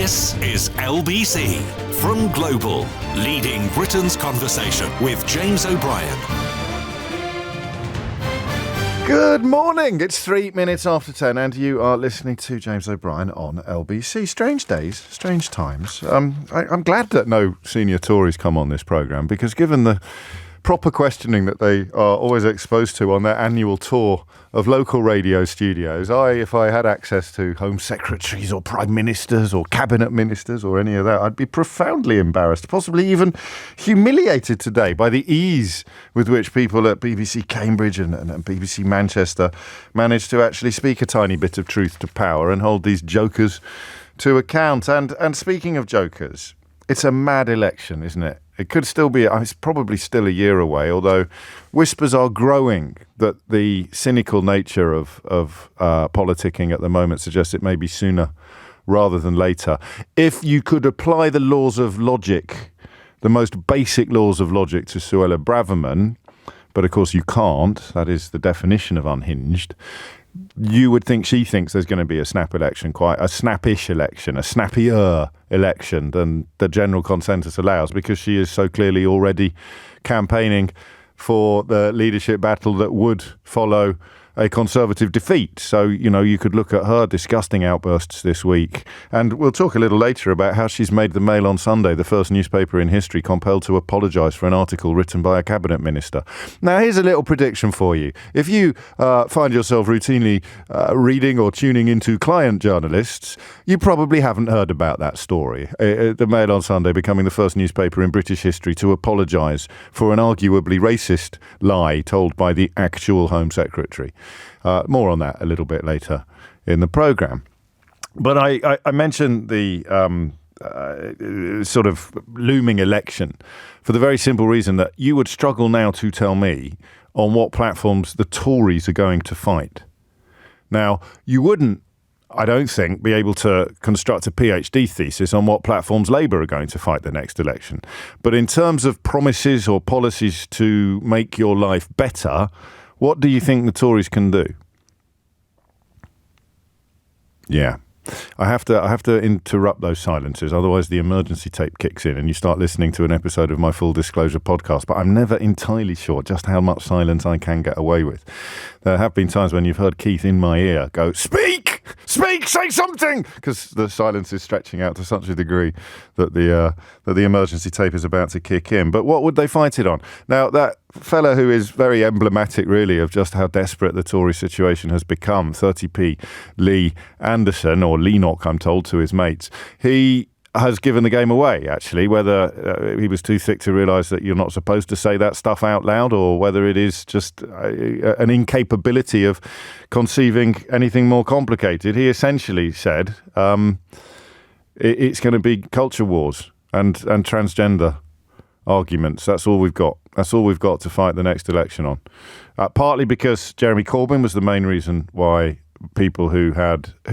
This is LBC from Global, leading Britain's conversation with James O'Brien. Good morning. It's 3 minutes after 10 and you are listening to James O'Brien on LBC. Strange days, strange times. I'm glad that no senior Tories come on this programme because given the proper questioning that they are always exposed to on their annual tour of local radio studios, if I had access to Home Secretaries or Prime Ministers or Cabinet Ministers or any of that, I'd be profoundly embarrassed, possibly even humiliated today by the ease with which people at BBC Cambridge and BBC Manchester managed to actually speak a tiny bit of truth to power and hold these jokers to account. And speaking of jokers, it's a mad election, isn't it? It could still be, it's probably still a year away, although whispers are growing that the cynical nature of politicking at the moment suggests it may be sooner rather than later. If you could apply the laws of logic, the most basic laws of logic to Suella Braverman, but of course you can't, that is the definition of unhinged, you would think she thinks there's going to be a snap election, quite a snappish election, a snappier election than the general consensus allows, because she is so clearly already campaigning for the leadership battle that would follow a Conservative defeat. So, you could look at her disgusting outbursts this week. And we'll talk a little later about how she's made the Mail on Sunday, the first newspaper in history, compelled to apologise for an article written by a cabinet minister. Now, here's a little prediction for you. If you find yourself routinely reading or tuning into client journalists, you probably haven't heard about that story. The Mail on Sunday becoming the first newspaper in British history to apologise for an arguably racist lie told by the actual Home Secretary. More on that a little bit later in the programme. But I mentioned the sort of looming election for the very simple reason that you would struggle now to tell me on what platforms the Tories are going to fight. Now, you wouldn't, I don't think, be able to construct a PhD thesis on what platforms Labour are going to fight the next election. But in terms of promises or policies to make your life better, what do you think the Tories can do? Yeah. I have to interrupt those silences, otherwise the emergency tape kicks in and you start listening to an episode of my Full Disclosure podcast. But I'm never entirely sure just how much silence I can get away with. There have been times when you've heard Keith in my ear go, "Speak! Speak! Say something!" Because the silence is stretching out to such a degree that the emergency tape is about to kick in. But what would they fight it on? Now, that fella who is very emblematic, really, of just how desperate the Tory situation has become, 30p Lee Anderson, or Leenock, I'm told, to his mates, he has given the game away, actually, whether he was too thick to realise that you're not supposed to say that stuff out loud, or whether it is just an incapability of conceiving anything more complicated. He essentially said it's going to be culture wars and transgender arguments. That's all we've got. That's all we've got to fight the next election on. Partly because Jeremy Corbyn was the main reason why people who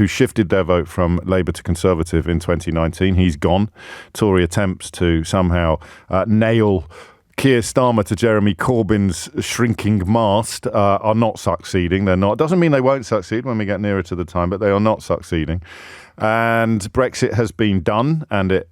shifted their vote from Labour to Conservative in 2019, he's gone. Tory attempts to somehow nail Keir Starmer to Jeremy Corbyn's shrinking mast are not succeeding. They're not. Doesn't mean they won't succeed when we get nearer to the time, but they are not succeeding. And Brexit has been done, and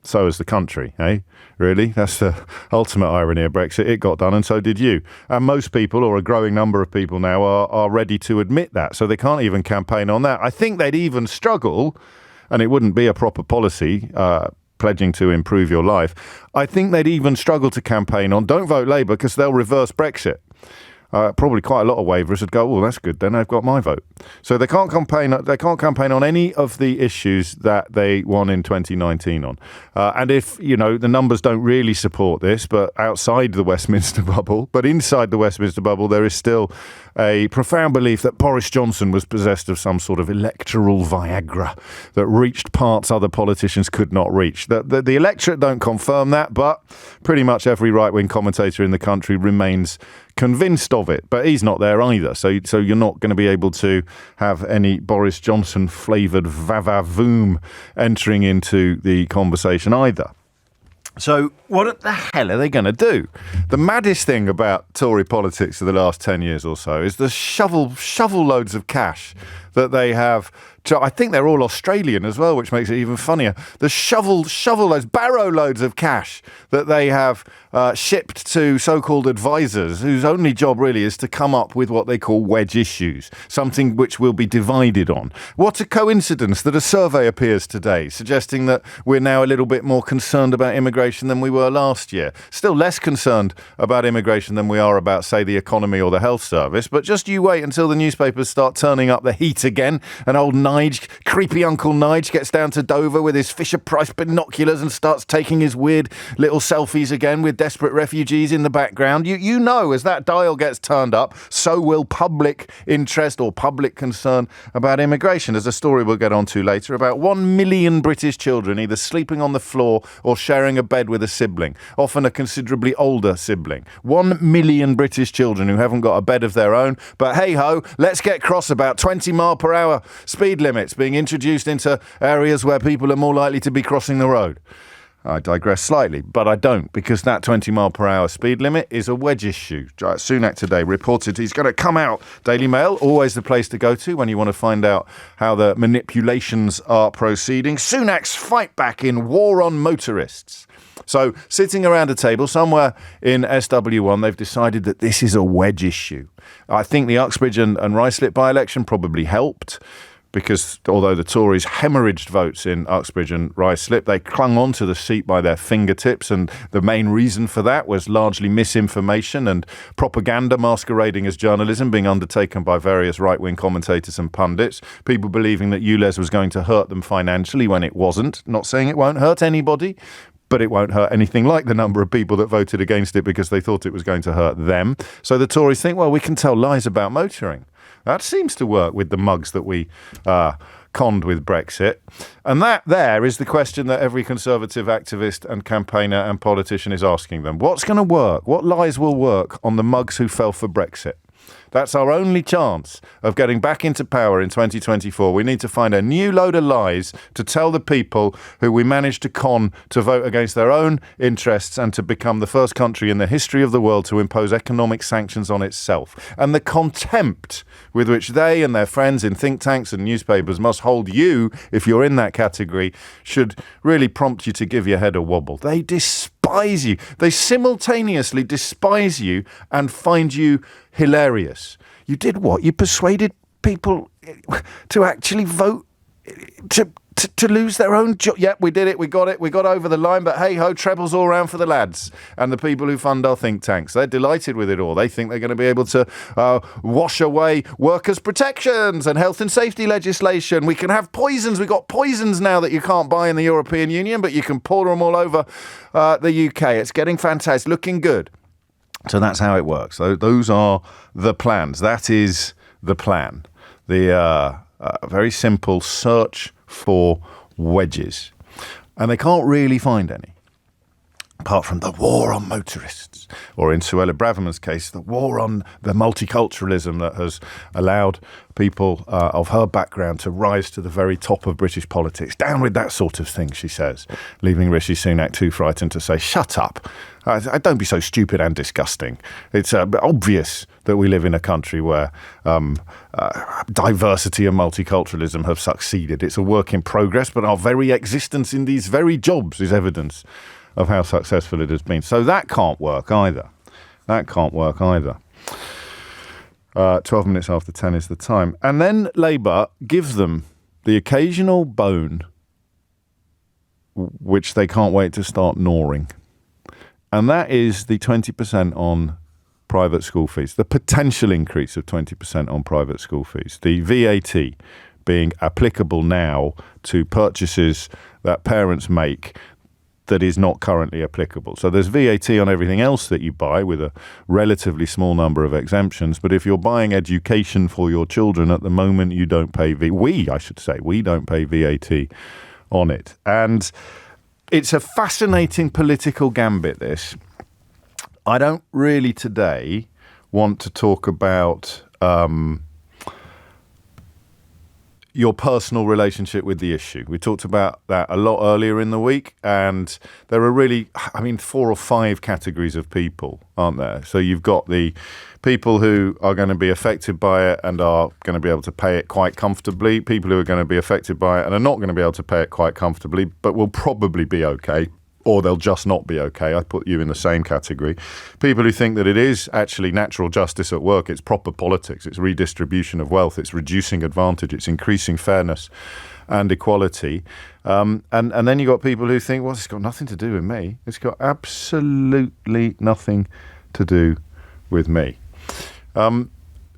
so has the country, eh? Really? That's the ultimate irony of Brexit. It got done and so did you. And most people, or a growing number of people now, are ready to admit that. So they can't even campaign on that. I think they'd even struggle, and it wouldn't be a proper policy, pledging to improve your life. I think they'd even struggle to campaign on don't vote Labour because they'll reverse Brexit. Probably quite a lot of waverers would go, "Oh, that's good. Then they've got my vote." So they can't campaign. They can't campaign on any of the issues that they won in 2019 on. And if the numbers don't really support this, but outside the Westminster bubble, but inside the Westminster bubble, there is still a profound belief that Boris Johnson was possessed of some sort of electoral Viagra that reached parts other politicians could not reach. The electorate don't confirm that, but pretty much every right-wing commentator in the country remains convinced of it, but he's not there either. So you're not going to be able to have any Boris Johnson flavoured vavavoom entering into the conversation either. So what the hell are they going to do? The maddest thing about Tory politics for the last 10 years or so is the shovel loads of cash that they have. I think they're all Australian as well, which makes it even funnier. The shovel loads, barrow loads of cash that they have shipped to so-called advisors, whose only job really is to come up with what they call wedge issues, something which will be divided on. What a coincidence that a survey appears today suggesting that we're now a little bit more concerned about immigration than we were last year. Still less concerned about immigration than we are about, say, the economy or the health service. But just you wait until the newspapers start turning up the heat again, and old creepy Uncle Nige gets down to Dover with his Fisher-Price binoculars and starts taking his weird little selfies again with desperate refugees in the background. You know, as that dial gets turned up, so will public interest or public concern about immigration. There's a story we'll get on to later about 1 million British children either sleeping on the floor or sharing a bed with a sibling, often a considerably older sibling. 1 million British children who haven't got a bed of their own. But hey-ho, let's get cross about 20 mile per hour speed limits being introduced into areas where people are more likely to be crossing the road. I digress slightly, but I don't, because that 20 mile per hour speed limit is a wedge issue. Sunak today reported he's going to come out. Daily Mail, always the place to go to when you want to find out how the manipulations are proceeding. Sunak's fight back in war on motorists. So, sitting around a table somewhere in SW1, they've decided that this is a wedge issue. I think the Uxbridge and Ruislip by-election probably helped, because although the Tories hemorrhaged votes in Uxbridge and Ruislip, they clung on to the seat by their fingertips, and the main reason for that was largely misinformation and propaganda masquerading as journalism being undertaken by various right-wing commentators and pundits, people believing that ULEZ was going to hurt them financially when it wasn't. Not saying it won't hurt anybody, but it won't hurt anything like the number of people that voted against it because they thought it was going to hurt them. So the Tories think, well, we can tell lies about motoring. That seems to work with the mugs that we conned with Brexit. And that there is the question that every Conservative activist and campaigner and politician is asking them. What's going to work? What lies will work on the mugs who fell for Brexit? That's our only chance of getting back into power in 2024. We need to find a new load of lies to tell the people who we managed to con to vote against their own interests and to become the first country in the history of the world to impose economic sanctions on itself. And the contempt with which they and their friends in think tanks and newspapers must hold you, if you're in that category, should really prompt you to give your head a wobble. They despise you. They simultaneously despise you and find you hilarious. You did what? You persuaded people to actually vote to lose their own job. Yep, we did it. We got over the line. But hey ho, trebles all round for the lads and the people who fund our think tanks. They're delighted with it all. They think they're going to be able to wash away workers' protections and health and safety legislation. We can have poisons. We've got poisons now that you can't buy in the European Union, but you can pour them all over the UK. It's getting fantastic. Looking good. So that's how it works. Those are the plans. That is the plan. The very simple search for wedges. And they can't really find any, apart from the war on motorists, or in Suella Braverman's case, the war on the multiculturalism that has allowed people of her background to rise to the very top of British politics. Down with that sort of thing, she says, leaving Rishi Sunak too frightened to say, shut up. Don't be so stupid and disgusting. It's obvious that we live in a country where diversity and multiculturalism have succeeded. It's a work in progress, but our very existence in these very jobs is evidence of how successful it has been. So that can't work either. 12 minutes after 10 is the time. And then Labour gives them the occasional bone which they can't wait to start gnawing. And that is the 20% on private school fees, the potential increase of 20% on private school fees, the VAT being applicable now to purchases that parents make that is not currently applicable. So there's VAT on everything else that you buy with a relatively small number of exemptions. But if you're buying education for your children at the moment, you don't pay we don't pay VAT on it. And it's a fascinating political gambit, this. I don't really today want to talk about your personal relationship with the issue. We talked about that a lot earlier in the week, and there are really, 4 or 5 categories of people, aren't there? So you've got the people who are going to be affected by it and are going to be able to pay it quite comfortably, people who are going to be affected by it and are not going to be able to pay it quite comfortably, but will probably be okay, or they'll just not be okay. I put you in the same category. People who think that it is actually natural justice at work, it's proper politics, it's redistribution of wealth, it's reducing advantage, it's increasing fairness and equality. And then you've got people who think, well, it's got nothing to do with me. It's got absolutely nothing to do with me.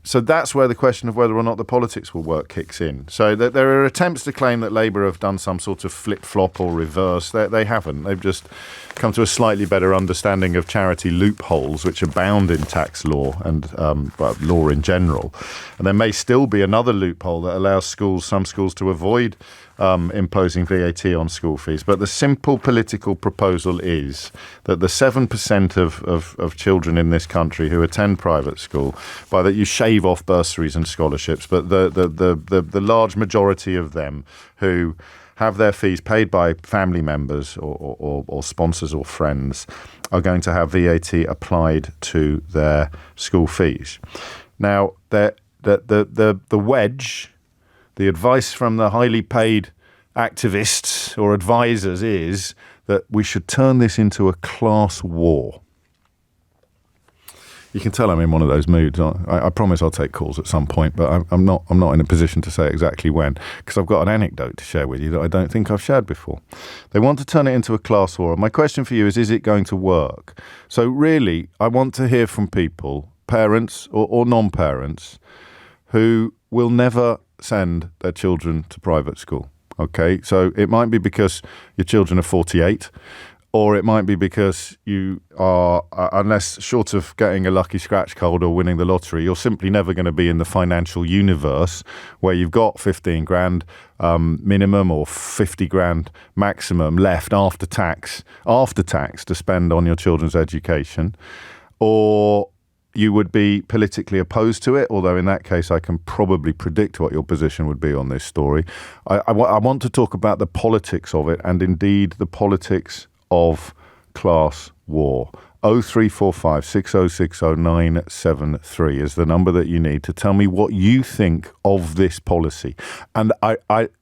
So that's where the question of whether or not the politics will work kicks in. So there are attempts to claim that Labour have done some sort of flip-flop or reverse. They haven't. They've just come to a slightly better understanding of charity loopholes, which abound in tax law and law in general. And there may still be another loophole that allows some schools to avoid imposing VAT on school fees. But the simple political proposal is that the 7% of children in this country who attend private school, by that you shave off bursaries and scholarships, but the large majority of them who have their fees paid by family members or sponsors or friends are going to have VAT applied to their school fees. Now, the wedge, the advice from the highly paid activists or advisors is that we should turn this into a class war. You can tell I'm in one of those moods. I promise I'll take calls at some point, but I'm not in a position to say exactly when, because I've got an anecdote to share with you that I don't think I've shared before. They want to turn it into a class war. My question for you is it going to work? So really, I want to hear from people, parents or non-parents, who will never send their children to private school. Okay, so it might be because your children are 48, or it might be because you are, unless short of getting a lucky scratch card or winning the lottery, you're simply never going to be in the financial universe where you've got 15 grand minimum or 50 grand maximum left after tax to spend on your children's education, or you would be politically opposed to it, although in that case I can probably predict what your position would be on this story. I want to talk about the politics of it, and indeed the politics of class war. 0345 6060 973 is the number that you need to tell me what you think of this policy. And I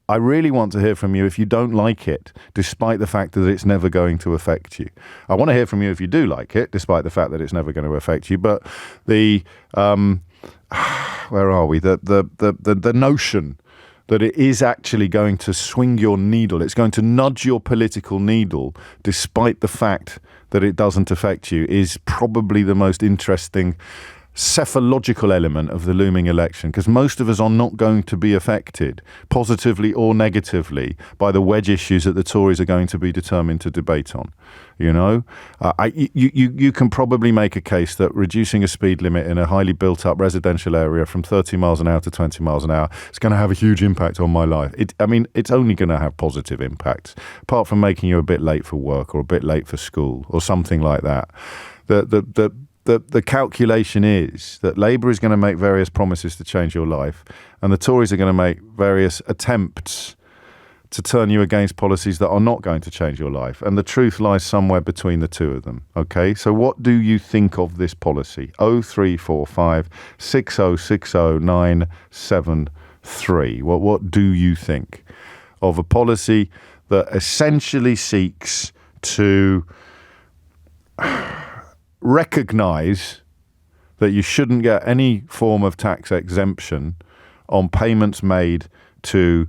really want to hear from you if you don't like it, despite the fact that it's never going to affect you. I want to hear from you if you do like it, despite the fact that it's never going to affect you. But the where are we? The notion that it is actually going to swing your needle, it's going to nudge your political needle, despite the fact that it doesn't affect you, is probably the most interesting psephological element of the looming election, because most of us are not going to be affected, positively or negatively, by the wedge issues that the Tories are going to be determined to debate on. You know, you can probably make a case that reducing a speed limit in a highly built-up residential area from 30 miles an hour to 20 miles an hour is going to have a huge impact on my life. It's only going to have positive impacts, apart from making you a bit late for work or a bit late for school or something like that. The calculation is that Labour is going to make various promises to change your life, and the Tories are going to make various attempts to turn you against policies that are not going to change your life. And the truth lies somewhere between the two of them. Okay, so what do you think of this policy? 0345 6060 973. What do you think of a policy that essentially seeks to recognise that you shouldn't get any form of tax exemption on payments made to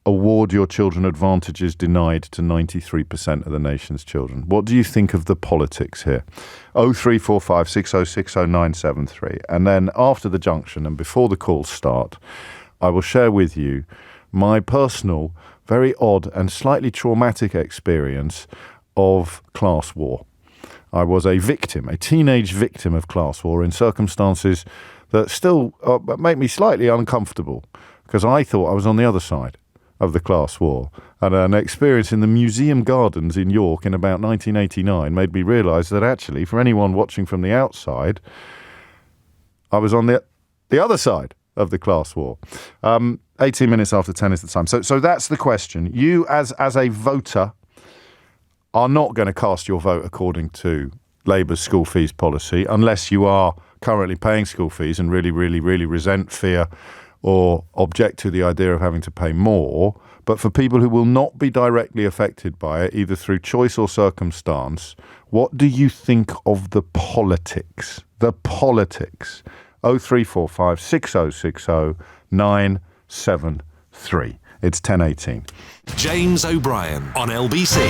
award your children advantages denied to 93% of the nation's children? What do you think of the politics here? 0345 6060 973. And then after the junction and before the calls start, I will share with you my personal, very odd and slightly traumatic experience of class war. I was a teenage victim of class war in circumstances that still make me slightly uncomfortable, because I thought I was on the other side of the class war. And an experience in the Museum Gardens in York in about 1989 made me realise that actually, for anyone watching from the outside, I was on the other side of the class war. 18 minutes after 10 is the time. So that's the question. You, as a voter, are not going to cast your vote according to Labour's school fees policy unless you are currently paying school fees and really, really, really resent, fear, or object to the idea of having to pay more. But for people who will not be directly affected by it, either through choice or circumstance, what do you think of the politics? The politics. 0345 6060 973. It's 10:18. James O'Brien on LBC.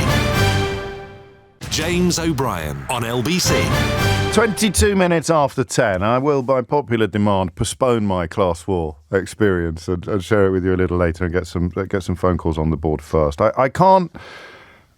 James O'Brien on LBC. 22 minutes after 10. I will, by popular demand, postpone my class war experience and share it with you a little later and get some phone calls on the board first. I can't.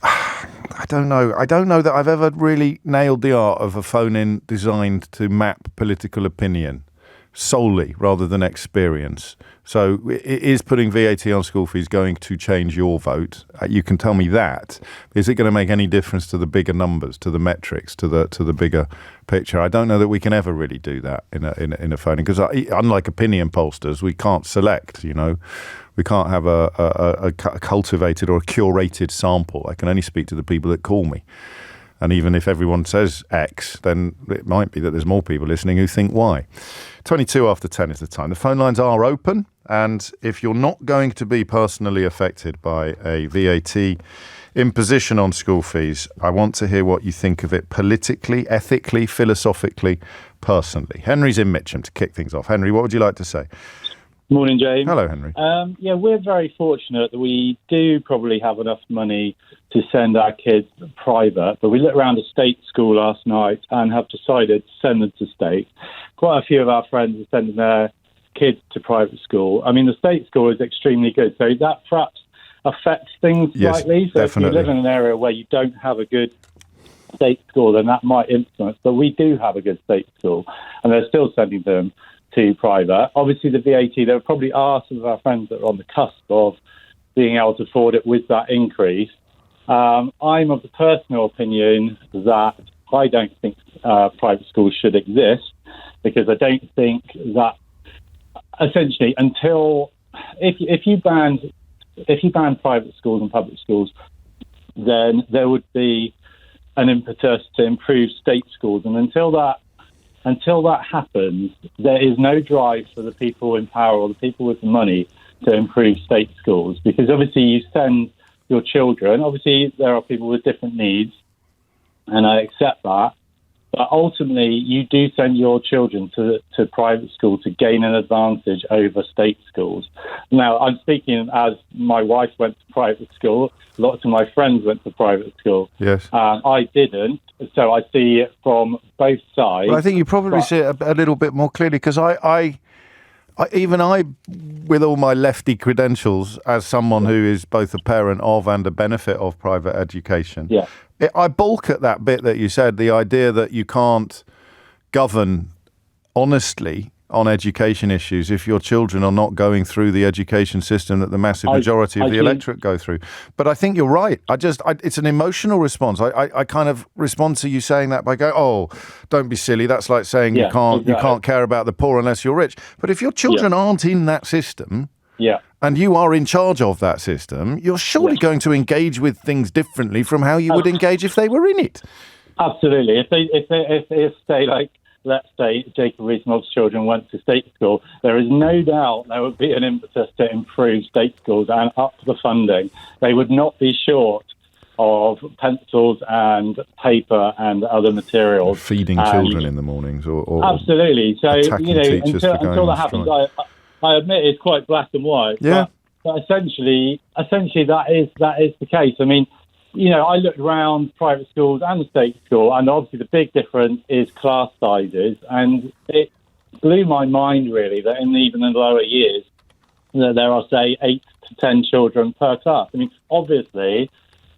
I don't know. I don't know that I've ever really nailed the art of a phone-in designed to map political opinion solely rather than experience. So is putting VAT on school fees going to change your vote? You can tell me that. Is it going to make any difference to the bigger numbers, to the metrics, to the bigger picture? I don't know that we can ever really do that in a phone-in, because unlike opinion pollsters, we can't select, We can't have a cultivated or a curated sample. I can only speak to the people that call me. And even if everyone says X, then it might be that there's more people listening who think Y. 22 after 10 is the time. The phone lines are open. And if you're not going to be personally affected by a VAT imposition on school fees, I want to hear what you think of it politically, ethically, philosophically, personally. Henry's in Mitcham to kick things off. Henry, what would you like to say? Morning, James. Hello, Henry. We're very fortunate that we do probably have enough money to send our kids private, but we looked around a state school last night and have decided to send them to state. Quite a few of our friends are sending their kids to private school. I mean, the state school is extremely good, so that perhaps affects things slightly. So definitely. If you live in an area where you don't have a good state school, then that might influence. But we do have a good state school, and they're still sending them to private. Obviously, the VAT, there probably are some of our friends that are on the cusp of being able to afford it with that increase. I'm of the personal opinion that I don't think private schools should exist, because I don't think that essentially until if you ban private schools and public schools, then there would be an impetus to improve state schools, and until that happens, there is no drive for the people in power or the people with the money to improve state schools, because obviously you send your children, obviously there are people with different needs, and I accept that, but ultimately you do send your children to private school to gain an advantage over state schools. Now, I'm speaking as my wife went to private school, lots of my friends went to private school. Yes. I didn't, so I see it from both sides. Well, I think you probably see it a little bit more clearly, because I, with all my lefty credentials, as someone who is both a parent of and a benefit of private education, I balk at that bit that you said, the idea that you can't govern honestly on education issues if your children are not going through the education system that the massive majority of the electorate go through. But I think you're right. It's an emotional response. I kind of respond to you saying that by going, "Oh, don't be silly. That's like saying you can't care about the poor unless you're rich." But if your children aren't in that system, and you are in charge of that system, you're surely going to engage with things differently from how you would engage if they were in it. Absolutely. If say, like, let's say Jacob Rees-Mogg's children went to state school, there is no doubt there would be an impetus to improve state schools and up the funding. They would not be short of pencils and paper and other materials. Feeding children in the mornings, or absolutely. So until that happens, I admit it's quite black and white. Yeah. But essentially that is the case. I mean, I looked around private schools and the state school, and obviously the big difference is class sizes, and it blew my mind really that even in the lower years that there are, say, 8 to 10 children per class. I mean, obviously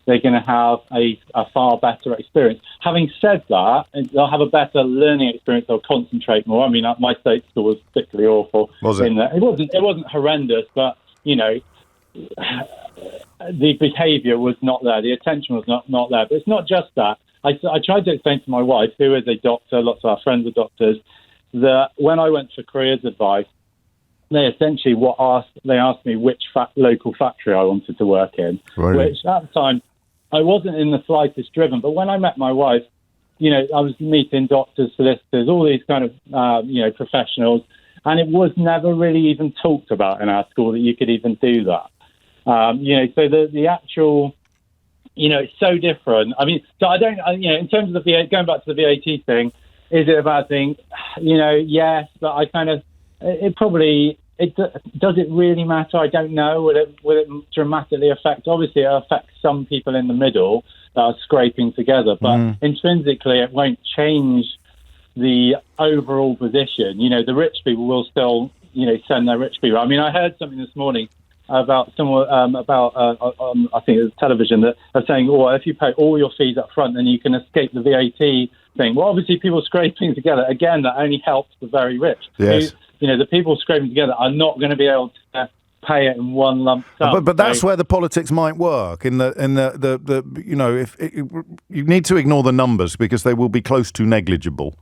they're going to have a far better experience. Having said that, they'll have a better learning experience. They'll concentrate more. I mean, my state school was particularly awful. Was it? It wasn't horrendous, but the behaviour was not there. The attention was not there. But it's not just that. I tried to explain to my wife, who is a doctor, lots of our friends are doctors, that when I went for careers advice, they essentially they asked me which local factory I wanted to work in, which at the time I wasn't in the slightest driven. But when I met my wife, I was meeting doctors, solicitors, all these kind of professionals, and it was never really even talked about in our school that you could even do that. So the actual, it's so different. I mean, so I don't, in terms of the VAT, going back to the VAT thing, is it a bad thing? Yes, but I kind of, does it really matter? I don't know. Will it dramatically affect? Obviously, it affects some people in the middle that are scraping together, but intrinsically, it won't change the overall position. The rich people will still, send their rich people. I mean, I heard something this morning about someone I think it was television that are saying, if you pay all your fees up front, then you can escape the VAT thing. Well, obviously, people scraping together, again, that only helps the very rich. Yes. The people scraping together are not going to be able to pay it in one lump sum. But that's where the politics might work. If you need to ignore the numbers because they will be close to negligible.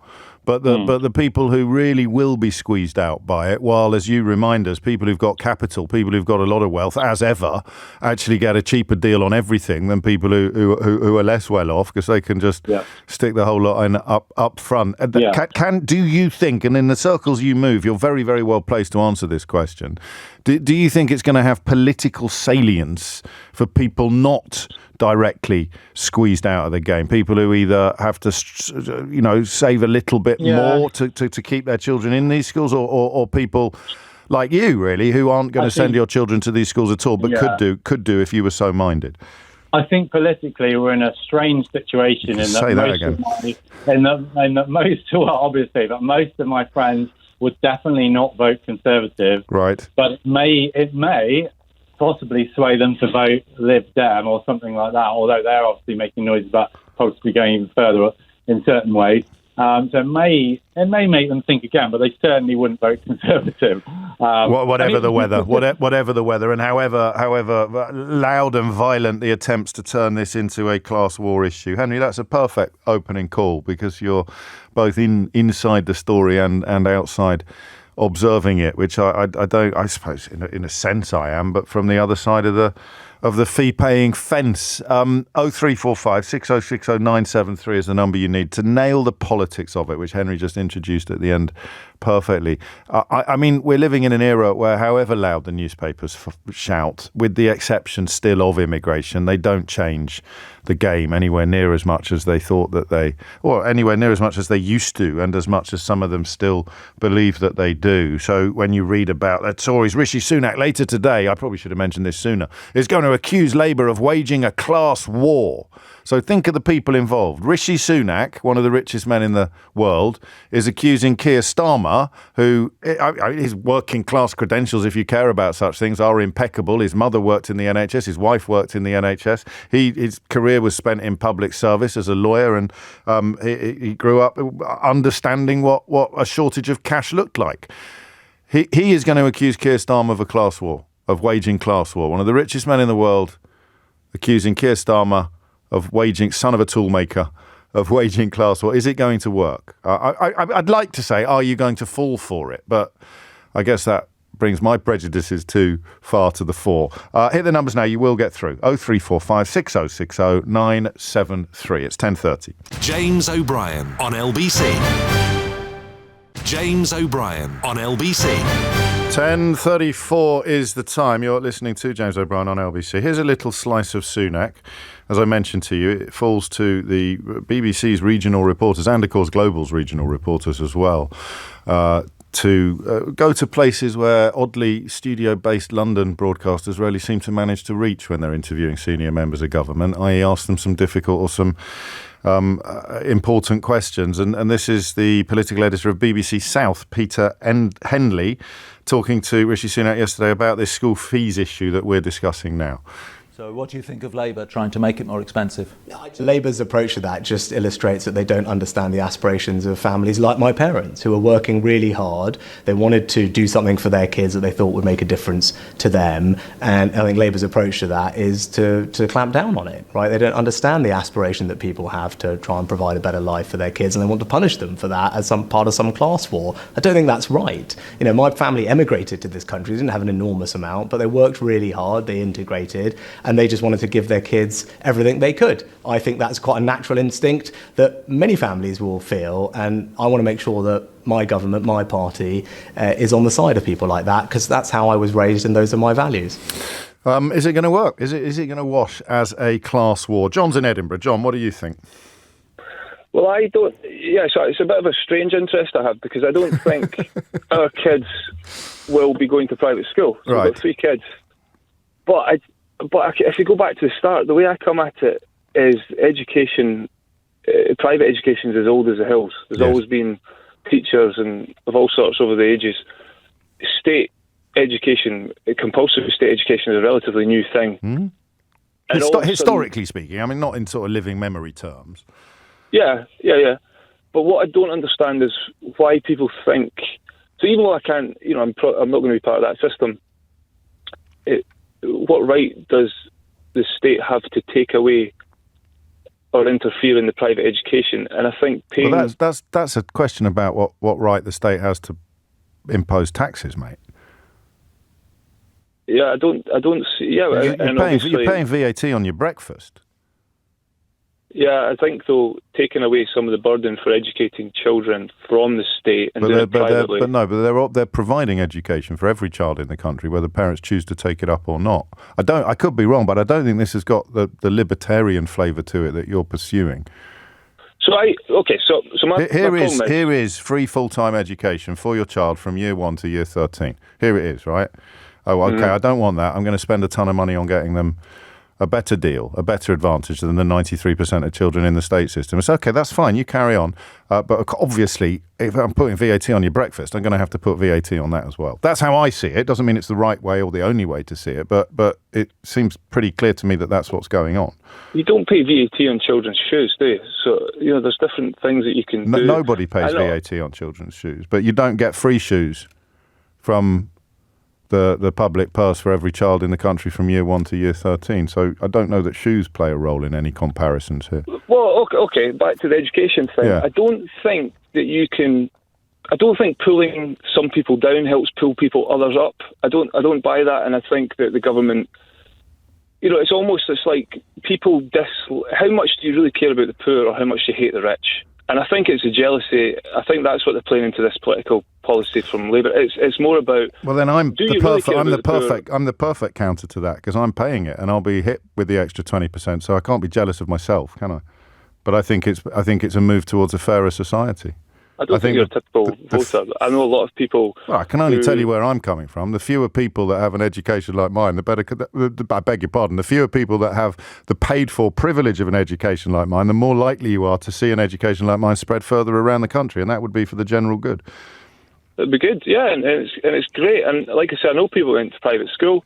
But the people who really will be squeezed out by it, while, as you remind us, people who've got capital, people who've got a lot of wealth, as ever, actually get a cheaper deal on everything than people who are less well off because they can just stick the whole lot in up front. Do you think, and in the circles you move, you're very, very well placed to answer this question, do you think it's going to have political salience for people not directly squeezed out of the game? People who either have to, save a little bit more to keep their children in these schools, or people like you, really, who aren't going to send your children to these schools at all, but could do if you were so minded. I think politically we're in a strange situation in that most of my friends would definitely not vote Conservative. Right. But it may possibly sway them to vote Lib Dem or something like that, although they're obviously making noise about possibly going even further in certain ways. So it may make them think again, but they certainly wouldn't vote Conservative. Whatever the weather, and however loud and violent the attempts to turn this into a class war issue. Henry, that's a perfect opening call because you're both inside the story and outside observing it, which I suppose in a sense I am, but from the other side of the fee-paying fence. 0345 6060 973 is the number you need to nail the politics of it, which Henry just introduced at the end perfectly. I mean, we're living in an era where however loud the newspapers shout, with the exception still of immigration, they don't change the game anywhere near as much as they thought anywhere near as much as they used to, and as much as some of them still believe that they do. So when you read about the Tories, Rishi Sunak later today, I probably should have mentioned this sooner, is going to accuse Labour of waging a class war. So think of the people involved. Rishi Sunak, one of the richest men in the world, is accusing Keir Starmer, who his working class credentials, if you care about such things, are impeccable. His mother worked in the NHS, his wife worked in the NHS. His career was spent in public service as a lawyer, and he grew up understanding what a shortage of cash looked like. He is going to accuse Keir Starmer of a class war, of waging class war. One of the richest men in the world accusing Keir Starmer of waging, son of a toolmaker, of waging class war. Is it going to work? I'd like to say, are you going to fall for it? But I guess that brings my prejudices too far to the fore. Hit the numbers now. You will get through. 0345 6060 973. It's 10:30. James O'Brien on LBC. James O'Brien on LBC. 10:34 is the time. You're listening to James O'Brien on LBC. Here's a little slice of Sunak. As I mentioned to you, it falls to the BBC's regional reporters and, of course, Global's regional reporters as well, to go to places where, oddly, studio-based London broadcasters rarely seem to manage to reach when they're interviewing senior members of government, i.e. ask them some difficult or some important questions. And this is the political editor of BBC South, Peter Henley, talking to Rishi Sunak yesterday about this school fees issue that we're discussing now. So what do you think of Labour trying to make it more expensive? Labour's approach to that just illustrates that they don't understand the aspirations of families like my parents, who are working really hard. They wanted to do something for their kids that they thought would make a difference to them. And I think Labour's approach to that is to clamp down on it, right? They don't understand the aspiration that people have to try and provide a better life for their kids, and they want to punish them for that as some part of some class war. I don't think that's right. You know, my family emigrated to this country, didn't have an enormous amount, but they worked really hard, they integrated, and they just wanted to give their kids everything they could. I think that's quite a natural instinct that many families will feel, and I want to make sure that my government, my party, is on the side of people like that, because that's how I was raised and those are my values. Is it going to work? Is it going to wash as a class war? John's in Edinburgh. John, what do you think? Well, I don't. Yeah, so it's a bit of a strange interest I have, because I don't think our kids will be going to private school. So right. I've got 3 kids, but if you go back to the start, the way I come at it is education. Private education is as old as the hills. There's always been teachers and of all sorts over the ages. State education, compulsory state education, is a relatively new thing. Mm-hmm. Historically speaking, I mean, not in sort of living memory terms. Yeah. But what I don't understand is why people think. So even though I can't, I'm not going to be part of that system. What right does the state have to take away or interfere in the private education? And I think paying... Well, that's a question about what right the state has to impose taxes, mate. Yeah, I don't see... Yeah, you're paying VAT on your breakfast. Yeah, I think, though, taking away some of the burden for educating children from the state and doing it privately... But they're providing education for every child in the country, whether parents choose to take it up or not. I could be wrong, but I don't think this has got the libertarian flavour to it that you're pursuing. Here is free full-time education for your child from year 1 to year 13. Here it is, right? Oh, okay, I don't want that. I'm going to spend a ton of money on getting them a better deal, a better advantage than the 93% of children in the state system. It's okay, that's fine, you carry on. But obviously, if I'm putting VAT on your breakfast, I'm going to have to put VAT on that as well. That's how I see it. Doesn't mean it's the right way or the only way to see it, but it seems pretty clear to me that that's what's going on. You don't pay VAT on children's shoes, do you? So, there's different things that you can do. Nobody pays VAT on children's shoes, but you don't get free shoes from the public purse for every child in the country from year 1 to year 13. So I don't know that shoes play a role in any comparisons here. Well, okay, back to the education thing. Yeah. I don't think pulling some people down helps pull others up. I don't buy that, and I think that the government, it's almost like people how much do you really care about the poor, or how much do you hate the rich? And I think it's a jealousy. I think that's what they're playing into this political policy from Labour. It's more about. Well, then I'm the perfect counter to that, because I'm paying it, and I'll be hit with the extra 20%. So I can't be jealous of myself, can I? But I think it's a move towards a fairer society. I don't think you're a typical voter. I know a lot of people... Well, I can only tell you where I'm coming from. The fewer people that have an education like mine, the better... I beg your pardon. The fewer people that have the paid-for privilege of an education like mine, the more likely you are to see an education like mine spread further around the country, and that would be for the general good. It'd be good, yeah, and it's great. And like I said, I know people went to private school.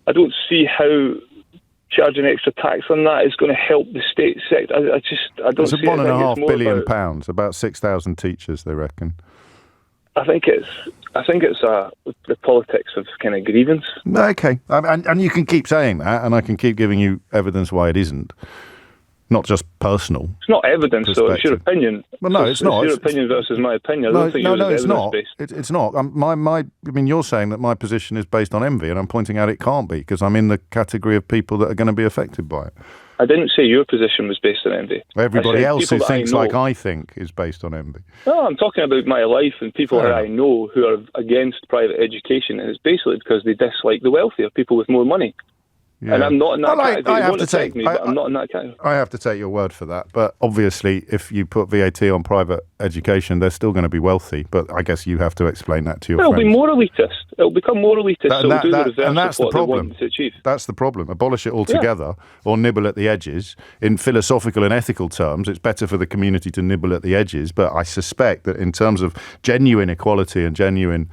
I don't see how charging extra tax on that is going to help the state sector. I don't see it. It's £1.5 billion, about 6,000 teachers, they reckon. I think it's the politics of kind of grievance. Okay, and you can keep saying that, and I can keep giving you evidence why it isn't. Not just personal. It's not evidence, though. It's your opinion. Well, no, it's not. It's your opinion versus my opinion. No, it's not. It's not. You're saying that my position is based on envy, and I'm pointing out it can't be, because I'm in the category of people that are going to be affected by it. I didn't say your position was based on envy. Everybody else who thinks like I think is based on envy. No, I'm talking about my life and people that I know who are against private education, and it's basically because they dislike the wealthier, people with more money. Yeah. And I'm not in that category. I'm not in that category. I have to take your word for that. But obviously, if you put VAT on private education, they're still going to be wealthy. But I guess you have to explain that to your friends. It'll be more elitist. It'll become more elitist. That's the problem. That's the problem. Abolish it altogether, or nibble at the edges. In philosophical and ethical terms, it's better for the community to nibble at the edges. But I suspect that in terms of genuine equality and genuine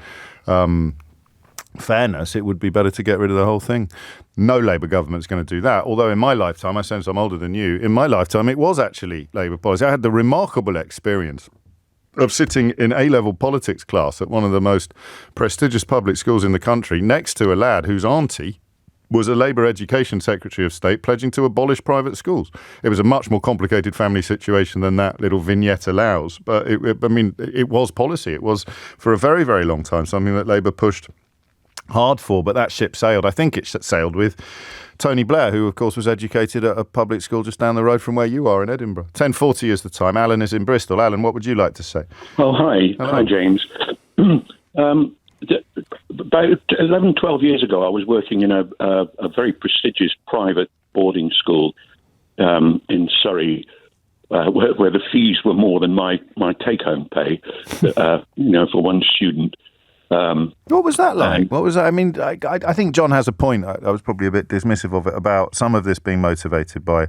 fairness, it would be better to get rid of the whole thing. No Labour government's going to do that. Although in my lifetime, I sense I'm older than you, in my lifetime it was actually Labour policy. I had the remarkable experience of sitting in A-level politics class at one of the most prestigious public schools in the country next to a lad whose auntie was a Labour Education Secretary of State pledging to abolish private schools. It was a much more complicated family situation than that little vignette allows. But, it was policy. It was, for a very, very long time, something that Labour pushed hard for. But that ship sailed. I think it sailed with Tony Blair, who, of course, was educated at a public school just down the road from where you are in Edinburgh. 10:40 is the time. Alan is in Bristol. Alan, what would you like to say? Oh, hi. Hello. Hi, James. About 11, 12 years ago, I was working in a very prestigious private boarding school in Surrey, where the fees were more than my take-home pay, for one student. What was that like? What was that? I mean, I think John has a point. I was probably a bit dismissive of it about some of this being motivated by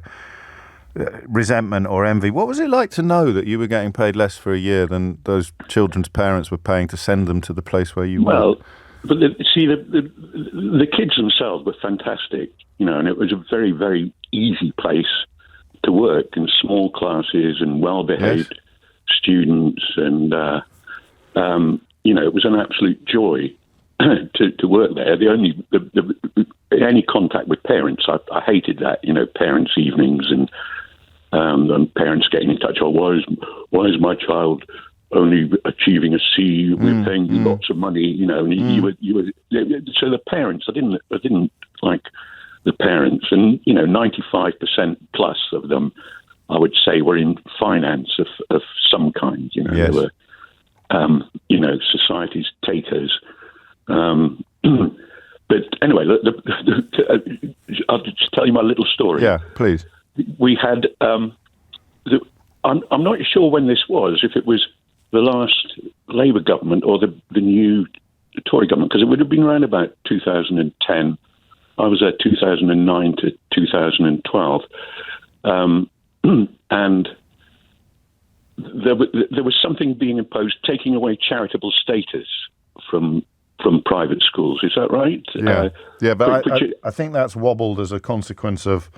resentment or envy. What was it like to know that you were getting paid less for a year than those children's parents were paying to send them to the place where you were? Well, but the kids themselves were fantastic, and it was a very, very easy place to work, in small classes and well-behaved students, and it was an absolute joy to work there. Any contact with parents, I hated that. Parents' evenings and parents getting in touch. Oh, why is my child only achieving a C? We're paying you lots of money. And you were. So the parents, I didn't like the parents, and 95% plus of them, I would say, were in finance of some kind. Yes. They were, society's takers. But anyway, I'll just tell you my little story. Yeah, please. We had, I'm not sure when this was, if it was the last Labour government or the new Tory government, because it would have been around about 2010. I was there 2009 to 2012. And there was something being imposed, taking away charitable status from private schools. Is that right? Yeah, but I think that's wobbled as a consequence of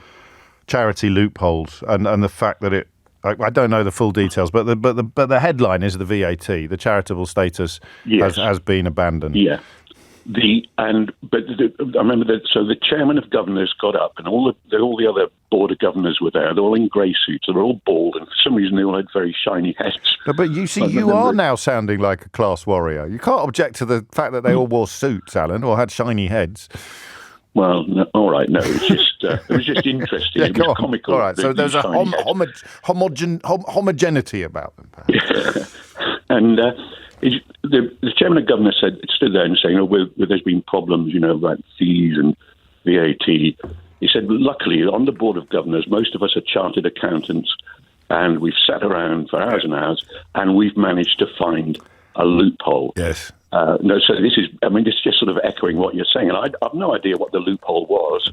charity loopholes and the fact that it. I don't know the full details, but the headline is the VAT. The charitable status has been abandoned. Yeah. I remember that. So the chairman of governors got up, and all the other board of governors were there. They're all in grey suits. They were all bald, and for some reason they all had very shiny heads. But you see, you are now sounding like a class warrior. You can't object to the fact that they all wore suits, Alan, or had shiny heads. Well, no, all right, no, it was just interesting. It was comical. All right, so there's a homogeneity about them, perhaps. Yeah. And the chairman of governors stood there and saying, where there's been problems, about fees and VAT. He said, luckily, on the board of governors, most of us are chartered accountants, and we've sat around for hours and hours, and we've managed to find a loophole. Yes. So this is, it's just sort of echoing what you're saying, and I've no idea what the loophole was.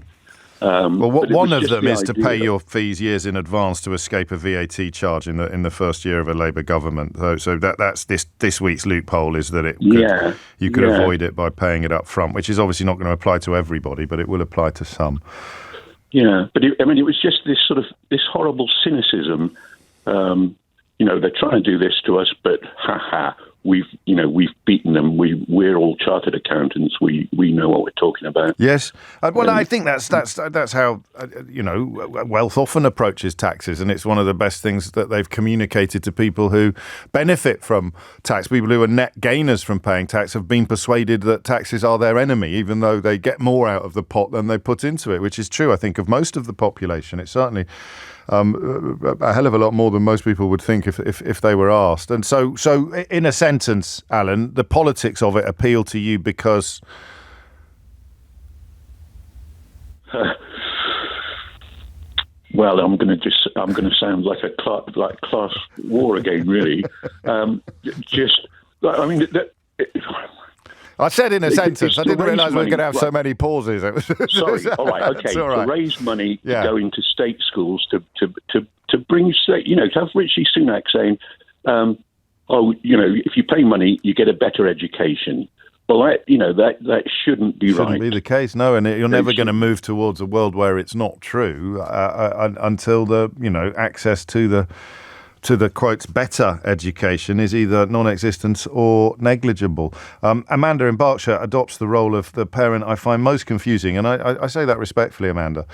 One of them is to pay your fees years in advance to escape a VAT charge in the first year of a Labour government. So that's this week's loophole, is that you could avoid it by paying it up front, which is obviously not going to apply to everybody, but it will apply to some. Yeah, but it was just this horrible cynicism. They're trying to do this to us, but we've beaten them. We're all chartered accountants. We know what we're talking about. Yes. I think that's how wealth often approaches taxes, and it's one of the best things that they've communicated to people who benefit from tax. People who are net gainers from paying tax have been persuaded that taxes are their enemy, even though they get more out of the pot than they put into it, which is true, I think, of most of the population. It's certainly a hell of a lot more than most people would think if they were asked. And so in a sentence, Alan, the politics of it appeal to you because... Well, I'm going to sound like a class war again, really. I said in a sentence. I didn't realise we were going to have so many pauses. Sorry. All right. Okay. All right. To raise money to go into state schools to bring state, to have Rishi Sunak saying, if you pay money, you get a better education. Well, that shouldn't be right. Shouldn't be the case, no, and you're never going to move towards a world where it's not true until the access to the quotes better education is either non-existent or negligible. Amanda in Berkshire adopts the role of the parent I find most confusing, and I say that respectfully, Amanda,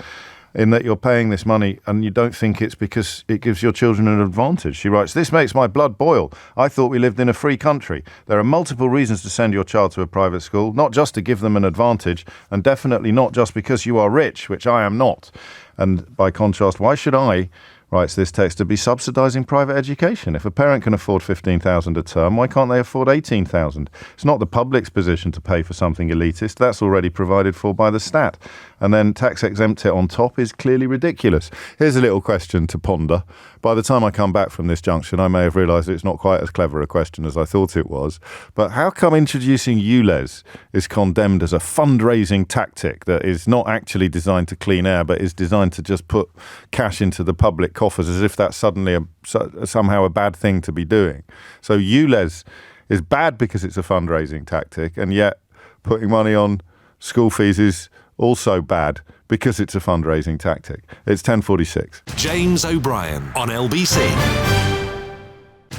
in that you're paying this money and you don't think it's because it gives your children an advantage. She writes, "This makes my blood boil. I thought we lived in a free country. There are multiple reasons to send your child to a private school, not just to give them an advantage, and definitely not just because you are rich, which I am not. And by contrast, why should I," writes this texter, "be subsidising private education? If a parent can afford $15,000 a term, why can't they afford $18,000? It's not the public's position to pay for something elitist. That's already provided for by the stat. And then tax exempt it on top is clearly ridiculous." Here's a little question to ponder. By the time I come back from this junction, I may have realised it's not quite as clever a question as I thought it was. But how come introducing ULEZ is condemned as a fundraising tactic that is not actually designed to clean air, but is designed to just put cash into the public coffers, as if that's suddenly somehow a bad thing to be doing? So ULEZ is bad because it's a fundraising tactic, and yet putting money on school fees is also bad because it's a fundraising tactic. It's 10:46. James O'Brien on LBC.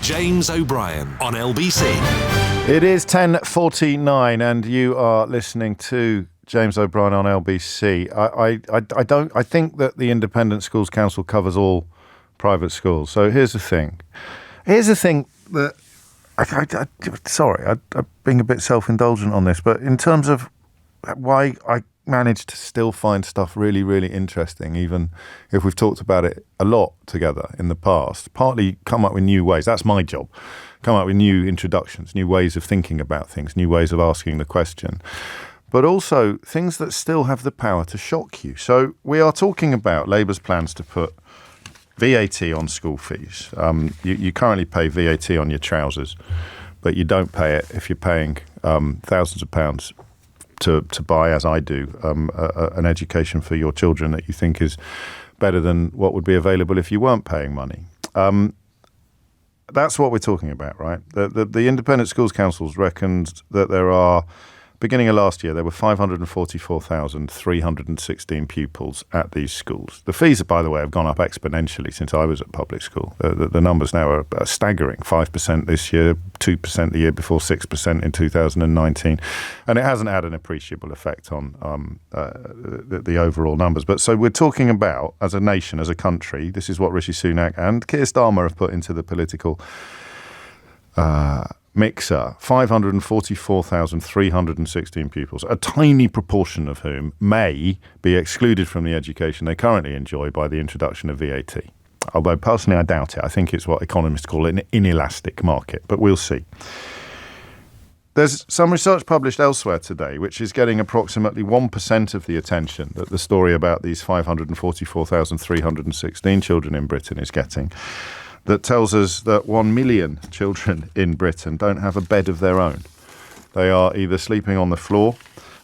James O'Brien on LBC. It is 10:49 and you are listening to James O'Brien on LBC. I think that the Independent Schools Council covers all private schools. So here's the thing. That I'm being a bit self-indulgent on this, but in terms of why I managed to still find stuff really, really interesting, even if we've talked about it a lot together in the past, partly come up with new ways. That's my job. Come up with new introductions, new ways of thinking about things, new ways of asking the question, but also things that still have the power to shock you. So we are talking about Labour's plans to put VAT on school fees. You currently pay VAT on your trousers, but you don't pay it if you're paying thousands of pounds to buy, as I do, an education for your children that you think is better than what would be available if you weren't paying money. That's what we're talking about, right? The Independent Schools Councils reckoned that there are, beginning of last year, there were 544,316 pupils at these schools. The fees, by the way, have gone up exponentially since I was at public school. The numbers now are staggering. 5% this year, 2% the year before, 6% in 2019. And it hasn't had an appreciable effect on the overall numbers. But so we're talking about, as a nation, as a country, this is what Rishi Sunak and Keir Starmer have put into the political mixer, 544,316 pupils, a tiny proportion of whom may be excluded from the education they currently enjoy by the introduction of VAT. Although personally I doubt it. I think it's what economists call an inelastic market, but we'll see. There's some research published elsewhere today which is getting approximately 1% of the attention that the story about these 544,316 children in Britain is getting, that tells us that 1 million children in Britain don't have a bed of their own. They are either sleeping on the floor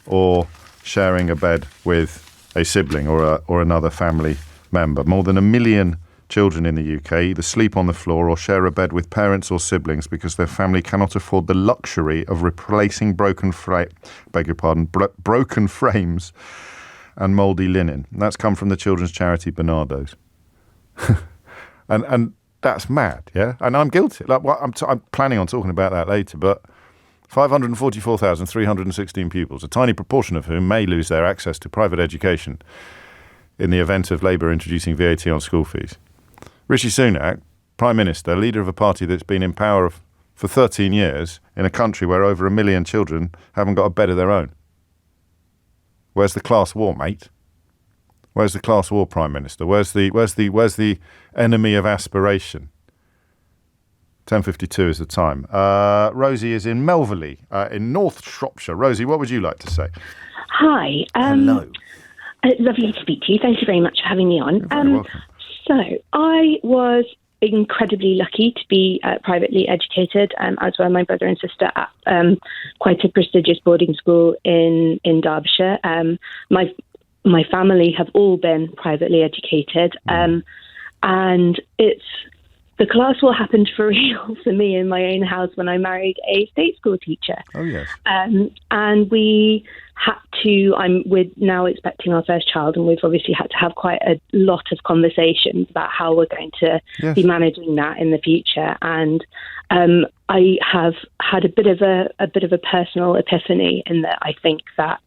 or sharing a bed with a sibling or another family member. More than 1 million children in the UK either sleep on the floor or share a bed with parents or siblings because their family cannot afford the luxury of replacing broken frames and mouldy linen. And that's come from the children's charity Bernardo's. and that's mad, yeah? And I'm guilty. I'm planning on talking about that later, but 544,316 pupils, a tiny proportion of whom may lose their access to private education in the event of Labour introducing VAT on school fees. Rishi Sunak, Prime Minister, leader of a party that's been in power for 13 years in a country where over 1 million children haven't got a bed of their own. Where's the class war, mate? Where's the class war, Prime Minister? Where's the enemy of aspiration? 10:52 is the time. Rosie is in Melverley, in North Shropshire. Rosie, what would you like to say? Hi. Hello. Lovely to speak to you. Thank you very much for having me on. You're very welcome. So I was incredibly lucky to be privately educated, as were my brother and sister, at quite a prestigious boarding school in Derbyshire. My family have all been privately educated, and it's the class war happened for real for me in my own house when I married a state school teacher. Oh, yes. And we had to, we're now expecting our first child, and we've obviously had to have quite a lot of conversations about how we're going to be managing that in the future. And I have had a bit of a personal epiphany in that I think that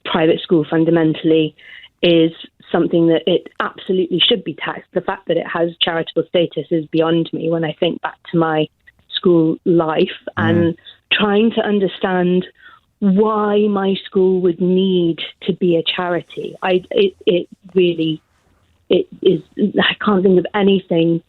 private school fundamentally is something that it absolutely should be taxed. The fact that it has charitable status is beyond me when I think back to my school life and trying to understand why my school would need to be a charity. It really is. I can't think of anything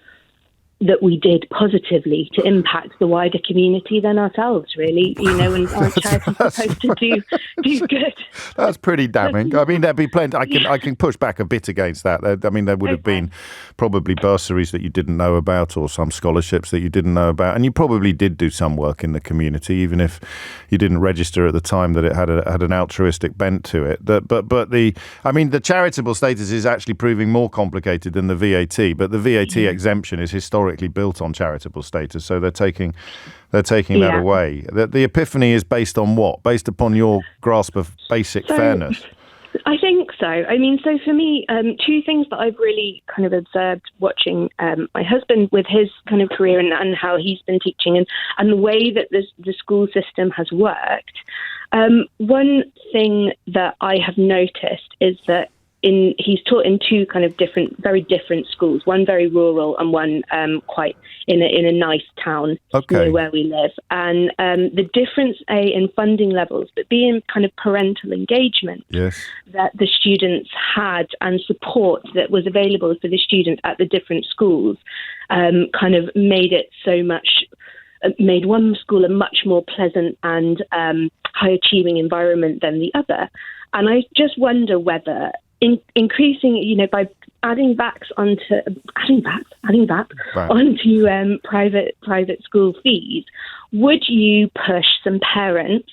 that we did positively to impact the wider community than ourselves, really. And aren't charities supposed to do good? That's pretty damning. I mean, there'd be plenty. I can push back a bit against that. There would have been probably bursaries that you didn't know about, or some scholarships that you didn't know about, and you probably did do some work in the community, even if you didn't register at the time that it had an altruistic bent to it. But the charitable status is actually proving more complicated than the VAT. But the VAT exemption is historically built on charitable status, so they're taking that away. The epiphany is based on what? Based upon your grasp of basic fairness? I think so. I mean, so for me, two things that I've really kind of observed watching my husband with his kind of career and how he's been teaching and the way that the school system has worked. One thing that I have noticed is that he's taught in two kind of very different schools, one very rural and one quite in a nice town near where we live. And the difference, in funding levels, but B, in kind of parental engagement that the students had and support that was available for the students at the different schools kind of made one school a much more pleasant and high achieving environment than the other. And I just wonder whether increasing, by adding back onto private school fees, would you push some parents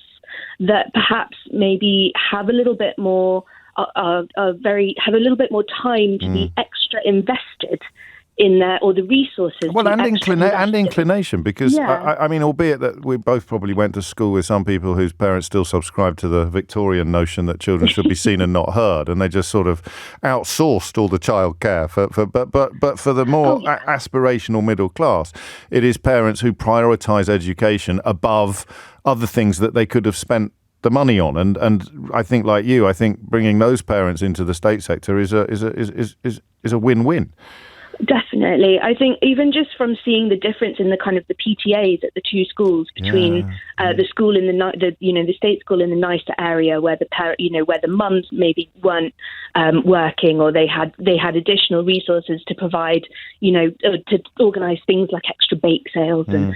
that perhaps maybe have a little bit more, have a little bit more time to be extra invested in there, or the resources? Well, and inclination, because I mean, albeit that we both probably went to school with some people whose parents still subscribe to the Victorian notion that children should be seen and not heard, and they just sort of outsourced all the childcare. But for the more aspirational middle class, it is parents who prioritise education above other things that they could have spent the money on, and I think, like you, I think bringing those parents into the state sector is a win-win. Definitely. I think even just from seeing the difference in the kind of the PTAs at the two schools between the school in the state school in the nicer area where where the mums maybe weren't working, or they had additional resources to provide, to organise things like extra bake sales and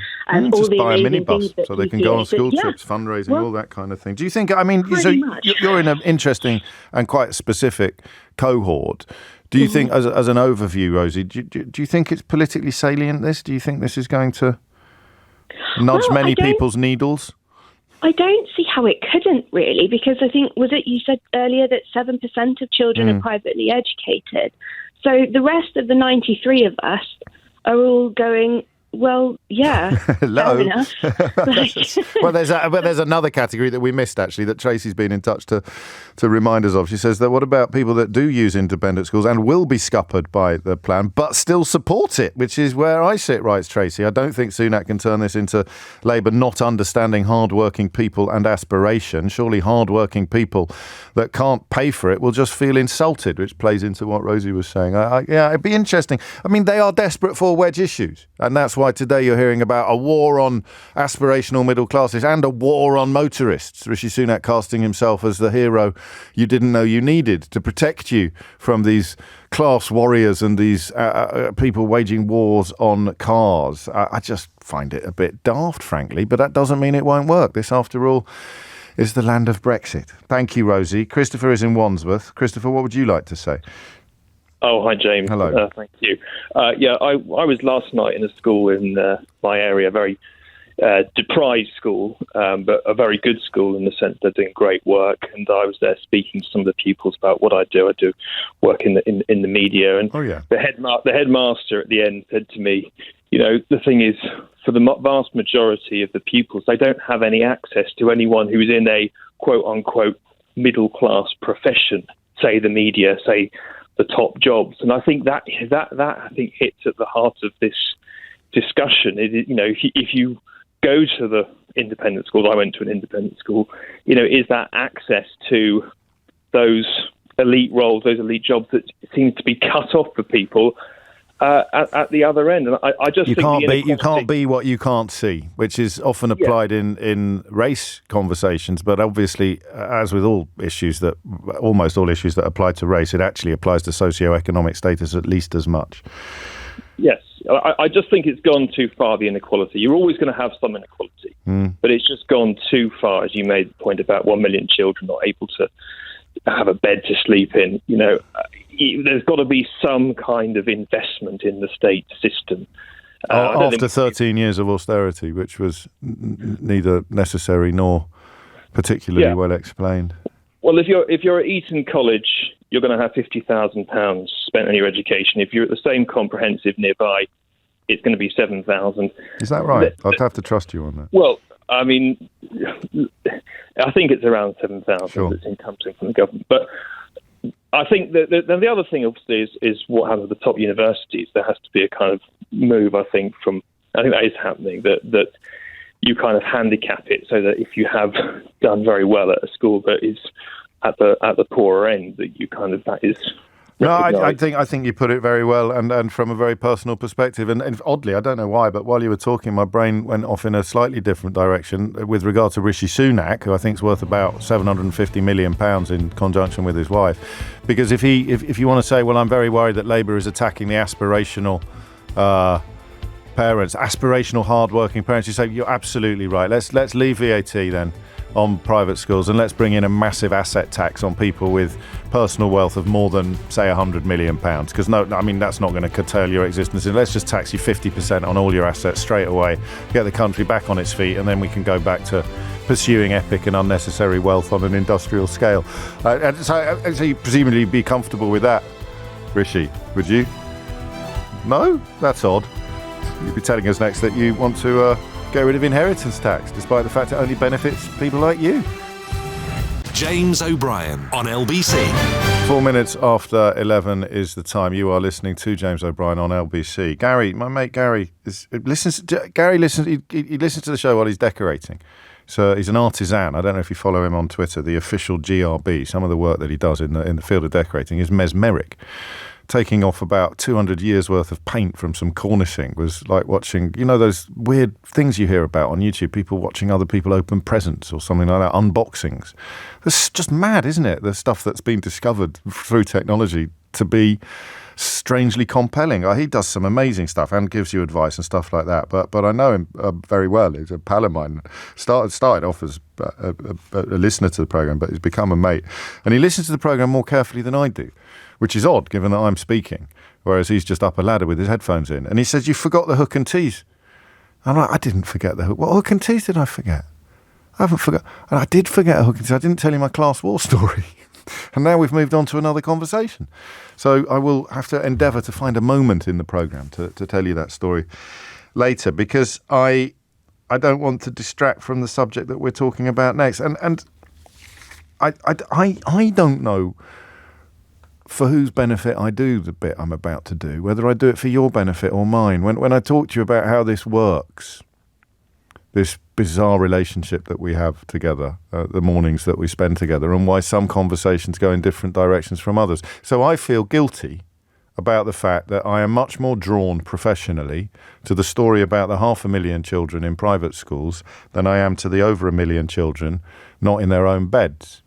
all the buy amazing a minibus things that so they can go on school trips, fundraising, all that kind of thing. Do you think? I mean, so you're in an interesting and quite specific cohort. Do you think, as an overview, Rosie, do you think it's politically salient, this? Do you think this is going to nudge many people's needles? I don't see how it couldn't, really, because I think, you said earlier that 7% of children are privately educated. So the rest of the 93 of us are all going, well, yeah, fair enough. Well, there's another category that we missed, actually, that Tracy's been in touch to remind us of. She says that what about people that do use independent schools and will be scuppered by the plan but still support it, which is where I sit, writes Tracy. I don't think Sunak can turn this into Labour not understanding hard-working people and aspiration. Surely hard-working people that can't pay for it will just feel insulted, which plays into what Rosie was saying. It'd be interesting. I mean, they are desperate for wedge issues, and that's why today you're hearing about a war on aspirational middle classes and a war on motorists. Rishi Sunak casting himself as the hero you didn't know you needed to protect you from these class warriors and these people waging wars on cars. I just find it a bit daft, frankly, but that doesn't mean it won't work. This, after all, is the land of Brexit. Thank you, Rosie. Christopher is in Wandsworth. Christopher, what would you like to say? Oh, hi, James. Hello. Thank you. I was last night in a school in my area, very deprived school, but a very good school in the sense they're doing great work. And I was there speaking to some of the pupils about what I do. I do work in the media, and the headmaster at the end said to me, the thing is, for the vast majority of the pupils, they don't have any access to anyone who's in a quote unquote middle class profession, say the media, say the top jobs. And I think that I think hits at the heart of this discussion. If you go to the independent school, I went to an independent school, is that access to those elite roles, those elite jobs that seem to be cut off for people at the other end. And I just you think you can't be what you can't see, which is often applied in race conversations. But obviously, as with almost all issues that apply to race, it actually applies to socioeconomic status at least as much. Yes, I just think it's gone too far, the inequality. You're always going to have some inequality, but it's just gone too far, as you made the point about 1 million children not able to have a bed to sleep in. There's got to be some kind of investment in the state system. After 13 years of austerity, which was neither necessary nor particularly well explained. Well, if you're at Eton College, you're going to have £50,000 spent on your education. If you're at the same comprehensive nearby, it's going to be £7,000. Is that right? I'd have to trust you on that. Well, I mean, I think it's around 7,000 that's income from the government. But I think that the other thing, obviously, is what happens at the top universities. There has to be a kind of move, I think that is happening, that you kind of handicap it so that if you have done very well at a school that is at the poorer end, that you kind of, that is... No, I think you put it very well, and from a very personal perspective. And oddly, I don't know why, but while you were talking, my brain went off in a slightly different direction with regard to Rishi Sunak, who I think is worth about £750 million in conjunction with his wife. Because if you want to say, well, I'm very worried that Labour is attacking the aspirational parents, aspirational hard-working parents, you say you're absolutely right. Let's leave VAT then on private schools, and let's bring in a massive asset tax on people with personal wealth of more than, say, £100 million. Because that's not going to curtail your existence. Let's just tax you 50% on all your assets straight away, get the country back on its feet, and then we can go back to pursuing epic and unnecessary wealth on an industrial scale. So you presumably be comfortable with that, Rishi, would you? No? That's odd. You'd be telling us next that you want to get rid of inheritance tax, despite the fact it only benefits people like you. James O'Brien on LBC. 4 minutes after 11 is the time. You are listening to James O'Brien on LBC. Gary, my mate Gary, listens to the show while he's decorating. So he's an artisan. I don't know if you follow him on Twitter, the official GRB. Some of the work that he does in the field of decorating is mesmeric. Taking off about 200 years worth of paint from some cornicing was like watching, those weird things you hear about on YouTube, people watching other people open presents or something like that, unboxings. It's just mad, isn't it? The stuff that's been discovered through technology to be strangely compelling. He does some amazing stuff and gives you advice and stuff like that. But I know him very well. He's a pal of mine. Started off as a listener to the programme, but he's become a mate. And he listens to the programme more carefully than I do, which is odd given that I'm speaking, whereas he's just up a ladder with his headphones in. And he says, you forgot the hook and tease. I'm like, I didn't forget the hook. What hook and tease did I forget? I haven't forgot. And I did forget a hook and tease. I didn't tell you my class war story. And now we've moved on to another conversation. So I will have to endeavour to find a moment in the programme to tell you that story later, because I don't want to distract from the subject that we're talking about next. And I don't know for whose benefit I do the bit I'm about to do, whether I do it for your benefit or mine. When I talk to you about how this works, this bizarre relationship that we have together, the mornings that we spend together, and why some conversations go in different directions from others. So I feel guilty about the fact that I am much more drawn professionally to the story about the 500,000 children in private schools than I am to the over 1 million children not in their own beds.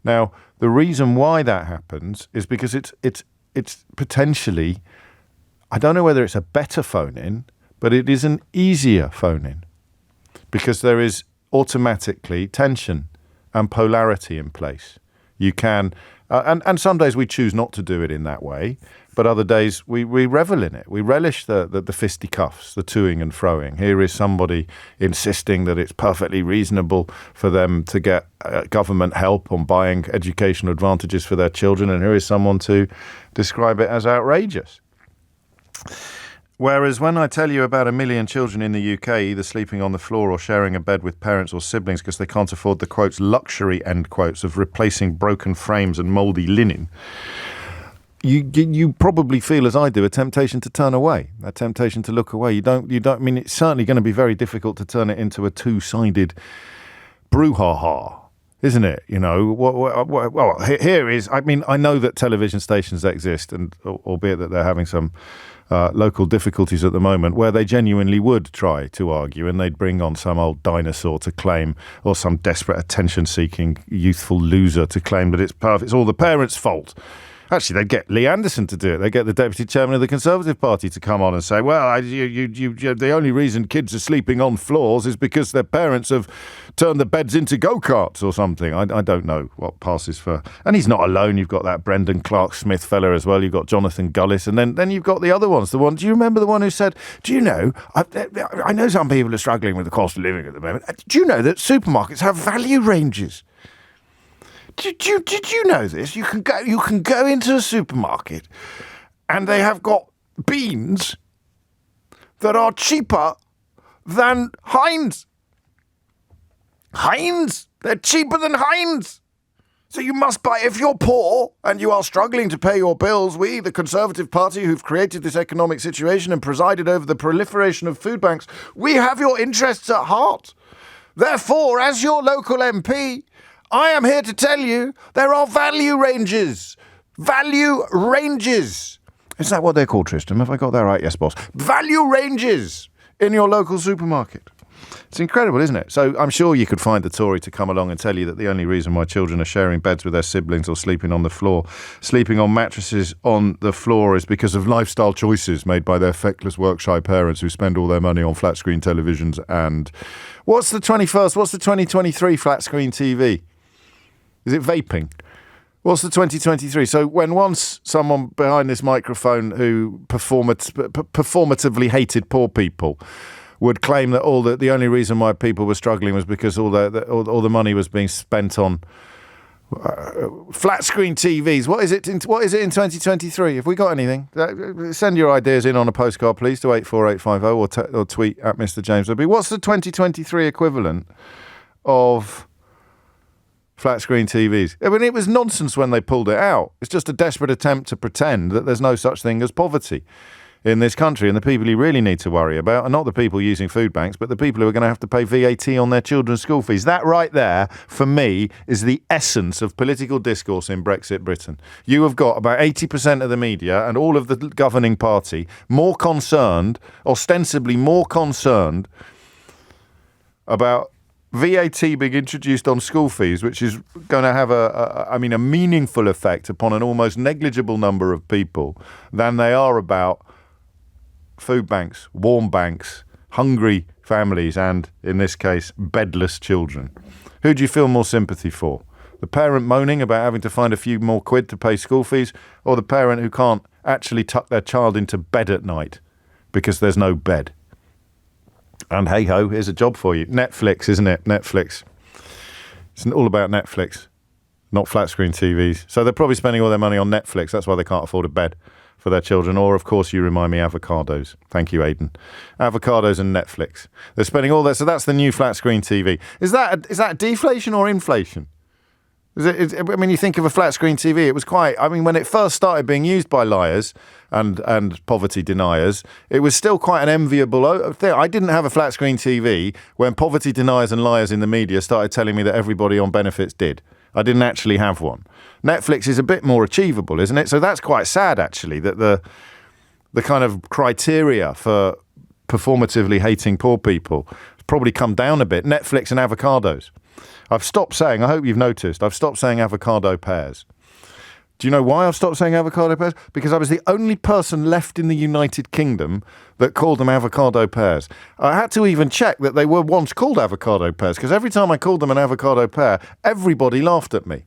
Now, the reason why that happens is because it's potentially, I don't know whether it's a better phone-in, but it is an easier phone-in, because there is automatically tension and polarity in place. You can And some days we choose not to do it in that way, but other days we revel in it. We relish the fisticuffs, the toing and froing. Here is somebody insisting that it's perfectly reasonable for them to get government help on buying educational advantages for their children, and here is someone to describe it as outrageous. Whereas when I tell you about 1 million children in the UK either sleeping on the floor or sharing a bed with parents or siblings because they can't afford the, quotes, luxury, end quotes, of replacing broken frames and mouldy linen, you probably feel, as I do, a temptation to turn away, a temptation to look away. You don't. I mean, it's certainly going to be very difficult to turn it into a two-sided brouhaha, isn't it? You know, well, here is, I mean, I know that television stations exist, and albeit that they're having some local difficulties at the moment, where they genuinely would try to argue, and they'd bring on some old dinosaur to claim, or some desperate attention-seeking youthful loser to claim that it's perfect, it's all the parents' fault. Actually, they'd get Lee Anderson to do it. They'd get the deputy chairman of the Conservative Party to come on and say, well, the only reason kids are sleeping on floors is because their parents have turned the beds into go-karts or something. I don't know what passes for... And he's not alone. You've got that Brendan Clark-Smith fella as well. You've got Jonathan Gullis. And then you've got the other ones. Do you remember the one who said, do you know, I know some people are struggling with the cost of living at the moment. Do you know that supermarkets have value ranges? Did you know this? You can go into a supermarket and they have got beans that are cheaper than Heinz. Heinz? They're cheaper than Heinz. So you must buy, if you're poor and you are struggling to pay your bills, we, the Conservative Party who've created this economic situation and presided over the proliferation of food banks, we have your interests at heart. Therefore, as your local MP, I am here to tell you there are value ranges. Value ranges. Is that what they're called, Tristan? Have I got that right? Yes, boss. Value ranges in your local supermarket. It's incredible, isn't it? So I'm sure you could find the Tory to come along and tell you that the only reason why children are sharing beds with their siblings or sleeping on the floor, sleeping on mattresses on the floor, is because of lifestyle choices made by their feckless work-shy parents who spend all their money on flat-screen televisions. And what's the 2023 flat-screen TV? Is it vaping? What's the 2023? So when once someone behind this microphone who performatively hated poor people would claim that the only reason why people were struggling was because all the money was being spent on flat screen TVs. What is it in 2023? Have we got anything? Send your ideas in on a postcard, please, to 84850 or tweet at Mr. James O'B. What's the 2023 equivalent of flat screen TVs? I mean, it was nonsense when they pulled it out. It's just a desperate attempt to pretend that there's no such thing as poverty in this country, and the people you really need to worry about are not the people using food banks, but the people who are going to have to pay VAT on their children's school fees. That right there, for me, is the essence of political discourse in Brexit Britain. You have got about 80% of the media and all of the governing party more concerned, ostensibly more concerned, about VAT being introduced on school fees, which is going to have a meaningful effect upon an almost negligible number of people, than they are about food banks, warm banks, hungry families, and, in this case, bedless children. Who do you feel more sympathy for? The parent moaning about having to find a few more quid to pay school fees, or the parent who can't actually tuck their child into bed at night because there's no bed? And hey-ho, here's a job for you. Netflix, isn't it? Netflix. It's all about Netflix, not flat-screen TVs. So they're probably spending all their money on Netflix. That's why they can't afford a bed for their children. Or, of course, you remind me, avocados. Thank you, Aidan. Avocados and Netflix. They're spending all that. So that's the new flat-screen TV. Is that deflation or inflation? You think of a flat-screen TV, it was quite... when it first started being used by liars and poverty deniers, it was still quite an enviable thing. I didn't have a flat-screen TV when poverty deniers and liars in the media started telling me that everybody on benefits did. I didn't actually have one. Netflix is a bit more achievable, isn't it? So that's quite sad, actually, that the kind of criteria for performatively hating poor people has probably come down a bit. Netflix and avocados. I've stopped saying, I hope you've noticed, I've stopped saying avocado pears. Do you know why I've stopped saying avocado pears? Because I was the only person left in the United Kingdom that called them avocado pears. I had to even check that they were once called avocado pears, because every time I called them an avocado pear, everybody laughed at me.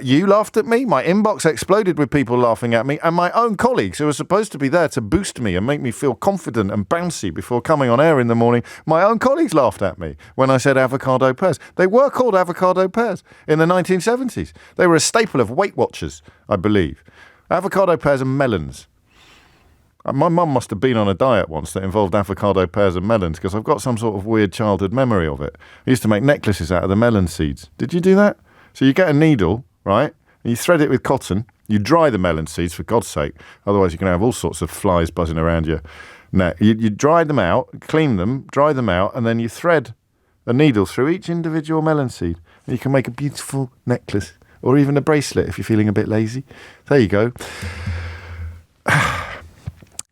You laughed at me. My inbox exploded with people laughing at me, and my own colleagues who were supposed to be there to boost me and make me feel confident and bouncy before coming on air in the morning, my own colleagues laughed at me when I said avocado pears. They were called avocado pears in the 1970s. They were a staple of Weight Watchers, I believe. Avocado pears and melons. My mum must have been on a diet once that involved avocado pears and melons, because I've got some sort of weird childhood memory of it. I used to make necklaces out of the melon seeds. Did you do that? So you get a needle, right, and you thread it with cotton. You dry the melon seeds, for God's sake. Otherwise, you're going to have all sorts of flies buzzing around your neck. You dry them out, clean them, dry them out, and then you thread a needle through each individual melon seed. And you can make a beautiful necklace, or even a bracelet if you're feeling a bit lazy. There you go.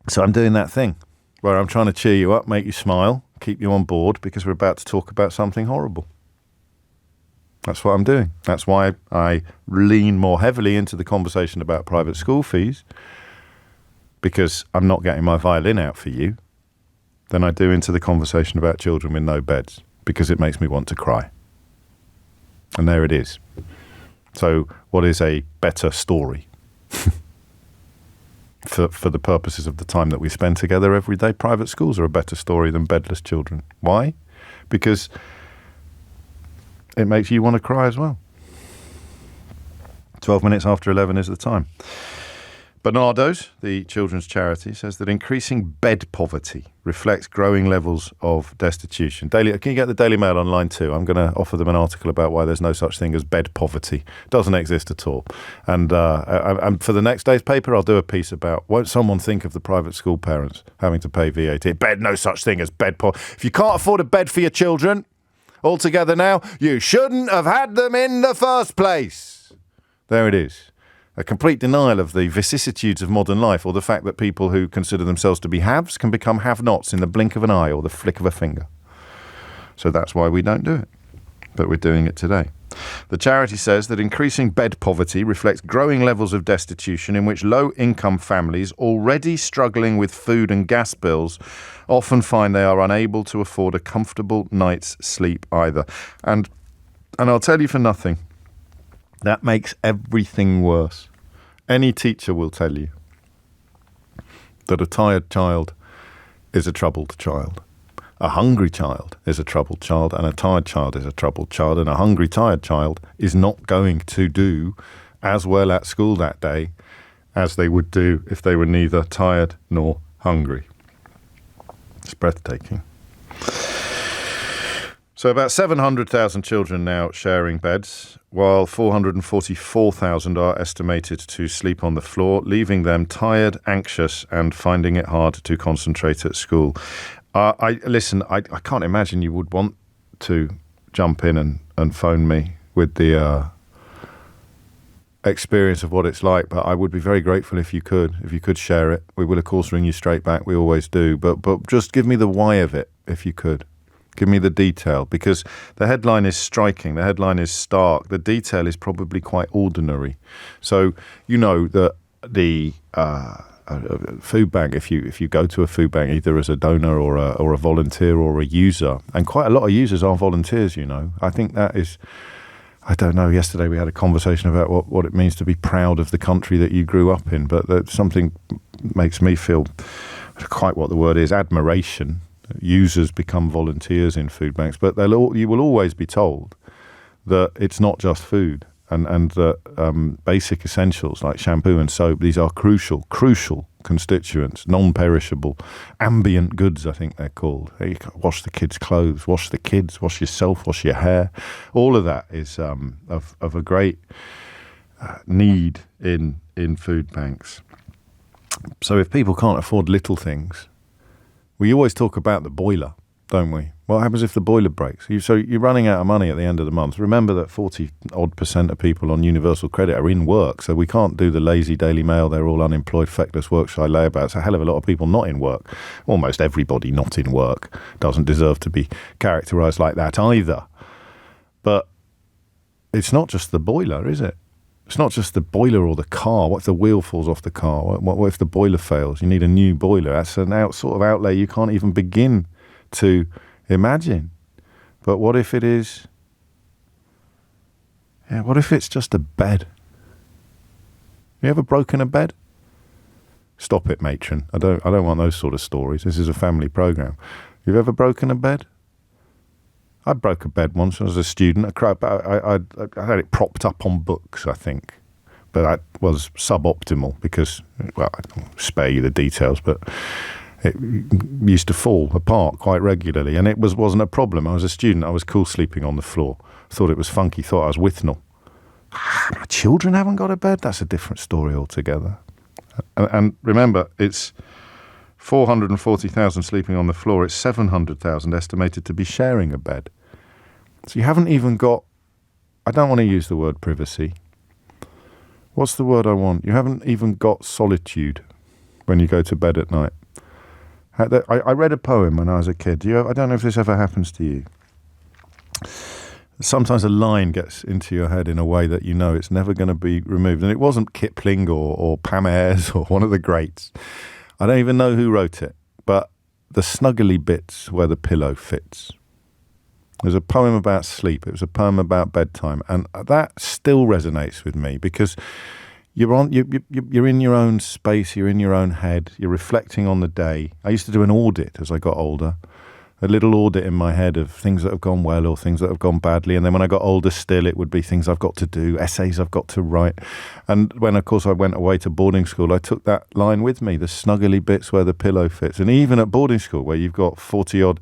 So I'm doing that thing where I'm trying to cheer you up, make you smile, keep you on board, because we're about to talk about something horrible. That's what I'm doing. That's why I lean more heavily into the conversation about private school fees, because I'm not getting my violin out for you, than I do into the conversation about children with no beds, because it makes me want to cry. And there it is. So what is a better story? For the purposes of the time that we spend together every day, private schools are a better story than bedless children. Why? Because it makes you want to cry as well. 12 minutes after 11 is the time. Bernardo's, the children's charity, says that increasing bed poverty reflects growing levels of destitution. Can you get the Daily Mail online too? I'm going to offer them an article about why there's no such thing as bed poverty. It doesn't exist at all. And for the next day's paper, I'll do a piece about, won't someone think of the private school parents having to pay VAT? No such thing as bed poverty. If you can't afford a bed for your children, all together now, you shouldn't have had them in the first place. There it is. A complete denial of the vicissitudes of modern life, or the fact that people who consider themselves to be haves can become have-nots in the blink of an eye or the flick of a finger. So that's why we don't do it. But we're doing it today. The charity says that increasing bed poverty reflects growing levels of destitution in which low-income families already struggling with food and gas bills often find they are unable to afford a comfortable night's sleep either. And I'll tell you for nothing, that makes everything worse. Any teacher will tell you that a tired child is a troubled child. A hungry child is a troubled child, and a tired child is a troubled child, and a hungry, tired child is not going to do as well at school that day as they would do if they were neither tired nor hungry. It's breathtaking. So about 700,000 children now sharing beds, while 444,000 are estimated to sleep on the floor, leaving them tired, anxious, and finding it hard to concentrate at school. I can't imagine you would want to jump in and phone me with the experience of what it's like, but I would be very grateful if you could share it. We will, of course, ring you straight back. We always do. But just give me the why of it, if you could. Give me the detail, because the headline is striking. The headline is stark. The detail is probably quite ordinary. So, you know that the food bank, if you go to a food bank either as a donor or a volunteer or a user, and quite a lot of users are volunteers, you know. I think that is, I don't know, yesterday we had a conversation about what it means to be proud of the country that you grew up in, but that something makes me feel quite what the word is, admiration. Users become volunteers in food banks, but you will always be told that it's not just food, and that basic essentials like shampoo and soap, these are crucial constituents, non-perishable, ambient goods, I think they're called. You can wash the kids' clothes, wash the kids, wash yourself, wash your hair. All of that is of a great need in food banks. So if people can't afford little things, we always talk about the boiler, don't we? What happens if the boiler breaks? So you're running out of money at the end of the month. Remember that 40-odd% of people on universal credit are in work, so we can't do the lazy Daily Mail, they're all unemployed, feckless work shall I lay about. It's a hell of a lot of people not in work. Almost everybody not in work doesn't deserve to be characterised like that either. But it's not just the boiler, is it? It's not just the boiler or the car. What if the wheel falls off the car? What if the boiler fails? You need a new boiler. That's an sort of outlay you can't even begin to imagine. But what if it is Yeah, what if it's just a bed? You ever broken a bed? Stop it, matron. I don't want those sort of stories. This is a family program. You've ever broken a bed? I broke a bed once when I was a student. I had it propped up on books, I think. But that was suboptimal because, well, I don't spare you the details, but it used to fall apart quite regularly. And it wasn't a problem. I was a student. I was cool sleeping on the floor. Thought it was funky. Thought I was Withnell. My children haven't got a bed? That's a different story altogether. And remember, it's 440,000 sleeping on the floor. It's 700,000 estimated to be sharing a bed. So you haven't even got, I don't want to use the word privacy. What's the word I want? You haven't even got solitude when you go to bed at night. I read a poem when I was a kid. I don't know if this ever happens to you. Sometimes a line gets into your head in a way that you know it's never going to be removed. And it wasn't Kipling or Pam Ayres or one of the greats. I don't even know who wrote it, but the snuggly bits where the pillow fits. There's a poem about sleep. It was a poem about bedtime. And that still resonates with me because you're in your own space, you're in your own head, you're reflecting on the day. I used to do an audit as I got older. A little audit in my head of things that have gone well or things that have gone badly. And then when I got older still, it would be things I've got to do, essays I've got to write. And when, of course, I went away to boarding school, I took that line with me, the snuggly bits where the pillow fits. And even at boarding school, where you've got 40-odd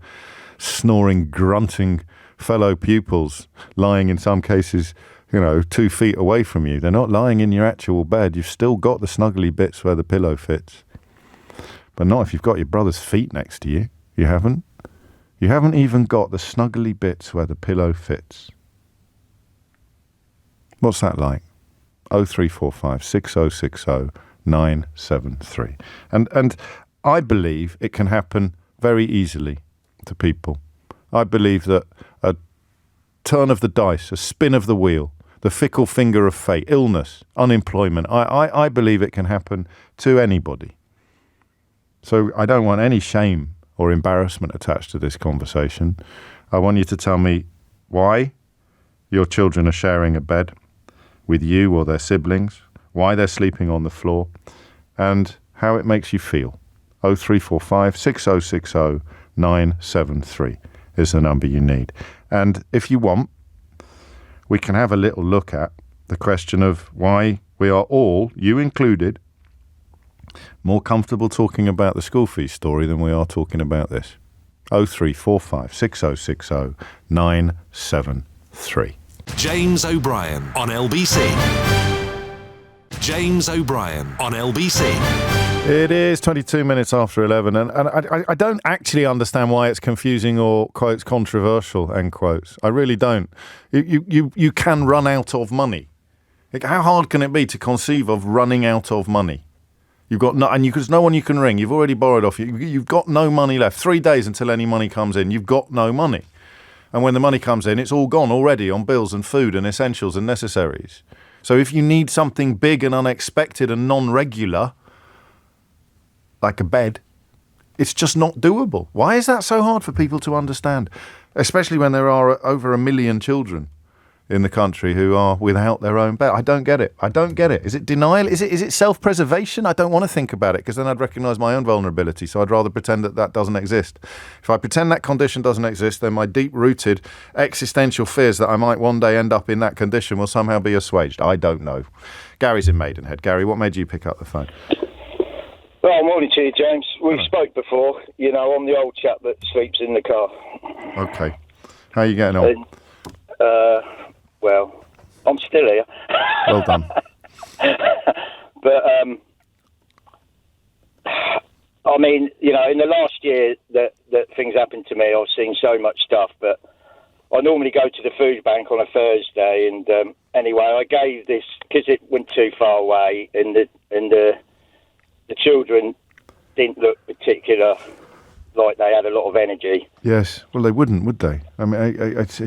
snoring, grunting fellow pupils lying in some cases, 2 feet away from you. They're not lying in your actual bed. You've still got the snuggly bits where the pillow fits. But not if you've got your brother's feet next to you. You haven't. You haven't even got the snuggly bits where the pillow fits. What's that like? 0345 6060 973. And I believe it can happen very easily to people. I believe that a turn of the dice, a spin of the wheel, the fickle finger of fate, illness, unemployment, I believe it can happen to anybody. So I don't want any shame or embarrassment attached to this conversation. I want you to tell me why your children are sharing a bed with you or their siblings, why they're sleeping on the floor, and how it makes you feel. 0345 6060 973 is the number you need. And if you want, we can have a little look at the question of why we are all, you included, more comfortable talking about the school fees story than we are talking about this. 0345 6060 973. James O'Brien on LBC. James O'Brien on LBC. It is 22 minutes after 11, and I don't actually understand why it's confusing or, quotes, controversial, end quotes. I really don't. You can run out of money. How hard can it be to conceive of running out of money? You've got there's no one you can ring. You've already borrowed off. You've got no money left. 3 days until any money comes in. You've got no money. And when the money comes in, it's all gone already on bills and food and essentials and necessaries. So if you need something big and unexpected and non-regular, like a bed, it's just not doable. Why is that so hard for people to understand? Especially when there are over 1 million children in the country who are without their own bed. I don't get it. Is it denial? Is it self-preservation? I don't want to think about it because then I'd recognise my own vulnerability. So I'd rather pretend that doesn't exist. If I pretend that condition doesn't exist, then my deep-rooted existential fears that I might one day end up in that condition will somehow be assuaged. I don't know. Gary's in Maidenhead. Gary, what made you pick up the phone? Well, morning to you, James. We spoke before. I'm the old chap that sleeps in the car. Okay. How are you getting on? Well, I'm still here. Well done. But, I mean, in the last year that things happened to me, I've seen so much stuff. But I normally go to the food bank on a Thursday. And anyway, I gave this, because it went too far away, and the children didn't look particular like they had a lot of energy. Yes, well, they wouldn't, would they? I mean, it's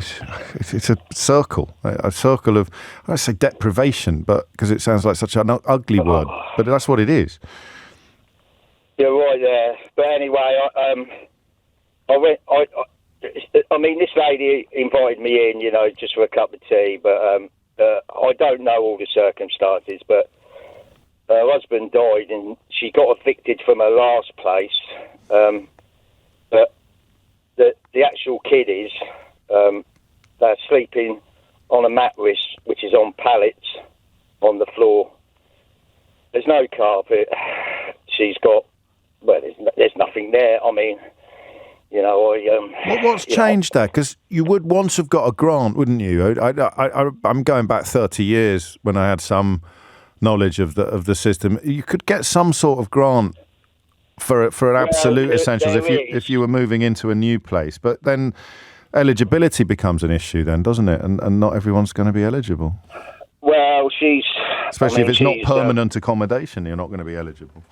a circle of, I say deprivation, but because it sounds like such an ugly word, but that's what it is. You're right there. But anyway, I mean, this lady invited me in, just for a cup of tea, but I don't know all the circumstances, but her husband died and she got evicted from her last place. But the actual kiddies, they're sleeping on a mattress which is on pallets on the floor. There's no carpet. She's got, well, there's nothing there. I mean, you know, what's changed there? Because you would once have got a grant, wouldn't you? I'm going back 30 years when I had some knowledge of the system. You could get some sort of grant for an absolute essentials if you were moving into a new place. But then eligibility becomes an issue then, doesn't it? And not everyone's going to be eligible. Well, especially if it's not permanent accommodation, you're not going to be eligible.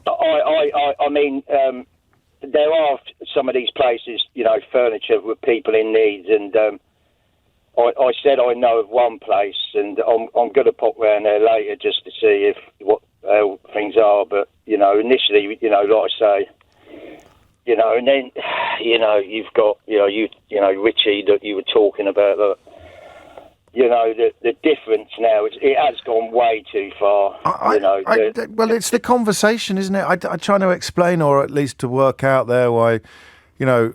I mean, there are some of these places, you know, furniture with people in need, and I said I know of one place, and I'm going to pop round there later just to see what things are. But you know, initially, you know, like I say, you know, and then you know, you've got you know Richie that you were talking about. That, you know, the difference now, it has gone way too far. Well, it's the conversation, isn't it? I'm trying to explain, or at least to work out there why, you know,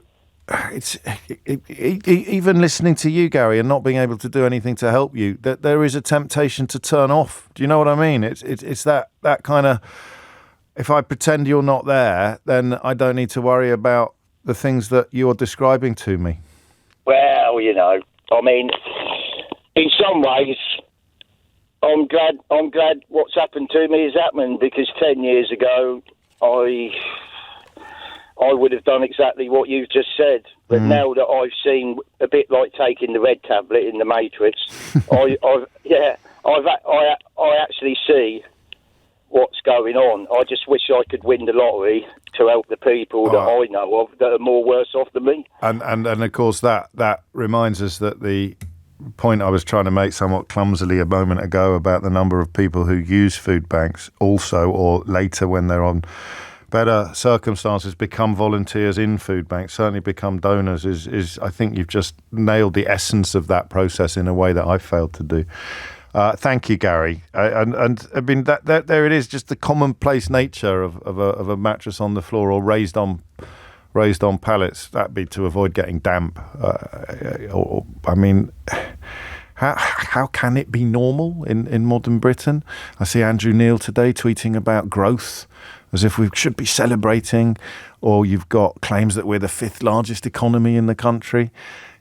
even listening to you, Gary, and not being able to do anything to help you, that there is a temptation to turn off. Do you know what I mean? It's that kind of, if I pretend you're not there, then I don't need to worry about the things that you're describing to me. Well, you know, I mean, in some ways, I'm glad what's happened to me has happened, because 10 years ago, I would have done exactly what you've just said. But now that I've seen, a bit like taking the red tablet in the Matrix, I actually see what's going on. I just wish I could win the lottery to help the people that I know of that are more worse off than me. And of course that reminds us that the point I was trying to make somewhat clumsily a moment ago about the number of people who use food banks also, or later when they're on better circumstances, become volunteers in food banks, certainly become donors, is I think you've just nailed the essence of that process in a way that I failed to do. Thank you, Gary. And I mean, that there it is, just the commonplace nature of a mattress on the floor or raised on pallets. That'd be to avoid getting damp. I mean, how can it be normal in modern Britain? I see Andrew Neil today tweeting about growth as if we should be celebrating, or you've got claims that we're the 5th largest economy in the country.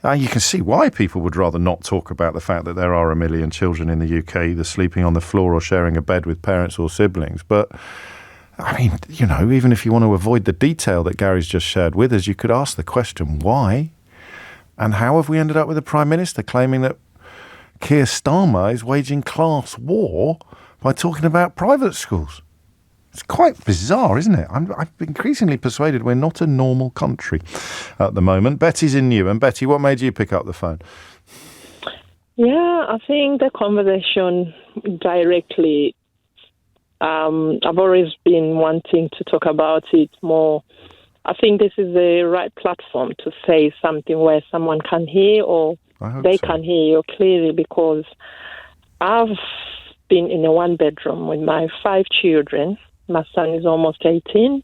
You can see why people would rather not talk about the fact that there are 1 million children in the UK either sleeping on the floor or sharing a bed with parents or siblings. But I mean, you know, even if you want to avoid the detail that Gary's just shared with us, you could ask the question, why? And how have we ended up with a Prime Minister claiming that Keir Starmer is waging class war by talking about private schools? It's quite bizarre, isn't it? I'm increasingly persuaded we're not a normal country at the moment. Betty's in Newham. Betty, what made you pick up the phone? Yeah, I think the conversation directly, I've always been wanting to talk about it more. I think this is the right platform to say something where someone can hear, or they can hear you clearly, because I've been in a one-bedroom with my 5 children. My son is almost 18,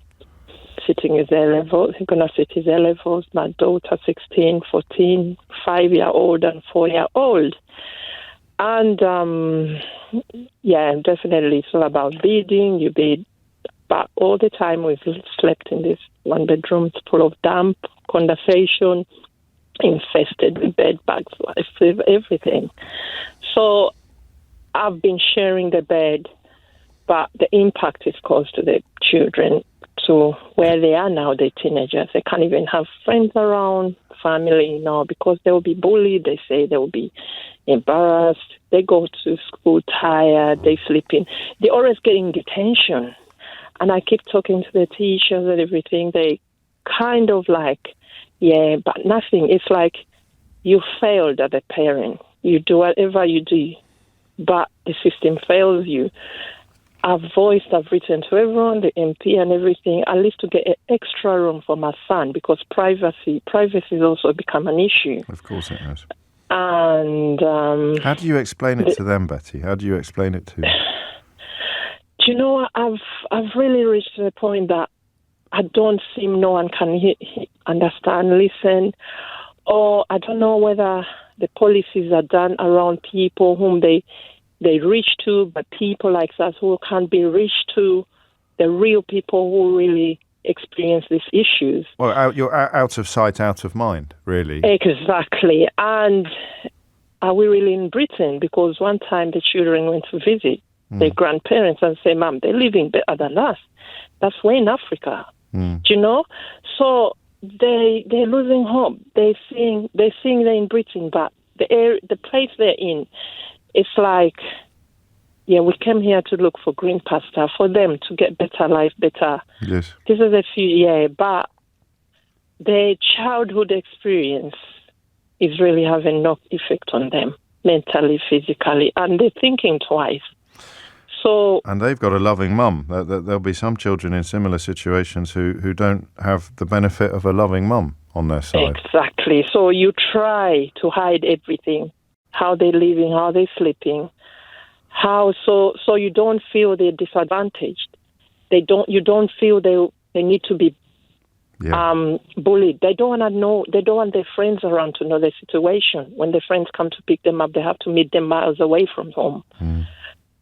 sitting his A-levels. He's going to sit his A-levels. My daughter, 16, 14, 5-year-old and 4-year-old. And, definitely it's all about bedding. You bed. But all the time we've slept in this one bedroom. It's full of damp, condensation, infested with bed bugs, everything. So I've been sharing the bed, but the impact is caused to the children, to where they are now, they're teenagers. They can't even have friends around, family, because they will be bullied. They say they will be embarrassed. They go to school tired. They sleep in. They're always getting detention. And I keep talking to the teachers and everything. They kind of like, but nothing. It's like you failed as a parent. You do whatever you do, but the system fails you. I've written to everyone, the MP and everything, at least to get an extra room for my son, because privacy has also become an issue. Of course it has. And how do you explain it to them, Betty? How do you explain it to them? Do you know, I've really reached the point that I don't seem no one can understand, listen, or I don't know whether the policies are done around people whom they reach to, but people like us who can't be reached to, the real people who really experience these issues. Well, you're out of sight, out of mind, really. Exactly. And are we really in Britain? Because one time the children went to visit their grandparents and say, Mom, they're living better than us. That's way in Africa. Do you know? So they're losing hope. They're seeing they're in Britain, but the place they're in, it's like, yeah, we came here to look for green pasture for them to get better life, better. Yes. This is a few, but their childhood experience is really having no effect on them, mentally, physically, and they're thinking twice. So, and they've got a loving mum. There'll be some children in similar situations who don't have the benefit of a loving mum on their side. Exactly. So you try to hide everything, how they're living, how they're sleeping, so you don't feel they're disadvantaged. You don't feel they need to be bullied. They don't want to know. They don't want their friends around to know their situation. When their friends come to pick them up, they have to meet them miles away from home.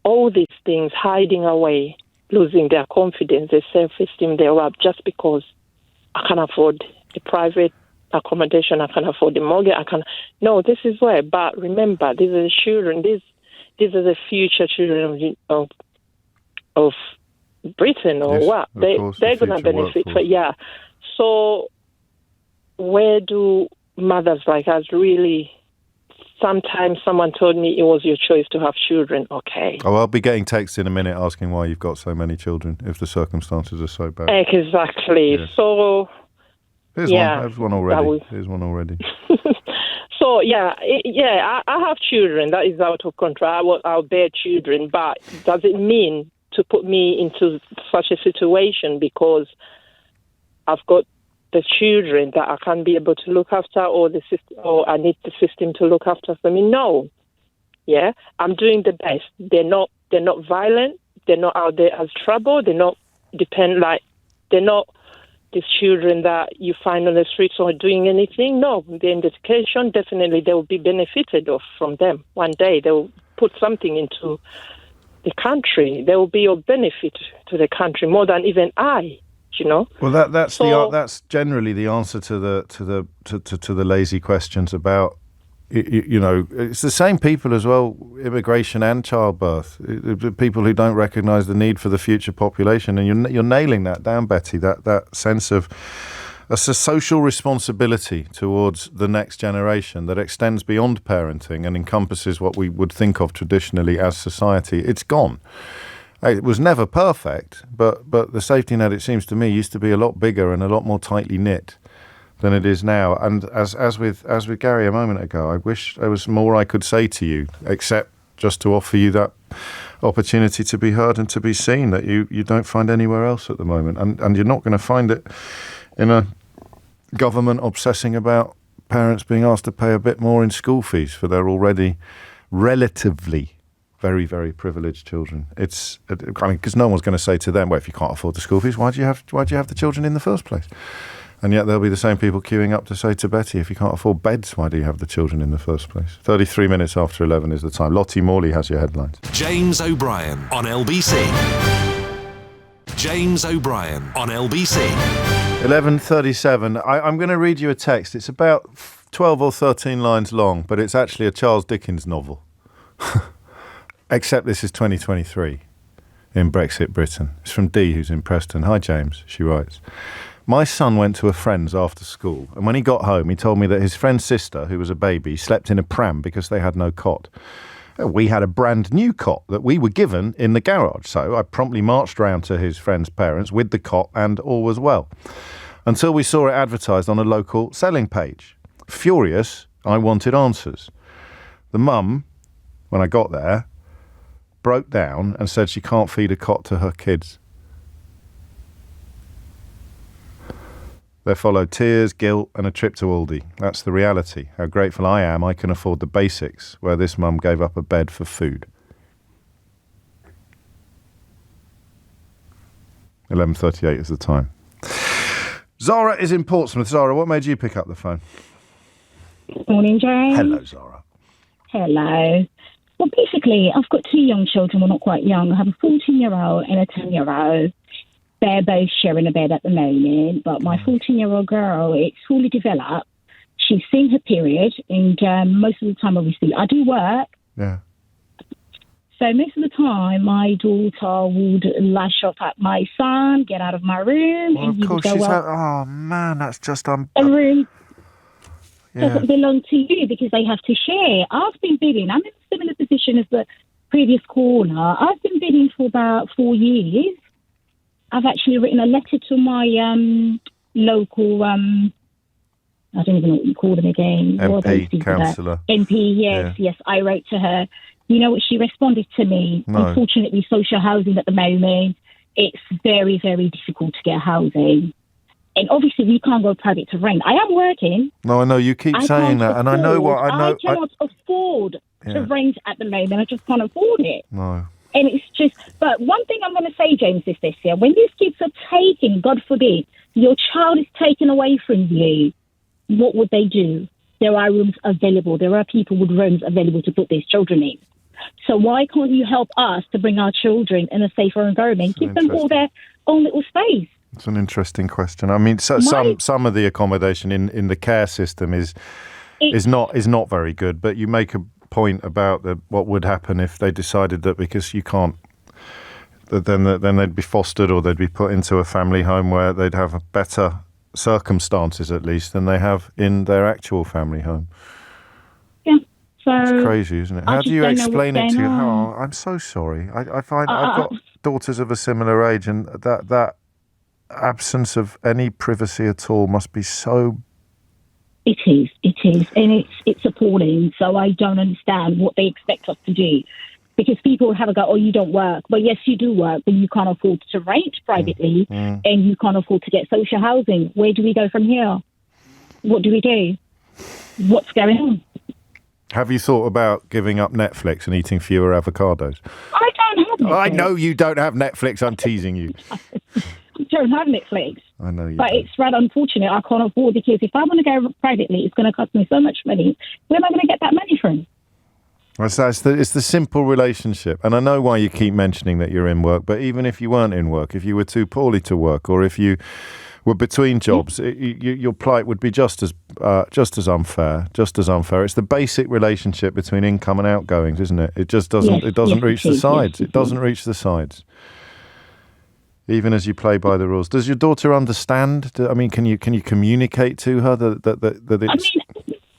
All these things, hiding away, losing their confidence, their self-esteem, their worth, just because I can afford the private accommodation, I can afford the mortgage, No, this is where. But remember, these are the children. These are the future children of Britain, or what? They're going to benefit. So where do mothers like us really? Sometimes someone told me it was your choice to have children. Okay. Oh, I'll be getting texts in a minute asking why you've got so many children if the circumstances are so bad. Exactly. Yeah. So, Here's one already. So, I have children. That is out of control. I'll bear children. But does it mean to put me into such a situation because I've got the children that I can't be able to look after, or I need the system to look after them? No. Yeah, I'm doing the best. They're not violent. They're not out there as trouble. They're not they're not these children that you find on the streets or doing anything. No, they're in education. Definitely, they will be benefited from them. One day, they will put something into the country. They will be of benefit to the country more than even I. You know? Well, that's generally the answer to the lazy questions about, it's the same people as well, immigration and childbirth, people who don't recognise the need for the future population, and you're nailing that down, Betty. That sense of a social responsibility towards the next generation that extends beyond parenting and encompasses what we would think of traditionally as society. It's gone. It was never perfect, but the safety net, it seems to me, used to be a lot bigger and a lot more tightly knit than it is now. And as with Gary a moment ago, I wish there was more I could say to you, except just to offer you that opportunity to be heard and to be seen that you don't find anywhere else at the moment. And you're not going to find it in a government obsessing about parents being asked to pay a bit more in school fees for their already relatively very, very privileged children. It's because no one's going to say to them, well, if you can't afford the school fees, why do you have the children in the first place? And yet there'll be the same people queuing up to say to Betty, if you can't afford beds, why do you have the children in the first place? 33 minutes after 11 is the time. Lottie Morley has your headlines. James O'Brien on LBC. James O'Brien on LBC. 11:37. I'm going to read you a text. It's about 12 or 13 lines long, but it's actually a Charles Dickens novel. Except this is 2023 in Brexit Britain. It's from Dee, who's in Preston. Hi, James, she writes. My son went to a friend's after school, and when he got home, he told me that his friend's sister, who was a baby, slept in a pram because they had no cot. We had a brand new cot that we were given in the garage, so I promptly marched round to his friend's parents with the cot, and all was well. Until we saw it advertised on a local selling page. Furious, I wanted answers. The mum, when I got there, broke down and said she can't feed a cot to her kids. There followed tears, guilt, and a trip to Aldi. That's the reality. How grateful I am I can afford the basics, where this mum gave up a bed for food. 11:38 is the time. Zara is in Portsmouth. Zara, what made you pick up the phone? Morning, James. Hello, Zara. Hello. Well, basically, I've got 2 young children. Well, not quite young. I have a 14-year-old and a 10-year-old. They're both sharing a bed at the moment, but my 14-year-old girl, it's fully developed. She's seen her period, and most of the time, obviously, I do work. Yeah. So most of the time, my daughter would lash up at my son, get out of my room, Well, and he of would course, go up. oh, man, that's just... A room doesn't belong to you because they have to share. I've been bidding. I'm in a similar position as the previous caller. I've been bidding for about 4 years. I've actually written a letter to my local... I don't even know what you call them again. MP, councillor. MP, yes, I wrote to her. You know what she responded to me? No. Unfortunately, social housing at the moment, it's very, very difficult to get housing. And obviously, we can't go private to rent. I am working. No, I know, you keep saying that, and I know what... I cannot afford to rent at the moment. I just can't afford it. No. And it's just... But one thing I'm going to say, James, is this here. When these kids are taken, God forbid, your child is taken away from you, what would they do? There are rooms available. There are people with rooms available to put these children in. So why can't you help us to bring our children in a safer environment? Give them all their own little space. It's an interesting question. I mean, some of the accommodation in the care system is not very good. But you make a point about what would happen if they decided that because you can't, then they'd be fostered or they'd be put into a family home where they'd have better circumstances at least than they have in their actual family home. Yeah. So it's crazy, isn't it? How do you explain it to you? Oh, I'm so sorry. I find I've got daughters of a similar age, and that absence of any privacy at all must be so... It is, and it's appalling. So I don't understand what they expect us to do, because people have a go, oh, you don't work. But yes, you do work, but you can't afford to rent privately, and you can't afford to get social housing. Where do we go from here? What do we do? What's going on? Have you thought about giving up Netflix and eating fewer avocados? I don't have Netflix. I know you don't have Netflix. I'm teasing you. I don't have Netflix. I know you But don't. it's rather unfortunate. I can't afford, because if I want to go privately, it's going to cost me so much money. Where am I going to get that money from? It's the simple relationship. And I know why you keep mentioning that you're in work, but even if you weren't in work, if you were too poorly to work, or if you were between jobs, your plight would be just as unfair. It's the basic relationship between income and outgoings, isn't it? It just doesn't. It doesn't reach the sides. It doesn't reach the sides. Even as you play by the rules. Does your daughter understand? I mean, can you communicate to her that it's...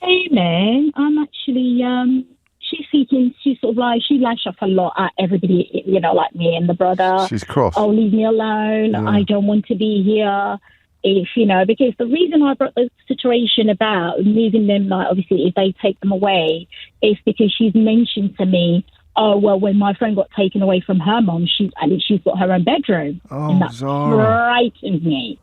I mean, I'm actually... She's sort of like, she lash up a lot at everybody, like me and the brother. She's cross. Oh, leave me alone. Yeah. I don't want to be here. Because the reason I brought the situation about moving them, like, obviously, if they take them away, is because she's mentioned to me, oh, well, when my friend got taken away from her mum, she's got her own bedroom. Oh, and that frightened me.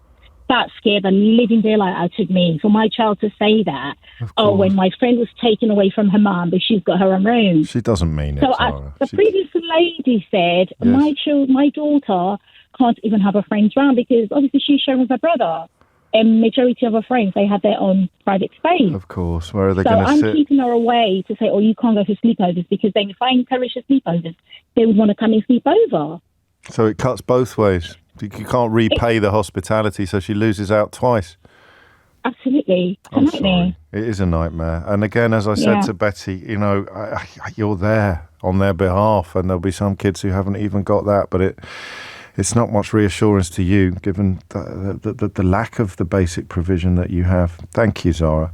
That scared the living daylight out of me. For my child to say that, oh, when my friend was taken away from her mum, but she's got her own room. She doesn't mean it, So Zara. the previous lady said, my daughter can't even have her friends round, because obviously she's sharing with her brother. And majority of her friends, they have their own private space. Of course. Where are they going to sit? So I'm keeping her away to say, oh, you can't go for sleepovers, because then if I encourage her sleepovers, they would want to come and sleep over. So it cuts both ways. You can't repay the hospitality, so she loses out twice. Absolutely. It's a nightmare. It is a nightmare. And again, as I said to Betty, you're there on their behalf, and there'll be some kids who haven't even got that, but it's not much reassurance to you, given the lack of the basic provision that you have. Thank you, Zara.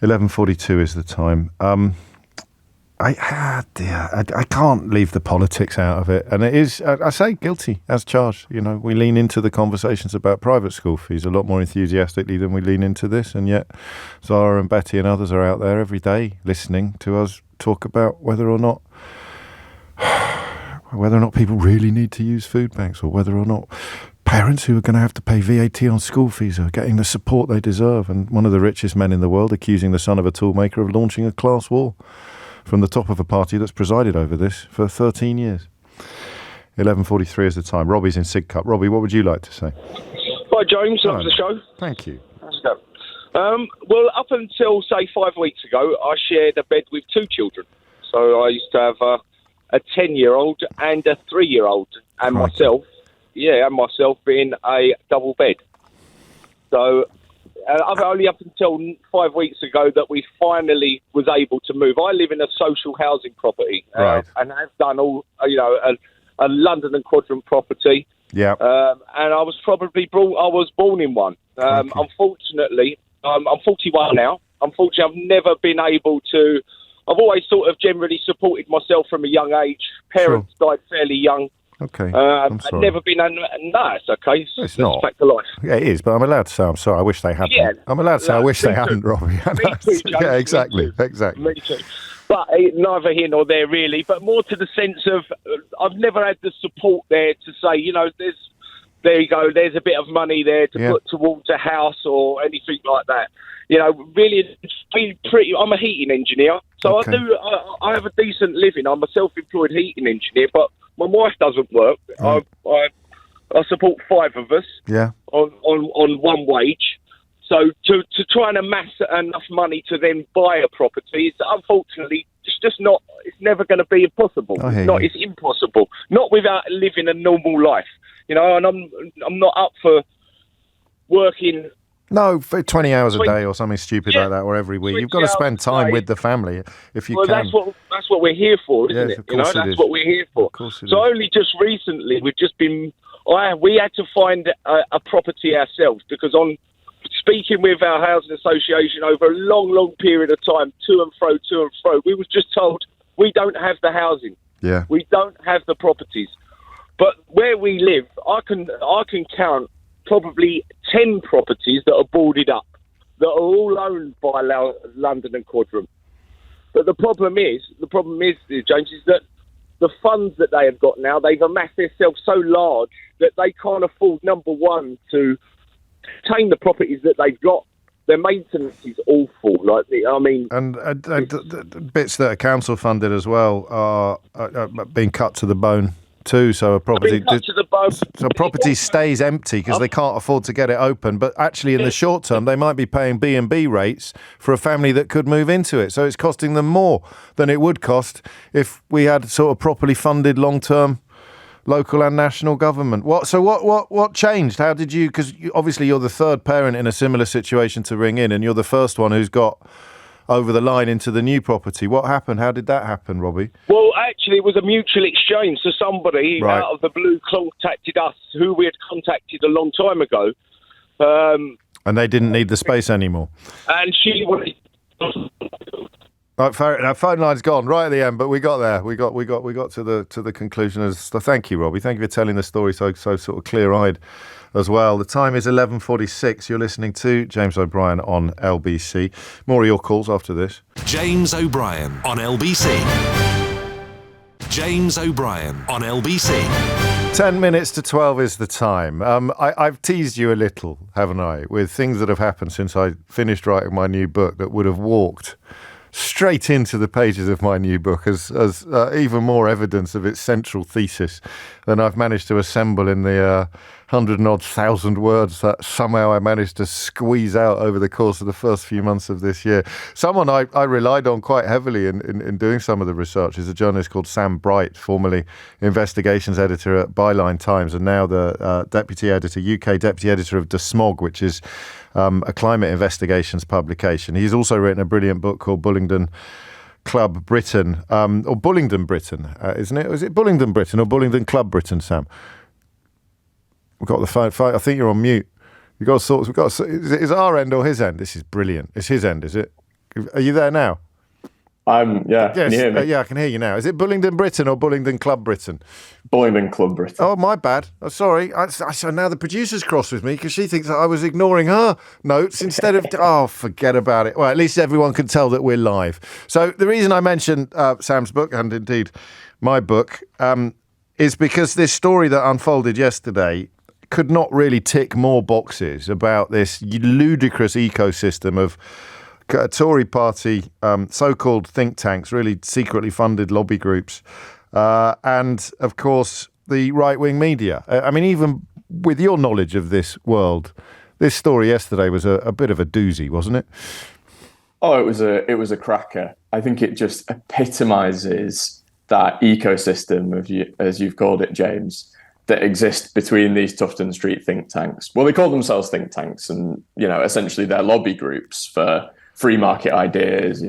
11:42 is the time. I can't leave the politics out of it. And it is, I say, guilty as charged. We lean into the conversations about private school fees a lot more enthusiastically than we lean into this. And yet Zara and Betty and others are out there every day listening to us talk about whether or not people really need to use food banks, or whether or not parents who are going to have to pay VAT on school fees are getting the support they deserve. And one of the richest men in the world accusing the son of a toolmaker of launching a class war from the top of a party that's presided over this for 13 years. 11:43 is the time. Robbie's in Sidcup. Robbie, what would you like to say? Hi, James. Love the show. Thank you. Let's go. Well, up until, say, 5 weeks ago, I shared a bed with 2 children. So I used to have a 10-year-old and a 3-year-old, and myself in a double bed. So only up until 5 weeks ago that we finally was able to move. I live in a social housing property, and I've done all, a London and Quadrant property. Yeah. And I was born in one. Unfortunately, I'm 41 now. Unfortunately, I've never been able to. I've always sort of generally supported myself from a young age. Parents died fairly young. Okay. I've never been. No, it's okay. It's not. Back to life. Yeah, it is, but I'm allowed to say I'm sorry. I wish they hadn't. Yeah. I'm allowed to say I wish they hadn't, Robbie. Me too, James. Yeah, exactly. Me too. But neither here nor there, really. But more to the sense of I've never had the support there to say, there you go, there's a bit of money there to put towards a house or anything like that. Really, I'm a heating engineer, so I have a decent living. I'm a self-employed heating engineer, but my wife doesn't work. I support 5 of us on one wage. So to try and amass enough money to then buy a property is unfortunately just not. It's never going to be possible. It's impossible. Not without living a normal life. And I'm not up for working. No, for 20 hours a day or something stupid like that, or every week. You've got to spend time with the family if you can. That's what we're here for, isn't it? That's what we're here for. So only just recently we've just been. We had to find a property ourselves because on speaking with our housing association over a long period of time, to and fro, we was just told we don't have the housing. Yeah. We don't have the properties. But where we live, I can count probably 10 properties that are boarded up, that are all owned by London and Quadrant. But the problem is, James, is that the funds that they have got now, they've amassed themselves so large that they can't afford, number one, to maintain the properties that they've got. Their maintenance is awful. And bits that are council funded as well are being cut to the bone too. So a property stays empty because they can't afford to get it open. But actually, in the short term, they might be paying B&B rates for a family that could move into it. So it's costing them more than it would cost if we had sort of properly funded long-term local and national government. What changed? How did you? Because obviously you're the third parent in a similar situation to ring in, and you're the first one who's got over the line into the new property. What happened? How did that happen, Robbie? Well, actually, it was a mutual exchange. So somebody out of the blue contacted us, who we had contacted a long time ago, and they didn't need the space anymore. And she wanted. Right, our phone line's gone right at the end, but we got there. We got to the conclusion. Thank you, Robbie. Thank you for telling the story so sort of clear-eyed as well. The time is 11:46. You're listening to James O'Brien on LBC. More of your calls after this. James O'Brien on LBC. James O'Brien on LBC. 10 minutes to 12 is the time. I've teased you a little, haven't I, with things that have happened since I finished writing my new book that would have walked straight into the pages of my new book as even more evidence of its central thesis than I've managed to assemble in the 100,000 words that somehow I managed to squeeze out over the course of the first few months of this year. Someone I relied on quite heavily in doing some of the research is a journalist called Sam Bright, formerly investigations editor at Byline Times and now the UK deputy editor of The Smog, which is a climate investigations publication. He's also written a brilliant book called Bullingdon Club Britain, or Bullingdon Britain, isn't it? Is it Bullingdon Britain or Bullingdon Club Britain, Sam? We've got the phone. I think you're on mute. Is it our end or his end? This is brilliant. It's his end, is it? Are you there now? Yeah. Yes, can you hear me? Yeah, I can hear you now. Is it Bullingdon Britain or Bullingdon Club Britain? Bullingdon Club Britain. Oh, my bad. Oh, sorry. So now the producer's cross with me because she thinks that I was ignoring her notes instead of... Oh, forget about it. Well, at least everyone can tell that we're live. So the reason I mentioned Sam's book, and indeed my book, is because this story that unfolded yesterday could not really tick more boxes about this ludicrous ecosystem of Tory party, so-called think tanks, really secretly funded lobby groups, and, of course, the right-wing media. I mean, even with your knowledge of this world, this story yesterday was a bit of a doozy, wasn't it? Oh, it was a cracker. I think it just epitomises that ecosystem of, as you've called it, James, that exists between these Tufton Street think tanks. Well, they call themselves think tanks, and essentially they're lobby groups for free market ideas,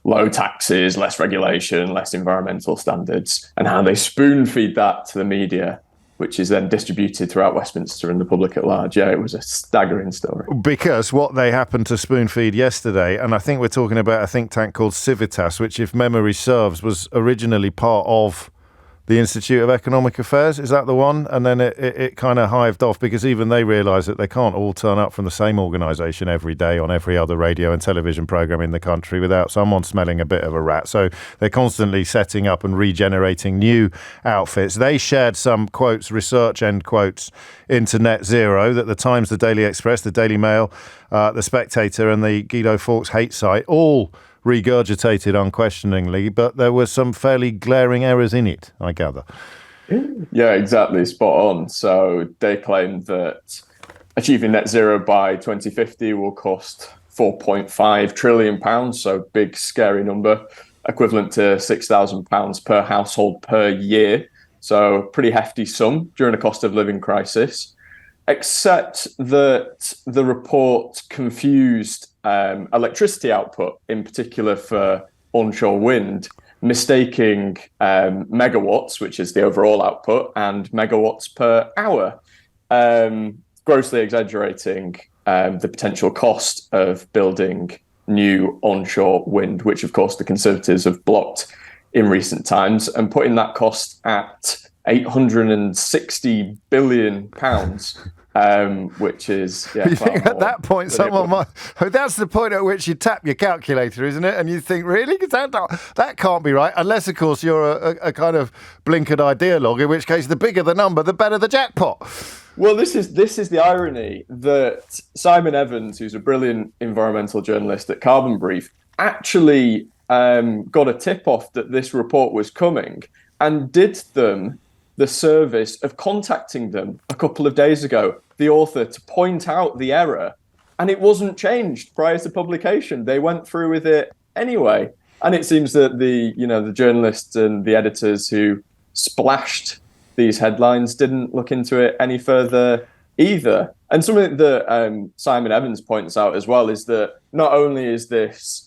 low taxes, less regulation, less environmental standards, and how they spoon feed that to the media, which is then distributed throughout Westminster and the public at large. Yeah, it was a staggering story. Because what they happened to spoon feed yesterday, and I think we're talking about a think tank called Civitas, which, if memory serves, was originally part of the Institute of Economic Affairs. Is that the one? And then it kind of hived off because even they realised that they can't all turn up from the same organisation every day on every other radio and television programme in the country without someone smelling a bit of a rat. So they're constantly setting up and regenerating new outfits. They shared some quotes, research end quotes, into net zero that the Times, the Daily Express, the Daily Mail, the Spectator and the Guido Fawkes hate site all regurgitated unquestioningly, but there were some fairly glaring errors in it, I gather. Yeah, exactly. Spot on. So they claimed that achieving net zero by 2050 will cost £4.5 trillion, so big, scary number, equivalent to £6,000 per household per year. So pretty hefty sum during a cost of living crisis, except that the report confused electricity output, in particular for onshore wind, mistaking megawatts, which is the overall output, and megawatts per hour, grossly exaggerating the potential cost of building new onshore wind, which, of course, the Conservatives have blocked in recent times, and putting that cost at £860 billion. Which is, you think at that point someone might. That's the point at which you tap your calculator, isn't it? And you think, really, that can't be right, unless, of course, you're a kind of blinkered ideologue. In which case, the bigger the number, the better the jackpot. Well, this is the irony that Simon Evans, who's a brilliant environmental journalist at Carbon Brief, actually got a tip off that this report was coming and did them the service of contacting them a couple of days ago, the author, to point out the error. And it wasn't changed prior to publication. They went through with it anyway. And it seems that the journalists and the editors who splashed these headlines didn't look into it any further either. And something that Simon Evans points out as well is that not only is this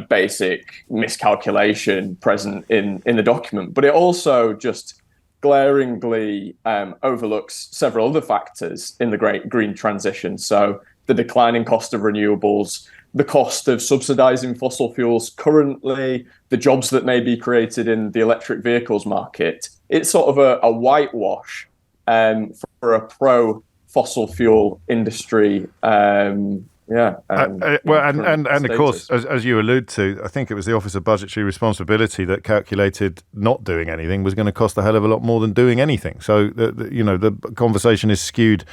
basic miscalculation present in the document, but it also just glaringly overlooks several other factors in the great green transition. So the declining cost of renewables, the cost of subsidizing fossil fuels currently, the jobs that may be created in the electric vehicles market. It's sort of a whitewash for a pro-fossil fuel industry. Well, and of course, as you allude to, I think it was the Office of Budgetary Responsibility that calculated not doing anything was going to cost a hell of a lot more than doing anything. So the conversation is skewed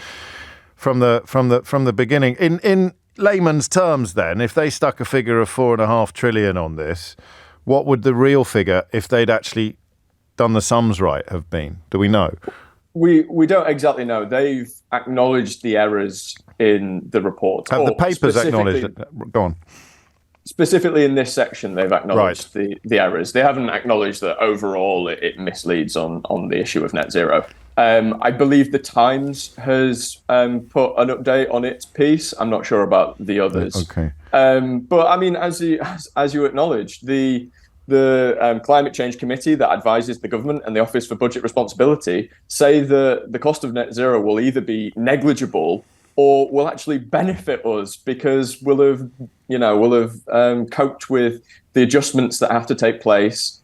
from the beginning. In layman's terms, then, if they stuck a figure of $4.5 trillion on this, what would the real figure, if they'd actually done the sums right, have been? Do we know? We don't exactly know. They've acknowledged the errors in the report. Have the papers acknowledged it? Go on. Specifically in this section, they've acknowledged the errors. They haven't acknowledged that overall it misleads on the issue of net zero. I believe the Times has put an update on its piece. I'm not sure about the others. Okay. But I mean, as you acknowledged, the Climate Change Committee that advises the government and the Office for Budget Responsibility say that the cost of net zero will either be negligible or will actually benefit us because we'll have coped with the adjustments that have to take place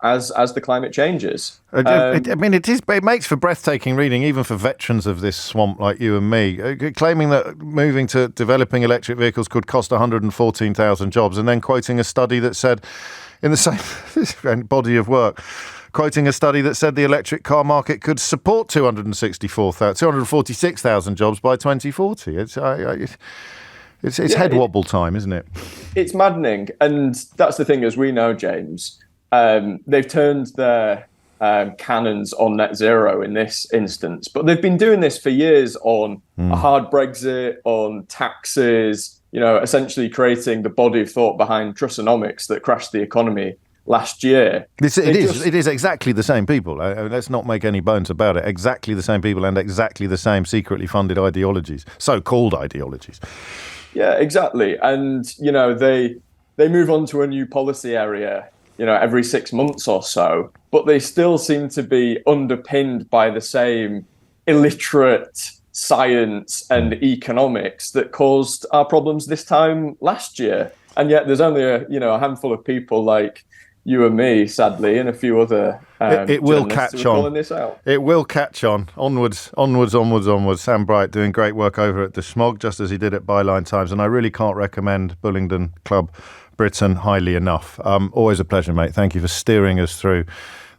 as the climate changes. It makes for breathtaking reading, even for veterans of this swamp like you and me, claiming that moving to developing electric vehicles could cost 114,000 jobs, and then quoting a study that said, in the same body of work, quoting a study that said the electric car market could support 246,000 jobs by 2040. It's head wobble time, isn't it? It's maddening. And that's the thing, as we know, James, they've turned their cannons on net zero in this instance, but they've been doing this for years on a hard Brexit, on taxes, essentially creating the body of thought behind Trussonomics that crashed the economy last year. It is exactly the same people. Let's not make any bones about it. Exactly the same people and exactly the same secretly funded ideologies, so-called ideologies. Yeah, exactly. And, they move on to a new policy area, every 6 months or so, but they still seem to be underpinned by the same illiterate science and economics that caused our problems this time last year. And yet there's only a handful of people like you and me, sadly, and a few other it will catch on. This out. It will catch on. Onwards. Sam Bright doing great work over at the Smog, just as he did at Byline Times, and I really can't recommend Bullingdon Club Britain highly enough. Always a pleasure, mate. Thank you for steering us through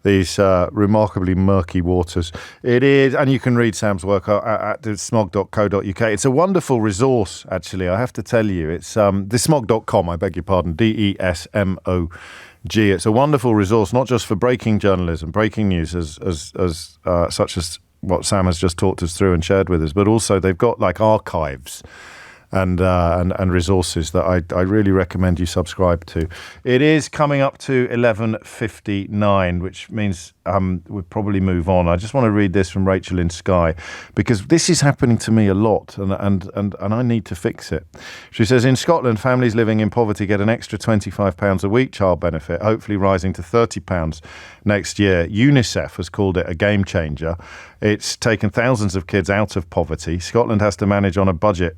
these remarkably murky waters. It is, and you can read Sam's work at thesmog.co.uk. It's a wonderful resource, actually, I have to tell you. It's thesmog.com, I beg your pardon, DESMOG. It's a wonderful resource, not just for breaking journalism, breaking news, as such as what Sam has just talked us through and shared with us, but also they've got like archives and resources that I really recommend you subscribe to. It is coming up to 11:59, which means we'll probably move on. I just want to read this from Rachel in Skye, because this is happening to me a lot, and I need to fix it. She says, in Scotland, families living in poverty get an extra £25 a week child benefit, hopefully rising to £30 next year. UNICEF has called it a game changer. It's taken thousands of kids out of poverty. Scotland has to manage on a budget.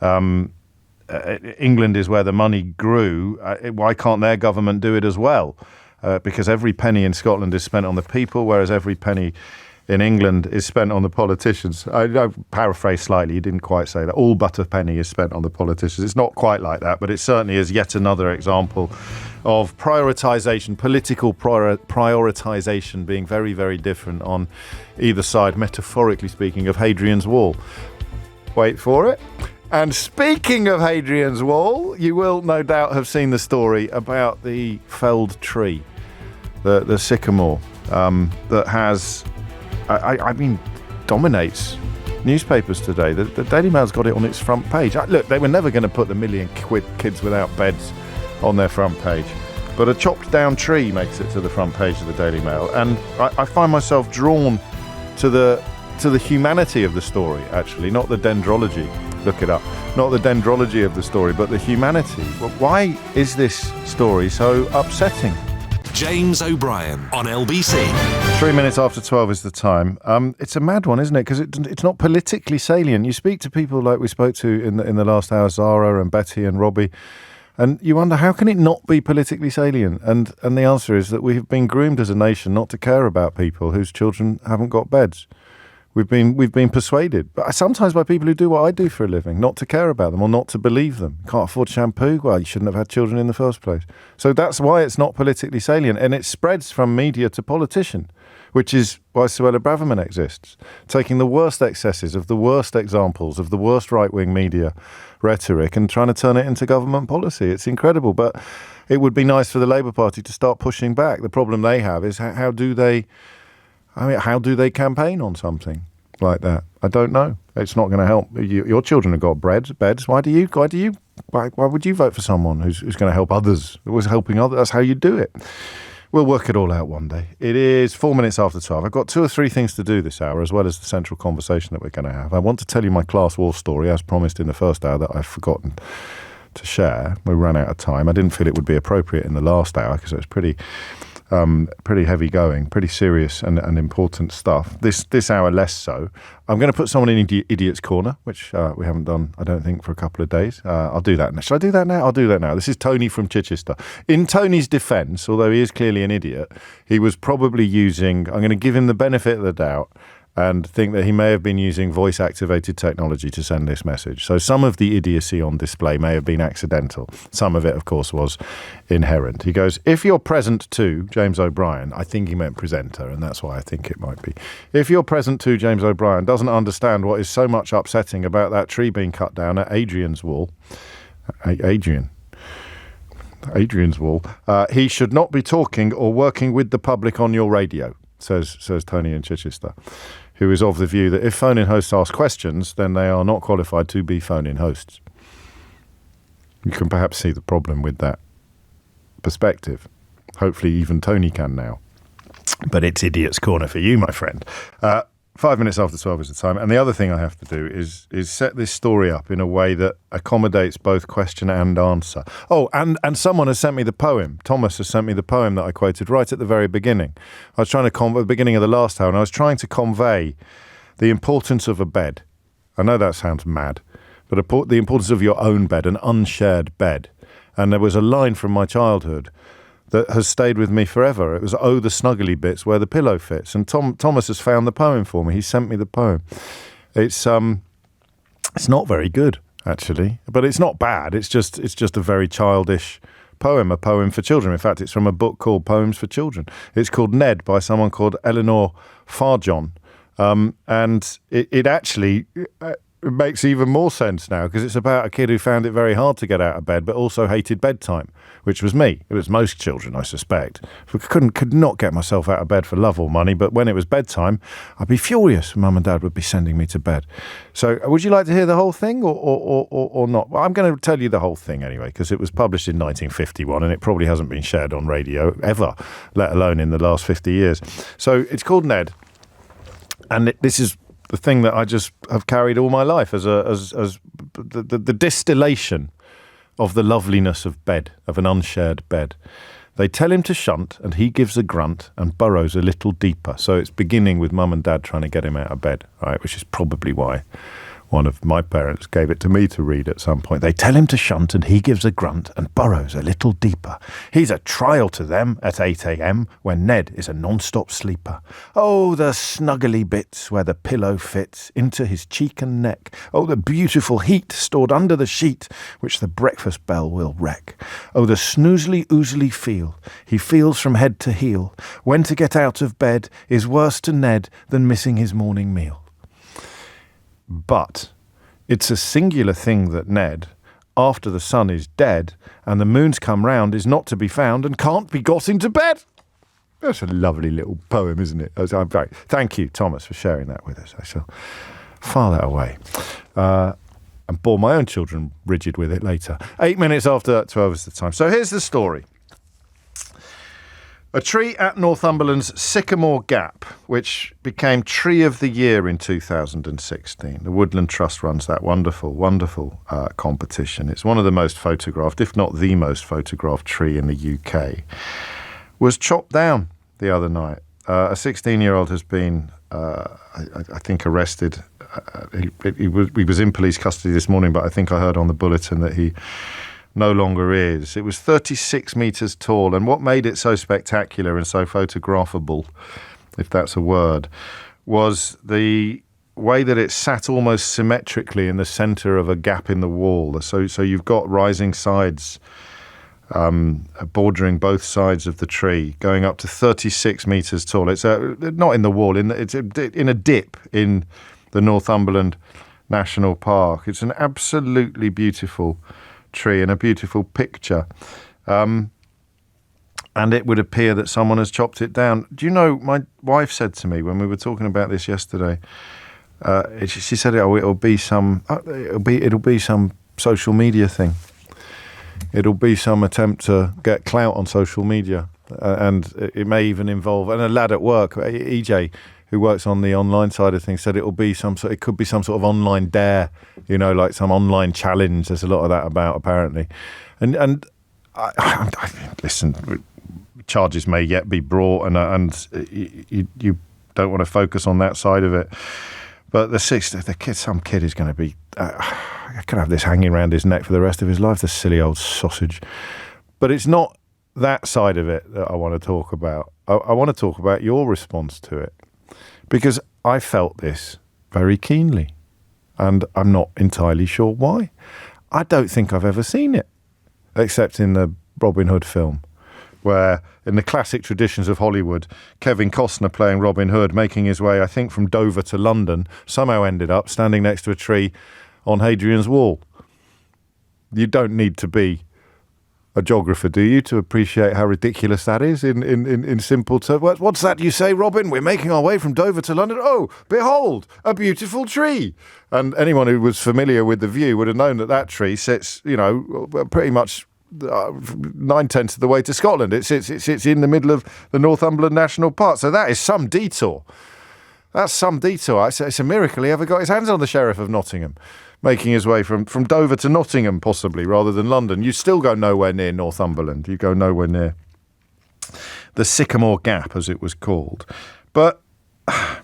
England is where the money grew. Why can't their government do it as well? Because every penny in Scotland is spent on the people, whereas every penny in England is spent on the politicians. I paraphrase slightly, you didn't quite say that. All but a penny is spent on the politicians. It's not quite like that, but it certainly is yet another example of prioritisation, political prioritisation being very, very different on either side, metaphorically speaking, of Hadrian's Wall. Wait for it. And speaking of Hadrian's Wall, you will no doubt have seen the story about the felled tree, the sycamore, that has, dominates newspapers today. The Daily Mail's got it on its front page. Look, they were never going to put the million kids without beds on their front page, but a chopped down tree makes it to the front page of the Daily Mail, and I find myself drawn to the humanity of the story, actually, not the dendrology. Look it up. Not the dendrology of the story, but the humanity. Well, why is this story so upsetting? James O'Brien on LBC. 3 minutes after 12 is the time. It's a mad one, isn't it? Because it's not politically salient. You speak to people like we spoke to in the last hour, Zara and Betty and Robbie, and you wonder, how can it not be politically salient? And the answer is that we have been groomed as a nation not to care about people whose children haven't got beds. We've been persuaded, but sometimes by people who do what I do for a living, not to care about them or not to believe them. Can't afford shampoo? Well, you shouldn't have had children in the first place. So that's why it's not politically salient, and it spreads from media to politician, which is why Suella Braverman exists, taking the worst excesses of the worst examples of the worst right-wing media rhetoric and trying to turn it into government policy. It's incredible, but it would be nice for the Labour Party to start pushing back. The problem they have is how do they campaign on something like that? I don't know. It's not going to help. Your children have got beds. Why would you vote for someone who's going to help others? Who was helping others? That's how you do it. We'll work it all out one day. It is 4 minutes after 12. I've got 2 or 3 things to do this hour, as well as the central conversation that we're going to have. I want to tell you my class war story, as promised in the first hour, that I've forgotten to share. We ran out of time. I didn't feel it would be appropriate in the last hour because it was pretty heavy going, pretty serious and important stuff. This hour less so. I'm going to put someone in Idiot's Corner, which we haven't done, I don't think, for a couple of days. I'll do that now. Should I do that now? I'll do that now. This is Tony from Chichester. In Tony's defence, although he is clearly an idiot, he was probably using, I'm going to give him the benefit of the doubt, and think that he may have been using voice-activated technology to send this message. So some of the idiocy on display may have been accidental. Some of it, of course, was inherent. He goes, if you're present to James O'Brien, I think he meant presenter, and that's why I think it might be. If you're present to James O'Brien doesn't understand what is so much upsetting about that tree being cut down at Adrian's wall, Adrian's wall, he should not be talking or working with the public on your radio, says Tony in Chichester, who is of the view that if phone-in hosts ask questions, then they are not qualified to be phone-in hosts. You can perhaps see the problem with that perspective. Hopefully even Tony can now. But it's Idiot's Corner for you, my friend. 5 minutes after 12 is the time. And the other thing I have to do is set this story up in a way that accommodates both question and answer. Oh, and someone has sent me the poem. Thomas has sent me the poem that I quoted right at the very beginning. I was trying to at the beginning of the last hour, and I was trying to convey the importance of a bed. I know that sounds mad, but the importance of your own bed, an unshared bed. And there was a line from my childhood that has stayed with me forever. It was, oh, the snuggly bits where the pillow fits. And Thomas has found the poem for me. He sent me the poem. It's not very good, actually, but it's not bad. It's just a very childish poem, a poem for children. In fact, it's from a book called Poems for Children. It's called Ned by someone called Eleanor Farjon. And it actually... It makes even more sense now because it's about a kid who found it very hard to get out of bed but also hated bedtime, which was me. It was most children, I suspect. I could not get myself out of bed for love or money, but when it was bedtime, I'd be furious. Mum and Dad would be sending me to bed. So would you like to hear the whole thing or not? Well, I'm going to tell you the whole thing anyway because it was published in 1951 and it probably hasn't been shared on radio ever, let alone in the last 50 years. So it's called Ned, and this is the thing that I just have carried all my life as the distillation of the loveliness of bed, of an unshared bed. They tell him to shunt and he gives a grunt and burrows a little deeper. So it's beginning with Mum and Dad trying to get him out of bed, right? Which is probably why one of my parents gave it to me to read at some point. They tell him to shunt and he gives a grunt and burrows a little deeper. He's a trial to them at 8 a.m. when Ned is a non-stop sleeper. Oh, the snuggly bits where the pillow fits into his cheek and neck. Oh, the beautiful heat stored under the sheet which the breakfast bell will wreck. Oh, the snoozely-oozly feel he feels from head to heel when to get out of bed is worse to Ned than missing his morning meal. But it's a singular thing that Ned, after the sun is dead and the moon's come round, is not to be found and can't be got into bed. That's a lovely little poem, isn't it? Thank you, Thomas, for sharing that with us. I shall file that away and bore my own children rigid with it later. 8 minutes after 12 is the time. So here's the story. A tree at Northumberland's Sycamore Gap, which became Tree of the Year in 2016. The Woodland Trust runs that wonderful, wonderful competition. It's one of the most photographed, if not the most photographed tree in the UK. Was chopped down the other night. A 16-year-old has been, I think, arrested. He was in police custody this morning, but I think I heard on the bulletin that he no longer is. It was 36 metres tall, and what made it so spectacular and so photographable, if that's a word, was the way that it sat almost symmetrically in the centre of a gap in the wall. So you've got rising sides bordering both sides of the tree, going up to 36 metres tall. It's not in the wall, it's in a dip in the Northumberland National Park. It's an absolutely beautiful tree and a beautiful picture, and it would appear that someone has chopped it down. Do you know, my wife said to me when we were talking about this yesterday, she said it'll be some social media thing. It'll be some attempt to get clout on social media, and it may even involve, and a lad at work, EJ, who works on the online side of things, said it could be some sort of online dare, like some online challenge. There's a lot of that about, apparently. And I listen, charges may yet be brought, and you don't want to focus on that side of it. But some kid is going to be, I can have this hanging around his neck for the rest of his life, the silly old sausage. But it's not that side of it that I want to talk about. I want to talk about your response to it. Because I felt this very keenly, and I'm not entirely sure why. I don't think I've ever seen it, except in the Robin Hood film, where in the classic traditions of Hollywood, Kevin Costner playing Robin Hood, making his way, I think, from Dover to London, somehow ended up standing next to a tree on Hadrian's Wall. You don't need to be a geographer, do you, to appreciate how ridiculous that is in simple terms? What's that you say, Robin? We're making our way from Dover to London. Oh, behold, a beautiful tree. And anyone who was familiar with the view would have known that tree sits, pretty much 9/10 of the way to Scotland. It sits in the middle of the Northumberland National Park. So that is some detour. That's some detour. It's a miracle he ever got his hands on the Sheriff of Nottingham, making his way from Dover to Nottingham, possibly, rather than London. You still go nowhere near Northumberland. You go nowhere near the Sycamore Gap, as it was called. But I've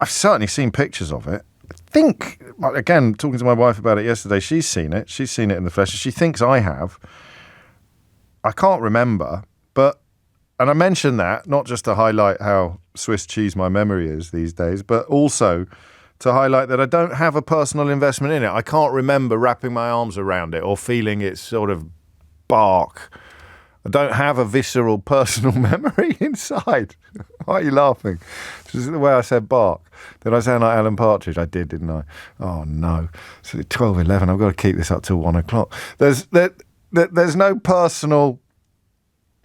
certainly seen pictures of it. I think, again, talking to my wife about it yesterday, she's seen it. She's seen it in the flesh. She thinks I have. I can't remember, and I mention that not just to highlight how Swiss cheese my memory is these days, but also to highlight that I don't have a personal investment in it. I can't remember wrapping my arms around it or feeling its sort of bark. I don't have a visceral personal memory inside. Why are you laughing? This is the way I said bark. Did I sound like Alan Partridge? I did, didn't I? Oh, no. It's 12:11. I've got to keep this up till 1 o'clock. There's no personal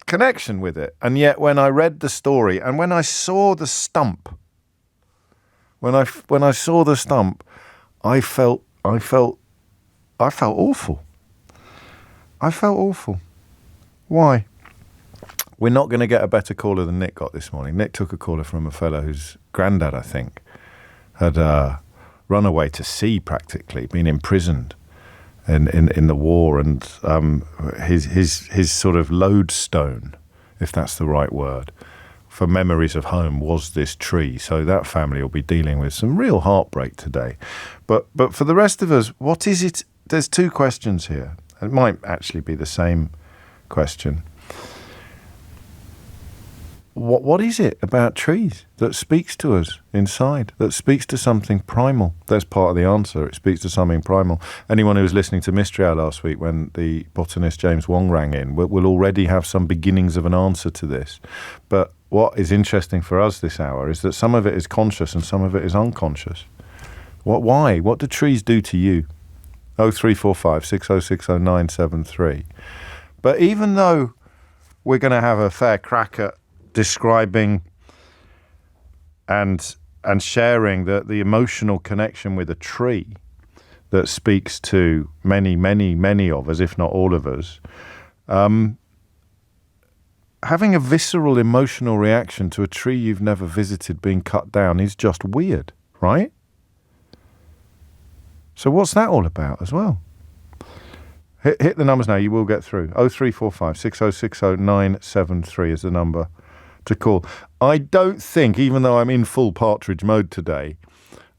connection with it. And yet when I read the story and when I saw the stump, when I saw the stump, I felt awful. I felt awful. Why? We're not going to get a better caller than Nick got this morning. Nick took a caller from a fellow whose granddad, I think, had run away to sea practically, been imprisoned in the war, and his sort of lodestone, if that's the right word, for memories of home was this tree. So that family will be dealing with some real heartbreak today. But for the rest of us, what is it? There's two questions here. It might actually be the same question. What is it about trees that speaks to us inside, that speaks to something primal? That's part of the answer. It speaks to something primal. Anyone who was listening to Mystery Hour last week when the botanist James Wong rang in will already have some beginnings of an answer to this. But what is interesting for us this hour is that some of it is conscious and some of it is unconscious. Why? What do trees do to you? 0345 6060 973. But even though we're going to have a fair crack at describing and sharing the emotional connection with a tree that speaks to many of us, if not all of us, having a visceral emotional reaction to a tree you've never visited being cut down is just weird, right? So what's that all about as well? Hit the numbers now, you will get through. 0345 6060 973 is the number to call. I don't think, even though I'm in full Partridge mode today,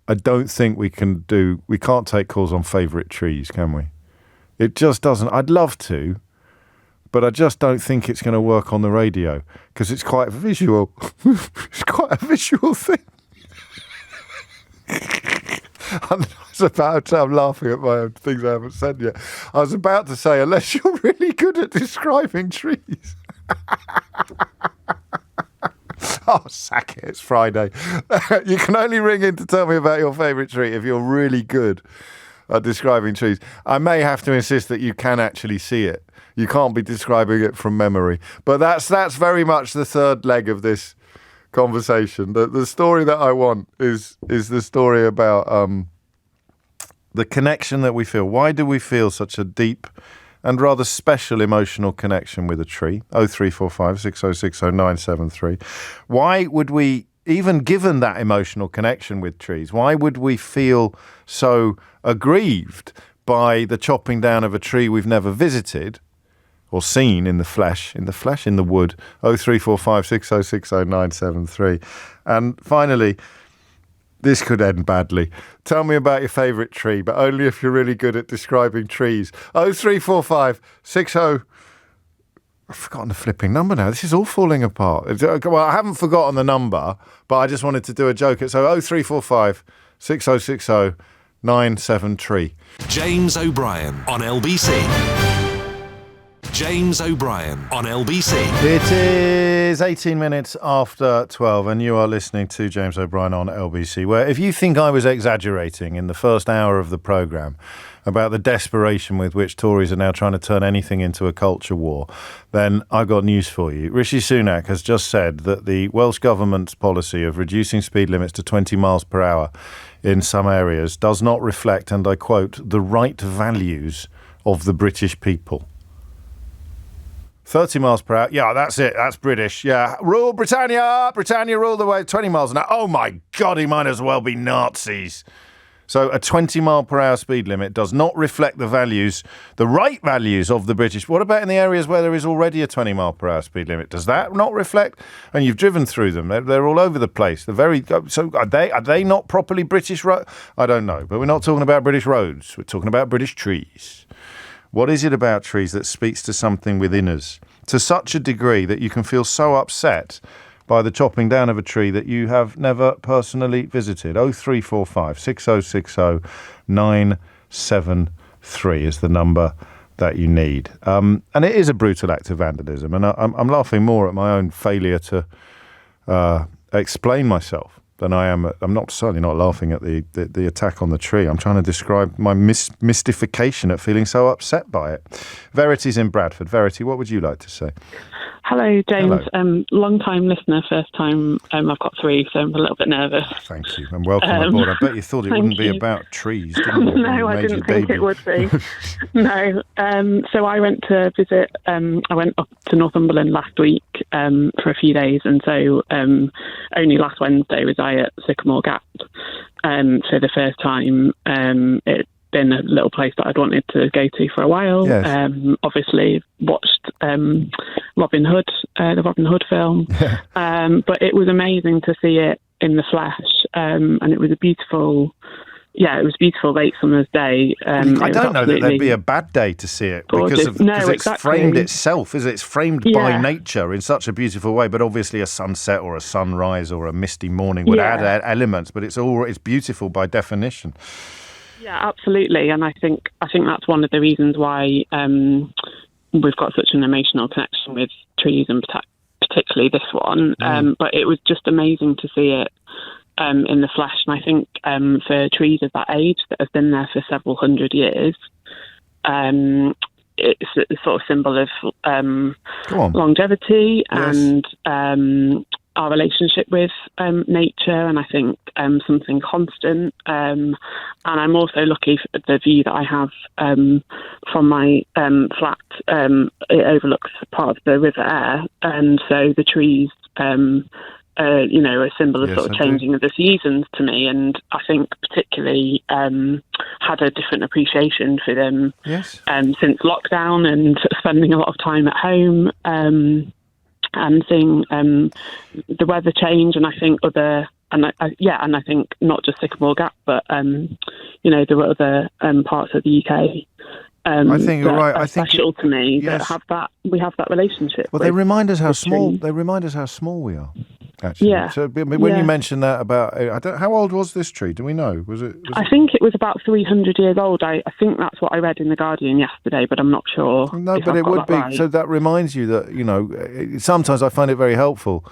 I don't think we can't take calls on favourite trees, can we? It just doesn't. I'd love to, but I just don't think it's going to work on the radio because it's quite visual. It's quite a visual thing. I'm laughing at my own things I haven't said yet. I was about to say, unless you're really good at describing trees. Oh, sack it, it's Friday. You can only ring in to tell me about your favourite tree if you're really good at describing trees. I may have to insist that you can actually see it. You can't be describing it from memory. But that's very much the third leg of this conversation. The story that I want is the story about the connection that we feel. Why do we feel such a deep and rather special emotional connection with a tree? 0345 6060 973. Why would we, even given that emotional connection with trees, why would we feel so aggrieved by the chopping down of a tree we've never visited or seen in the flesh, in the wood? 0345 6060 973. And finally, this could end badly. Tell me about your favourite tree, but only if you're really good at describing trees. 0345 60 I've forgotten the flipping number now. This is all falling apart. Well, I haven't forgotten the number, but I just wanted to do a joke. So 0345 6060 973. James O'Brien on LBC. James O'Brien on LBC. It is 18 minutes after 12 and you are listening to James O'Brien on LBC, where if you think I was exaggerating in the first hour of the programme about the desperation with which Tories are now trying to turn anything into a culture war, then I've got news for you. Rishi Sunak has just said that the Welsh Government's policy of reducing speed limits to 20 miles per hour in some areas does not reflect, and I quote, the right values of the British people. 30 miles per hour. Yeah, that's it. That's British. Yeah. Rule Britannia. Britannia rule the way. 20 miles an hour. Oh, my God, he might as well be Nazis. So a 20 mile per hour speed limit does not reflect the values, the right values of the British. What about in the areas where there is already a 20 mile per hour speed limit? Does that not reflect? And you've driven through them. They're all over the place. They're very. So are they not properly British roads? I don't know. But we're not talking about British roads. We're talking about British trees. What is it about trees that speaks to something within us to such a degree that you can feel so upset by the chopping down of a tree that you have never personally visited? 0345 6060 973 is the number that you need. And it is a brutal act of vandalism. And I'm laughing more at my own failure to explain myself than I am. I'm certainly not laughing at the attack on the tree. I'm trying to describe my mystification at feeling so upset by it. Verity's in Bradford. Verity, what would you like to say? Hello, James. Hello. Long-time listener, first time. I've got 3, so I'm a little bit nervous. Thank you, and welcome aboard. I bet you thought it wouldn't be about trees, didn't you? No, I didn't think it would be. No. So I went to visit, I went up to Northumberland last week for a few days, and so only last Wednesday was I at Sycamore Gap for the first time. It's been a little place that I'd wanted to go to for a while. Yes. Obviously watched Robin Hood, the Robin Hood film, but it was amazing to see it in the flesh, and it was a beautiful late summer's day. I don't know that there'd be a bad day to see it because it's framed itself, is it? It's framed by nature in such a beautiful way, but obviously a sunset or a sunrise or a misty morning would add elements, but it's beautiful by definition. Yeah, absolutely, and I think that's one of the reasons why we've got such an emotional connection with trees, and particularly this one. But it was just amazing to see it in the flesh, and I think for trees of that age that have been there for several hundred years, it's a sort of symbol of longevity and our relationship with nature, and I think something constant. And I'm also lucky for the view that I have from my flat. It overlooks part of the River Aire, and so the trees, a symbol of sort of changing of the seasons to me. And I think particularly had a different appreciation for them since lockdown and spending a lot of time at home. And seeing the weather change, and I think I think not just Sycamore Gap, but there were other parts of the UK. I think you're right. I think special to me that we have that relationship. Well, they remind us how small. They remind us how small we are. Actually, So when you mentioned that about, how old was this tree? Do we know? I think it was about 300 years old. I think that's what I read in The Guardian yesterday, but I'm not sure. No, but it would be. Right. So that reminds you that, sometimes I find it very helpful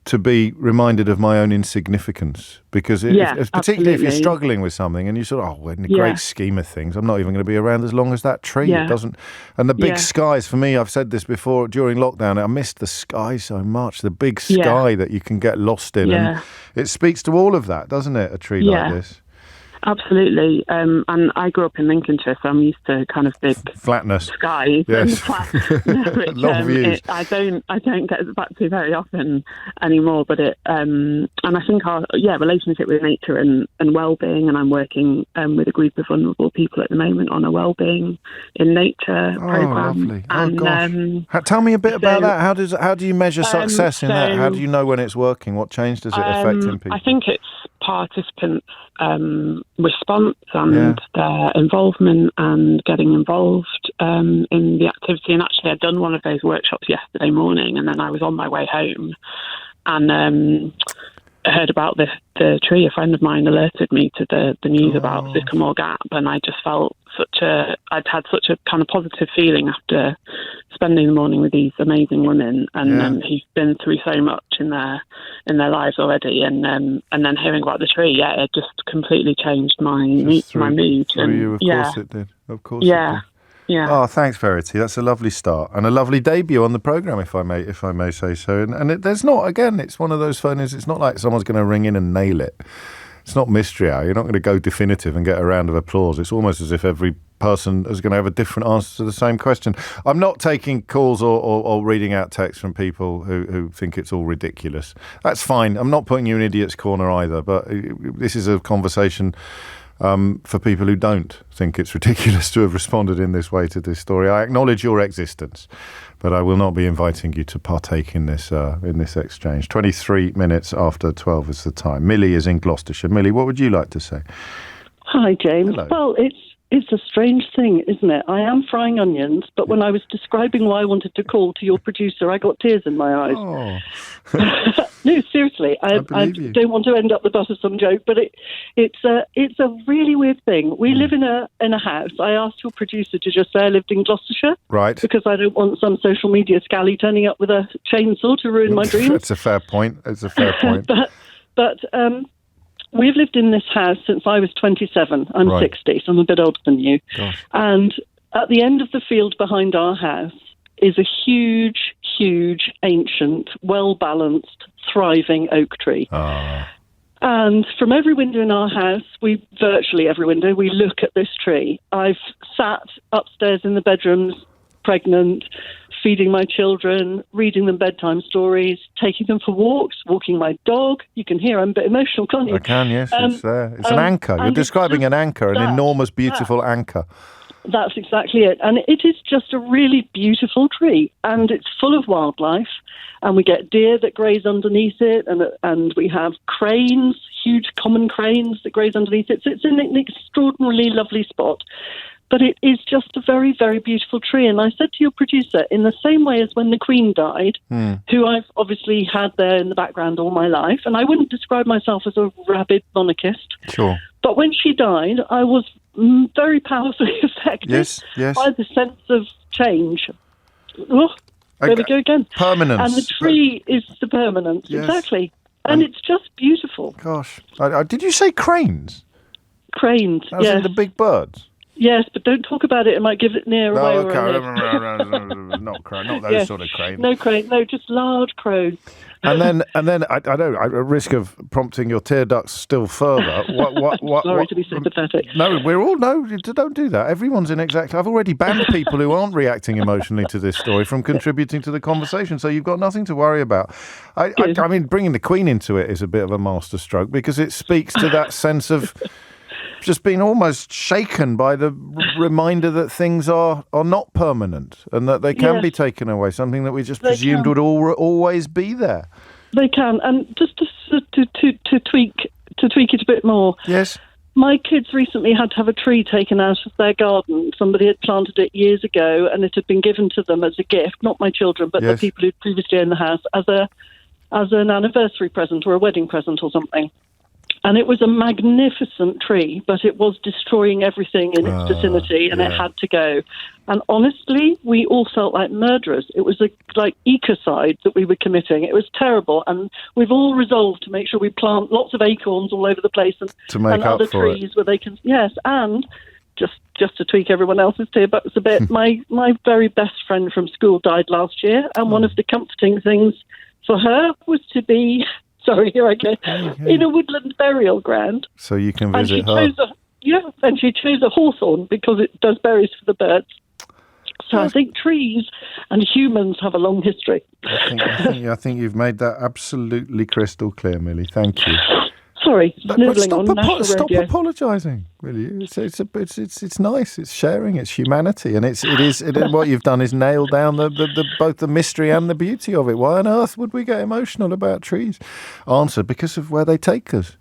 to be reminded of my own insignificance, because particularly if you're struggling with something and you sort of, in the great scheme of things, I'm not even going to be around as long as that tree. It doesn't. And the big skies, for me, I've said this before, during lockdown, I missed the sky so much, the big sky that you can get lost in. And it speaks to all of that, doesn't it, a tree like this? Absolutely. And I grew up in Lincolnshire, so I'm used to kind of big flatness skies. Yes. Which, long views. I don't get back to very often anymore. But and I think our relationship with nature and well-being, and I'm working with a group of vulnerable people at the moment on a well-being in nature program. Lovely. Gosh. Tell me a bit about that. How do you measure success in that? How do you know when it's working? What change does it affect in people? I think it's participants response and their involvement and getting involved in the activity. And actually, I'd done one of those workshops yesterday morning, and then I was on my way home and heard about the tree. A friend of mine alerted me to the news about Sycamore Gap, and I just felt I'd had such a kind of positive feeling after spending the morning with these amazing women, and who've been through so much in their lives already, and then hearing about the tree, it just completely changed my mood. Of course it did. Of course it did. Yeah. Oh, thanks, Verity. That's a lovely start and a lovely debut on the programme, if I may say so. And there's not, again, it's one of those phonies. It's not like someone's going to ring in and nail it. It's not mystery hour. You're not going to go definitive and get a round of applause. It's almost as if every person is going to have a different answer to the same question. I'm not taking calls or reading out texts from people who think it's all ridiculous. That's fine. I'm not putting you in idiot's corner either, but this is a conversation for people who don't think it's ridiculous to have responded in this way to this story. I acknowledge your existence, but I will not be inviting you to partake in this exchange. 23 minutes after 12 is the time. Millie is in Gloucestershire. Millie, what would you like to say? Hi, James. Hello. Well, it's a strange thing, isn't it? I am frying onions, but when I was describing why I wanted to call to your producer, I got tears in my eyes. Oh. No, seriously, I don't want to end up the butt of some joke, but it's a really weird thing. We live in a house. I asked your producer to just say I lived in Gloucestershire, right? Because I don't want some social media scally turning up with a chainsaw to ruin my dreams. That's a fair point. But we've lived in this house since I was 27. I'm 60, so I'm a bit older than you. Gosh. And at the end of the field behind our house is a huge, ancient, well-balanced, thriving oak tree. And from every window in our house, virtually every window, we look at this tree. I've sat upstairs in the bedrooms, pregnant, feeding my children, reading them bedtime stories, taking them for walks, walking my dog. You can hear I'm a bit emotional, can't you? I can, yes. It's there. It's an anchor. You're describing an anchor, an enormous, beautiful anchor. That's exactly it. And it is just a really beautiful tree. And it's full of wildlife. And we get deer that graze underneath it. And we have cranes, huge common cranes that graze underneath it. So it's an extraordinarily lovely spot. But it is just a very, very beautiful tree. And I said to your producer, in the same way as when the Queen died, who I've obviously had there in the background all my life, and I wouldn't describe myself as a rabid monarchist. Sure. But when she died, I was very powerfully affected by the sense of change. Oh, there we go again. Permanence. And the tree is the permanence, exactly. And it's just beautiful. Gosh. Did you say cranes? Cranes, As in the big birds? Yes, but don't talk about it. It might give it near away. Not those sort of cranes. No, just large crows. And then I don't know, at risk of prompting your tear ducts still further. Sorry to be sympathetic. No, don't do that. Everyone's in exactly. I've already banned people who aren't reacting emotionally to this story from contributing to the conversation, so you've got nothing to worry about. I mean, bringing the Queen into it is a bit of a masterstroke because it speaks to that sense of just being almost shaken by the reminder that things are not permanent and that they can be taken away, something that we just presumed would always be there. They can. And just to tweak it a bit more. Yes. My kids recently had to have a tree taken out of their garden. Somebody had planted it years ago and it had been given to them as a gift, not my children, but the people who'd previously owned the house, as an anniversary present or a wedding present or something. And it was a magnificent tree, but it was destroying everything in its vicinity, and it had to go. And honestly, we all felt like murderers. It was like ecocide that we were committing. It was terrible, and we've all resolved to make sure we plant lots of acorns all over the place and other trees where they can. Yes, and just to tweak everyone else's tear buckets a bit, my very best friend from school died last year, and one of the comforting things for her was to be. Sorry, here I go. In a woodland burial ground. So you can visit her. And she chose a hawthorn because it does berries for the birds. So I think trees and humans have a long history. I think you've made that absolutely crystal clear, Millie. Thank you. Sorry, snivelling on national stop radio. apologising, will you? It's nice. It's sharing. It's humanity, and what you've done is nail down both the mystery and the beauty of it. Why on earth would we get emotional about trees? Answer: because of where they take us.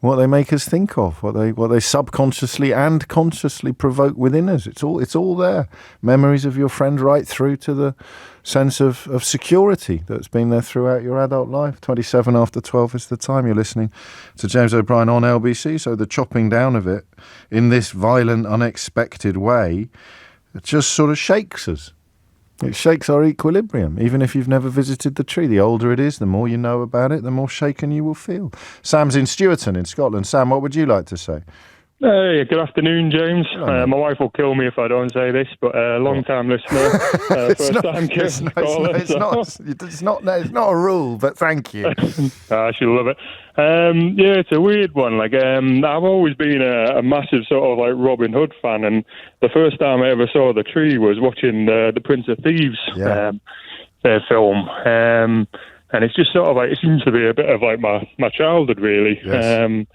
what they make us think of, what they subconsciously and consciously provoke within us. It's all there. Memories of your friend right through to the sense of security that's been there throughout your adult life. 27 after 12 is the time. You're listening to James O'Brien on LBC. So the chopping down of it in this violent, unexpected way, it just sort of shakes us. It shakes our equilibrium, even if you've never visited the tree. The older it is, the more you know about it, the more shaken you will feel. Sam's in Stewarton in Scotland. Sam, what would you like to say? Hey, good afternoon, James. My wife will kill me if I don't say this, but long-time listener, first-time caller. It's not a rule, but thank you. She'll love it. Yeah, it's a weird one. Like, I've always been a massive sort of like Robin Hood fan, and the first time I ever saw the tree was watching the Prince of Thieves film. And it's just sort of like, it seems to be a bit of like my childhood, really. Yes.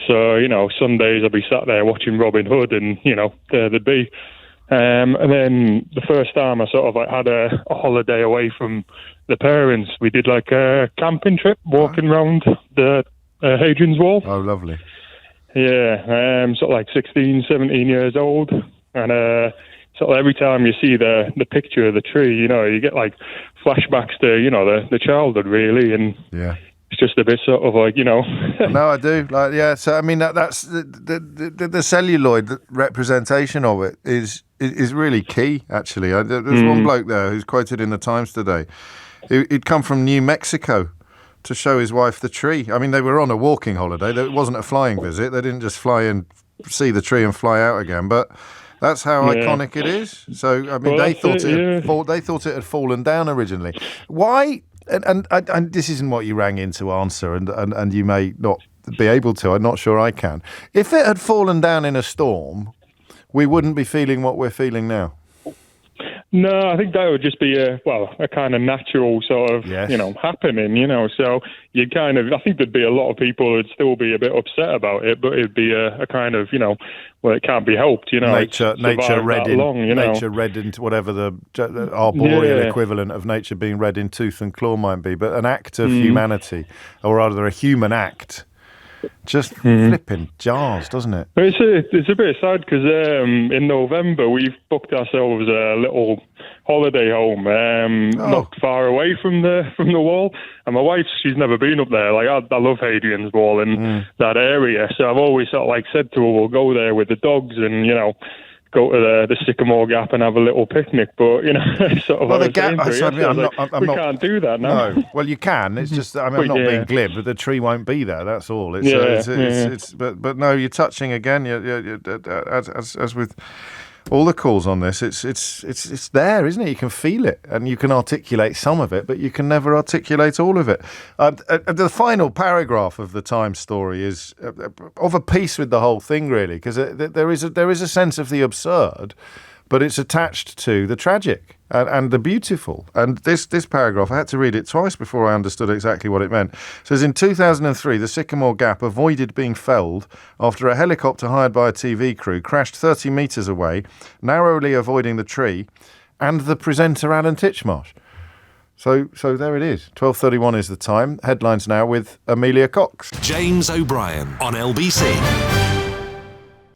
So, you know, Sundays I'll be sat there watching Robin Hood, and, you know, there they'd be. And then the first time I sort of like had a holiday away from the parents, we did like a camping trip, walking around the Hadrian's Wall. Oh, lovely. Yeah, sort of like 16, 17 years old. And sort of every time you see the picture of the tree, you know, you get like flashbacks to, you know, the childhood, really. And yeah. It's just a bit sort of like, you know. No, I do. Like, yeah. So I mean, that's the celluloid representation of it is really key. Actually, there's one bloke there who's quoted in the Times today. He'd come from New Mexico to show his wife the tree. I mean, they were on a walking holiday. It wasn't a flying visit. They didn't just fly and see the tree and fly out again. But that's how iconic it is. So I mean, they thought it had fallen down originally. Why? And this isn't what you rang in to answer, and you may not be able to. I'm not sure I can. If it had fallen down in a storm, we wouldn't be feeling what we're feeling now. No, I think that would just be a kind of natural sort of, you know, happening, you know. So you kind of, I think there'd be a lot of people who'd still be a bit upset about it, but it'd be a kind of, you know, well, it can't be helped, you know. Nature read into whatever the arboreal equivalent of nature being read in tooth and claw might be, but an act of humanity, or rather a human act, just flipping jars, doesn't it? It's a bit sad because in November we've booked ourselves a little holiday home not far away from the wall, and my wife, she's never been up there. Like I love Hadrian's Wall and that area, so I've always sort of like said to her, we'll go there with the dogs and, you know, go to the Sycamore Gap and have a little picnic, but, you know, sort of. Well, the Gap, we can't do that now. No, well, you can. It's just, I mean, I'm not being glib, but the tree won't be there. That's all. But no, you're touching again. As with all the calls on this, it's there, isn't it? You can feel it, and you can articulate some of it, but you can never articulate all of it. The final paragraph of the Times story is of a piece with the whole thing, really, because there is a sense of the absurd, but it's attached to the tragic and the beautiful. And this paragraph, I had to read it twice before I understood exactly what it meant. It says, in 2003, the Sycamore Gap avoided being felled after a helicopter hired by a TV crew crashed 30 metres away, narrowly avoiding the tree and the presenter Alan Titchmarsh. So there it is. 12:31 is the time. Headlines now with Amelia Cox. James O'Brien on LBC.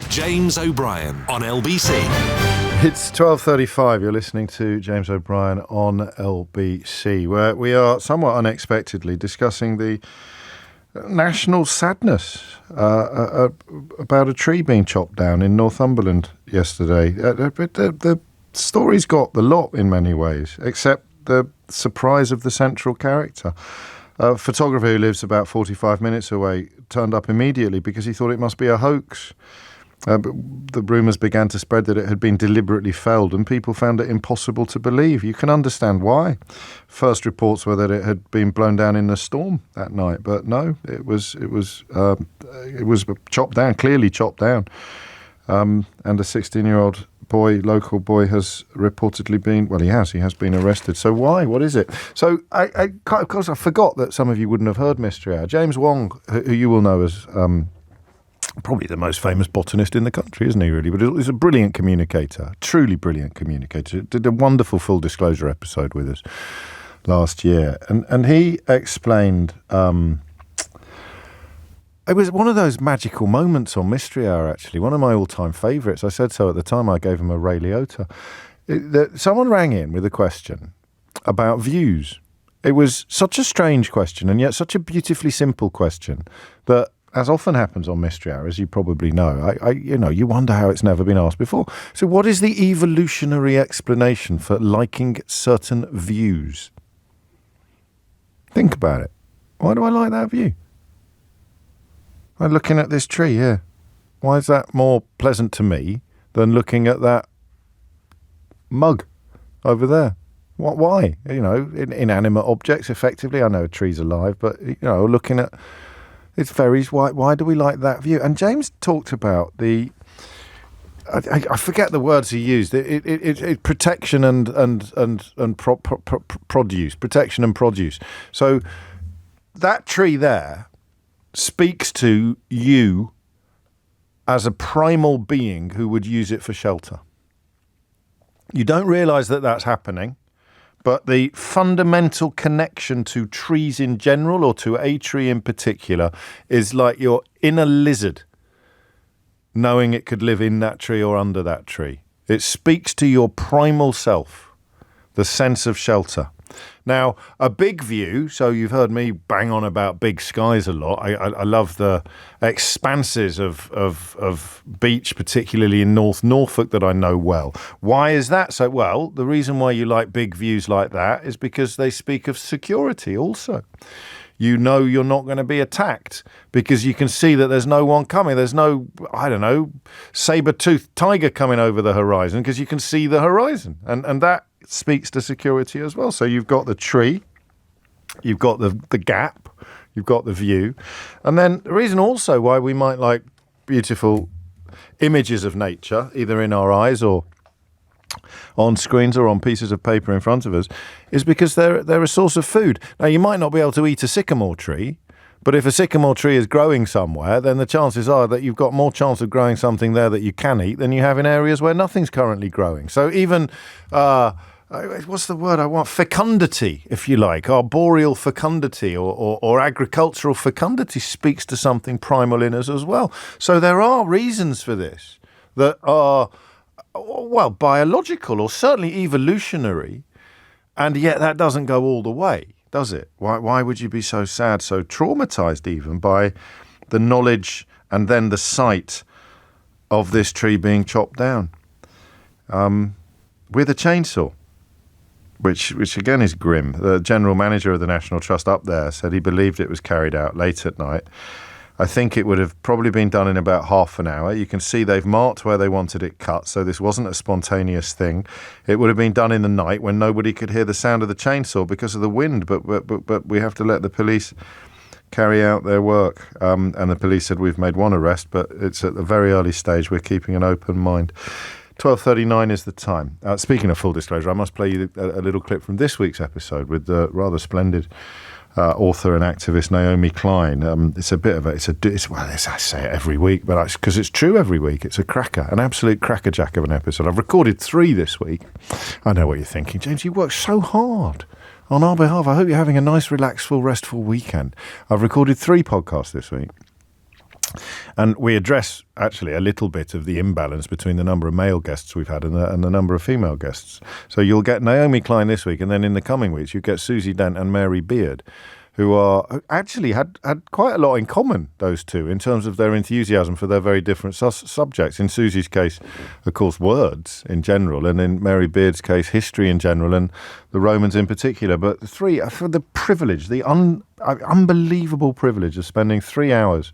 James O'Brien on LBC. It's 12:35. You're listening to James O'Brien on LBC, where we are somewhat unexpectedly discussing the national sadness about a tree being chopped down in Northumberland yesterday. The story's got the lot in many ways, except the surprise of the central character. A photographer who lives about 45 minutes away turned up immediately because he thought it must be a hoax. But the rumours began to spread that it had been deliberately felled, and people found it impossible to believe. You can understand why. First reports were that it had been blown down in a storm that night, but no, it was chopped down, clearly chopped down. And a 16-year-old local boy, has reportedly been, he has been arrested. So why? What is it? So I of course, I forgot that some of you wouldn't have heard Mystery Hour. James Wong, who you will know as probably the most famous botanist in the country, isn't he, really? But he's a brilliant communicator, truly brilliant communicator. Did a wonderful Full Disclosure episode with us last year. And he explained, it was one of those magical moments on Mystery Hour, actually. One of my all-time favourites. I said so at the time. I gave him a Ray Liotta. Someone rang in with a question about views. It was such a strange question, and yet such a beautifully simple question that, as often happens on Mystery Hour, as you probably know, you wonder how it's never been asked before. So what is the evolutionary explanation for liking certain views? Think about it. Why do I like that view? I'm looking at this tree here. Why is that more pleasant to me than looking at that mug over there? Why? Inanimate objects, effectively. I know a tree's alive, but, looking at... It varies. Why do we like that view? And James talked about the... I forget the words he used. It protection and produce. Protection and produce. So that tree there speaks to you as a primal being who would use it for shelter. You don't realise that that's happening, but the fundamental connection to trees in general, or to a tree in particular, is like your inner lizard knowing it could live in that tree or under that tree. It speaks to your primal self, the sense of shelter. Now, a big view, so you've heard me bang on about big skies a lot. I love the expanses of beach, particularly in North Norfolk, that I know well. Why is that so? Well, the reason why you like big views like that is because they speak of security also. You know you're not going to be attacked because you can see that there's no one coming. There's no, saber-toothed tiger coming over the horizon because you can see the horizon. And that speaks to security as well. So you've got the tree, you've got the gap, you've got the view. And then the reason also why we might like beautiful images of nature, either in our eyes or on screens or on pieces of paper in front of us, is because they're a source of food. Now, you might not be able to eat a sycamore tree, but if a sycamore tree is growing somewhere, then the chances are that you've got more chance of growing something there that you can eat than you have in areas where nothing's currently growing. So even, what's the word I want? Fecundity, if you like, arboreal fecundity or agricultural fecundity speaks to something primal in us as well. So there are reasons for this that are, well, biological or certainly evolutionary, and yet that doesn't go all the way, does it? Why would you be so sad, so traumatized even by the knowledge and then the sight of this tree being chopped down with a chainsaw, which again is grim. The general manager of the National Trust up there said he believed it was carried out late at night. I think it would have probably been done in about half an hour. You can see they've marked where they wanted it cut, so this wasn't a spontaneous thing. It would have been done in the night when nobody could hear the sound of the chainsaw because of the wind, but we have to let the police carry out their work. And the police said we've made one arrest, but it's at the very early stage. We're keeping an open mind. 12:39 is the time. Speaking of full disclosure, I must play you a little clip from this week's episode with the rather splendid author and activist Naomi Klein. It's a bit of I say it every week, but because it's true every week. It's a cracker, an absolute crackerjack of an episode. I've recorded 3 this week. I know what you're thinking, James. You work so hard on our behalf. I hope you're having a nice, relaxed, restful weekend. I've recorded 3 podcasts this week. And we address, actually, a little bit of the imbalance between the number of male guests we've had and the number of female guests. So you'll get Naomi Klein this week, and then in the coming weeks, you get Susie Dent and Mary Beard, who actually had quite a lot in common, those two, in terms of their enthusiasm for their very different subjects. In Susie's case, of course, words in general, and in Mary Beard's case, history in general, and the Romans in particular. But 3, for the privilege, the unbelievable privilege of spending 3 hours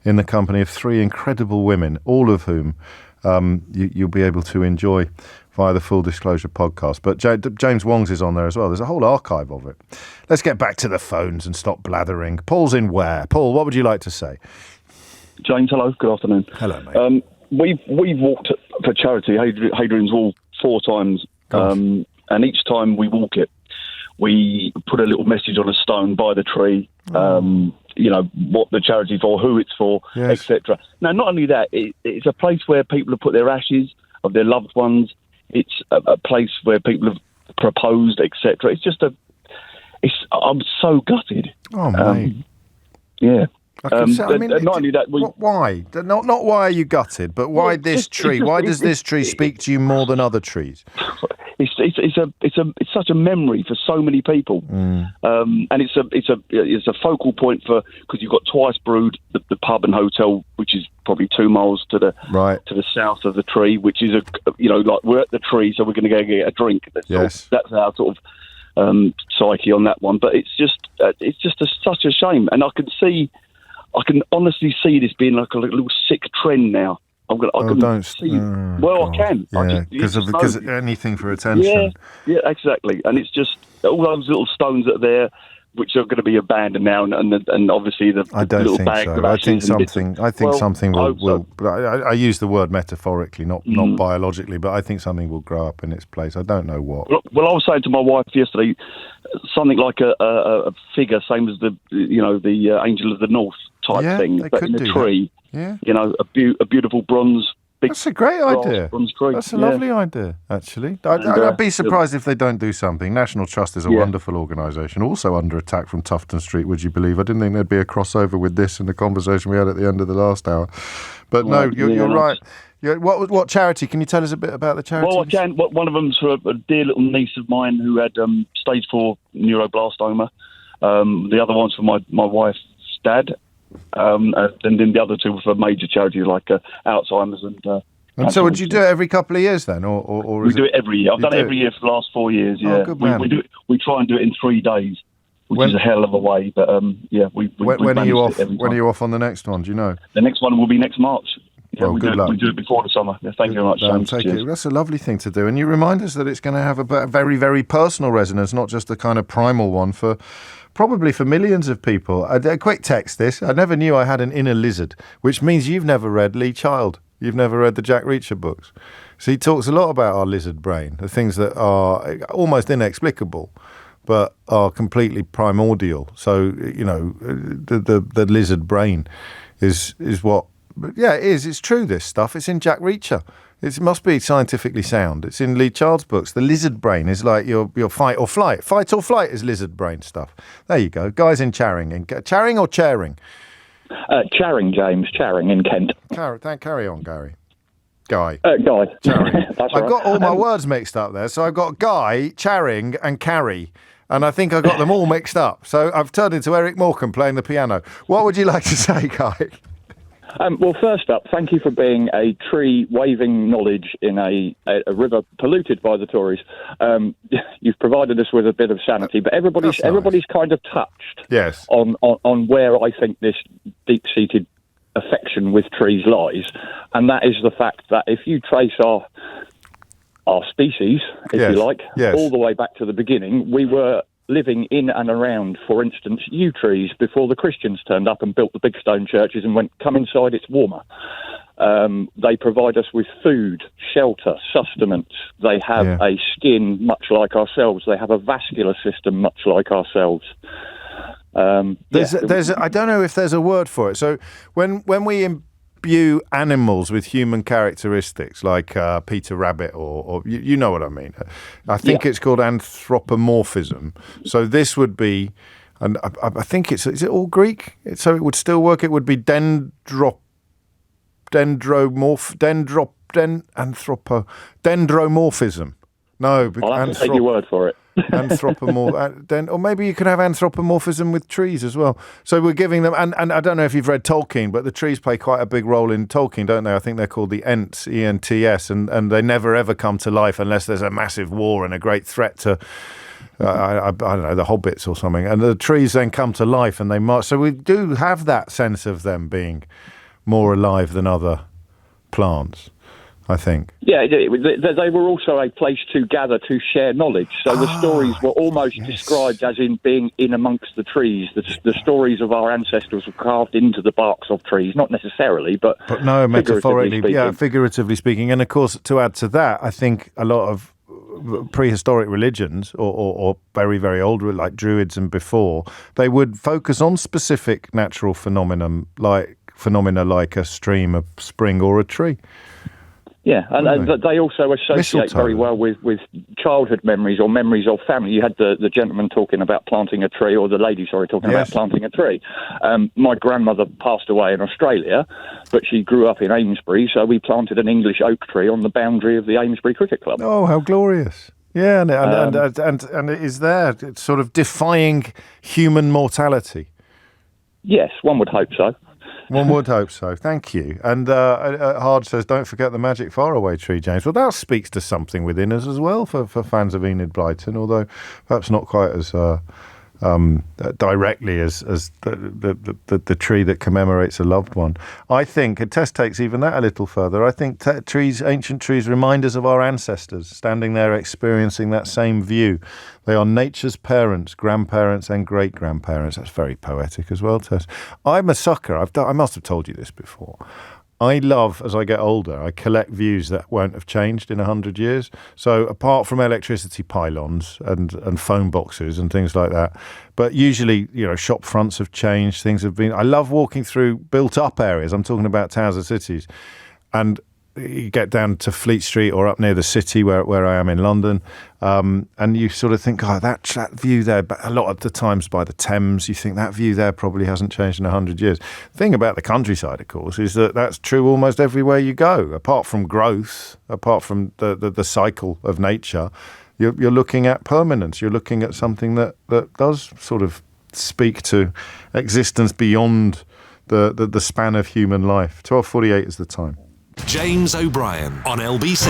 in the company of 3 incredible women, all of whom you'll be able to enjoy via the Full Disclosure podcast. But James Wong's is on there as well. There's a whole archive of it. Let's get back to the phones and stop blathering. Paul's in Ware. Paul, what would you like to say? James, hello. Good afternoon. Hello, mate. We've walked for charity, Hadrian's Wall, 4 times. And each time we walk it, we put a little message on a stone by the tree, what the charity's for, who it's for, yes, etc. Now, not only that, it's a place where people have put their ashes of their loved ones. It's a place where people have proposed, etc. It's just I'm so gutted. Oh, mate. Yeah. Not only that, why? Not why are you gutted, but why this tree? Why does this tree speak to you more than other trees? It's such a memory for so many people, and it's a focal point for, because you've got Twice Brewed, the pub and hotel, which is probably 2 miles to the south of the tree, which is like we're at the tree, so we're going to go get a drink. That's our sort of psyche on that one. But it's just such a shame, and I can honestly see this being like a little sick trend now. I can see. I can. Yeah, because anything for attention. Yeah, exactly. And it's just all those little stones that are there, which are going to be abandoned now, and obviously the little bag. I think something will. I use the word metaphorically, not biologically, but I think something will grow up in its place. I don't know what. Well, I was saying to my wife yesterday, something like a figure, same as the Angel of the North type thing, but in a tree. Yeah, a beautiful bronze. That's a great idea. That's a lovely idea, actually. I'd be surprised if they don't do something. National Trust is a wonderful organisation, also under attack from Tufton Street, would you believe? I didn't think there'd be a crossover with this and the conversation we had at the end of the last hour. But you're right. What charity? Can you tell us a bit about the charity? Well, I can. One of them's for a dear little niece of mine who had stage 4 neuroblastoma. The other one's for my wife's dad. And then the other 2 were for major charities like Alzheimer's and so would you do it every couple of years then, or we do it every year? I've done it every year for the last 4 years. Yeah, good man. We try and do it in 3 days, which is a hell of a way. But when are you off? When are you off on the next one? Do you know? The next one will be next March. Yeah, good luck. We do it before the summer. Yeah, thank you very much, James. That's a lovely thing to do, and you remind us that it's going to have a very, very personal resonance, not just a kind of primal one probably for millions of people. A quick text this. I never knew I had an inner lizard, which means you've never read Lee Child. You've never read the Jack Reacher books. So he talks a lot about our lizard brain, the things that are almost inexplicable, but are completely primordial. So, the lizard brain is what... Yeah, it is. It's true, this stuff. It's in Jack Reacher. It must be scientifically sound. It's in Lee Child's books. The lizard brain is like your fight or flight. Fight or flight is lizard brain stuff. There you go. Guys in Charing. Charing or Charing? Charing, James. Charing in Kent. Carry on, Gary. Guy. Guy. Charing. That's I've got all my words mixed up there. So I've got Guy, Charing and Carrie. And I think I got them all mixed up. So I've turned into Eric Morecambe playing the piano. What would you like to say, Guy? Well, first up, thank you for being a tree waving knowledge in a river polluted by the Tories. You've provided us with a bit of sanity, but everybody's kind of touched on where I think this deep-seated affection with trees lies, and that is the fact that if you trace our species, if you like, all the way back to the beginning, we were living in and around, for instance, yew trees before the Christians turned up and built the big stone churches and went, come inside, it's warmer. They provide us with food, shelter, sustenance. They have a skin much like ourselves. They have a vascular system much like ourselves. I don't know if there's a word for it. So when we imbue animals with human characteristics, like Peter Rabbit, or you know what I mean. I think it's called anthropomorphism. So this would be, and I think is it all Greek? So it would still work. It would be dendromorphism. No, I'll have to take your word for it. Or maybe you could have anthropomorphism with trees as well. So we're giving them, and I don't know if you've read Tolkien, but the trees play quite a big role in Tolkien, don't they? I think they're called the Ents, E-N-T-S, and they never ever come to life unless there's a massive war and a great threat to, I don't know, the hobbits or something. And the trees then come to life and they march. So we do have that sense of them being more alive than other plants, I think. Yeah, they were also a place to gather, to share knowledge. So the stories were almost described as in being in amongst the trees. The stories of our ancestors were carved into the barks of trees, not necessarily, but no, metaphorically, figuratively speaking. And of course, to add to that, I think a lot of prehistoric religions or very, very old, like Druids and before, they would focus on specific natural phenomena like a stream, a spring, or a tree. Yeah, and they also associate very well with childhood memories or memories of family. You had the gentleman talking about planting a tree, or the lady, talking about planting a tree. My grandmother passed away in Australia, but she grew up in Amesbury, so we planted an English oak tree on the boundary of the Amesbury Cricket Club. Oh, how glorious. Yeah, and it is there. It's sort of defying human mortality. Yes, one would hope so. One would hope so. Thank you. And Hard says, don't forget the magic faraway tree, James. Well, that speaks to something within us as well for fans of Enid Blyton, although perhaps not quite as directly as the tree that commemorates a loved one. I think, and Tess takes even that a little further, I think ancient trees remind us of our ancestors, standing there experiencing that same view. They are nature's parents, grandparents and great-grandparents. That's very poetic as well, Tess. I'm a sucker. I must have told you this before. I love, as I get older, I collect views that won't have changed in 100 years. So apart from electricity pylons and phone boxes and things like that, but usually, shop fronts have changed, things have been... I love walking through built-up areas. I'm talking about towns and cities. And you get down to Fleet Street or up near the city where I am in London, and you sort of think, that view there, but a lot of the times by the Thames, you think that view there probably hasn't changed in 100 years. The thing about the countryside, of course, is that that's true almost everywhere you go. Apart from growth, apart from the cycle of nature, you're looking at permanence. You're looking at something that does sort of speak to existence beyond the span of human life. 12:48 is the time. James O'Brien on LBC.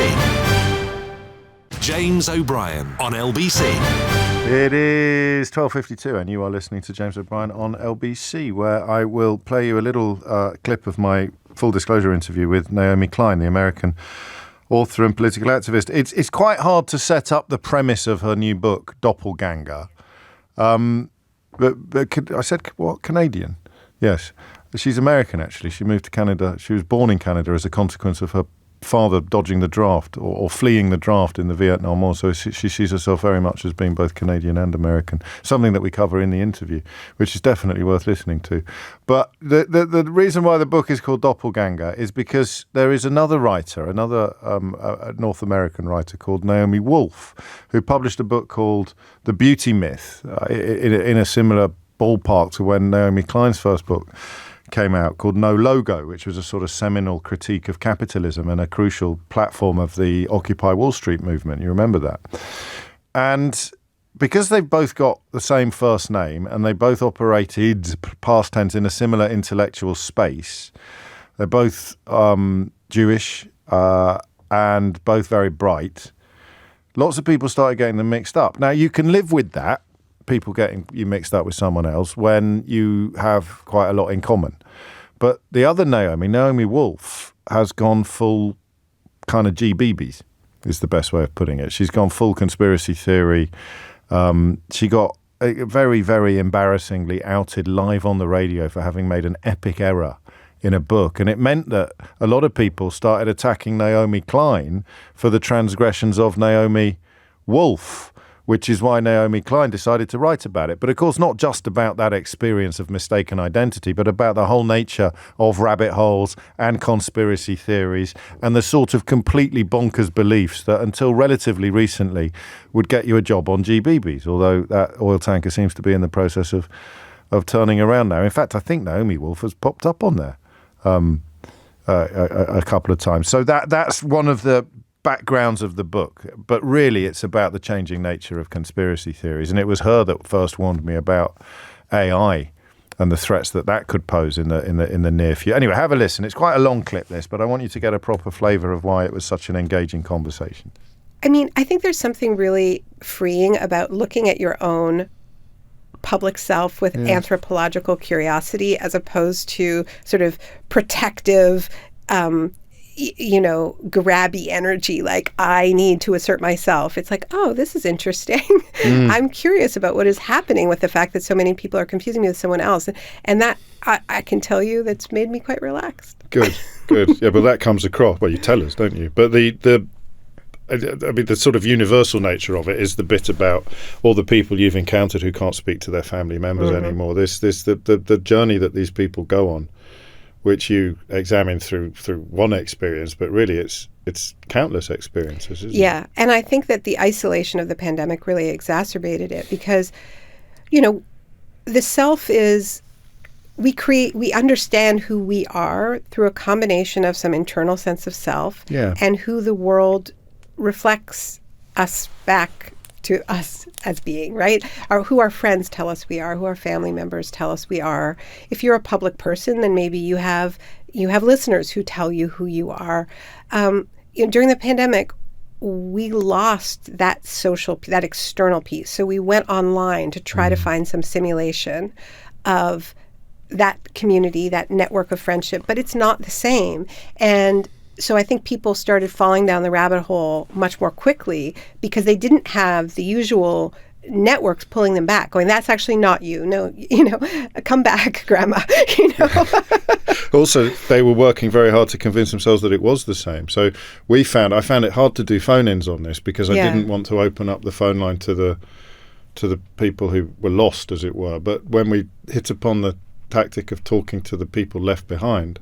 James O'Brien on LBC. It is 12:52 and you are listening to James O'Brien on LBC, where I will play you a little clip of my full disclosure interview with Naomi Klein, the American author and political activist. It's quite hard to set up the premise of her new book, Doppelganger. But I said, what, Canadian? Yes. She's American, actually. She moved to Canada. She was born in Canada as a consequence of her father dodging the draft or fleeing the draft in the Vietnam War. So she sees herself very much as being both Canadian and American, something that we cover in the interview, which is definitely worth listening to. But the reason why the book is called Doppelganger is because there is another writer, another North American writer called Naomi Wolf, who published a book called The Beauty Myth in a similar ballpark to when Naomi Klein's first book came out, called No Logo, which was a sort of seminal critique of capitalism and a crucial platform of the Occupy Wall Street movement. You remember that? And because they've both got the same first name and they both operated, past tense, in a similar intellectual space, they're both Jewish and both very bright, lots of people started getting them mixed up. Now, you can live with that, people getting you mixed up with someone else, when you have quite a lot in common. But the other Naomi Wolf, has gone full kind of GBBs, is the best way of putting it. She's gone full conspiracy theory. She got very, very embarrassingly outed live on the radio for having made an epic error in a book. And it meant that a lot of people started attacking Naomi Klein for the transgressions of Naomi Wolf, which is why Naomi Klein decided to write about it. But of course, not just about that experience of mistaken identity, but about the whole nature of rabbit holes and conspiracy theories and the sort of completely bonkers beliefs that until relatively recently would get you a job on GBBs, although that oil tanker seems to be in the process of turning around now. In fact, I think Naomi Wolf has popped up on there a couple of times. So that's one of the backgrounds of the book, but really it's about the changing nature of conspiracy theories, and it was her that first warned me about AI and the threats that could pose in the near future. Anyway, have a listen. It's quite a long clip, this, but I want you to get a proper flavour of why it was such an engaging conversation. I mean, I think there's something really freeing about looking at your own public self with anthropological curiosity, as opposed to sort of protective grabby energy, like I need to assert myself. It's like, oh, this is interesting. I'm curious about what is happening with the fact that so many people are confusing me with someone else. And that, I can tell you, that's made me quite relaxed. Good. Yeah, but that comes across. Well, you tell us, don't you? But the sort of universal nature of it is the bit about all the people you've encountered who can't speak to their family members anymore. The journey that these people go on which you examine through one experience, but really it's countless experiences, isn't it? Yeah, and I think that the isolation of the pandemic really exacerbated it because, you know, the self is, we understand who we are through a combination of some internal sense of self and who the world reflects us back to us as being, right? Or who our friends tell us we are, who our family members tell us we are. If you're a public person, then maybe you have listeners who tell you who you are. During the pandemic, we lost that external piece. So we went online to try to find some simulation of that community, that network of friendship, but it's not the same. And so I think people started falling down the rabbit hole much more quickly because they didn't have the usual networks pulling them back, going, that's actually not you. No, come back, Grandma. Also, they were working very hard to convince themselves that it was the same. So I found it hard to do phone-ins on this because I didn't want to open up the phone line to the people who were lost, as it were. But when we hit upon the tactic of talking to the people left behind,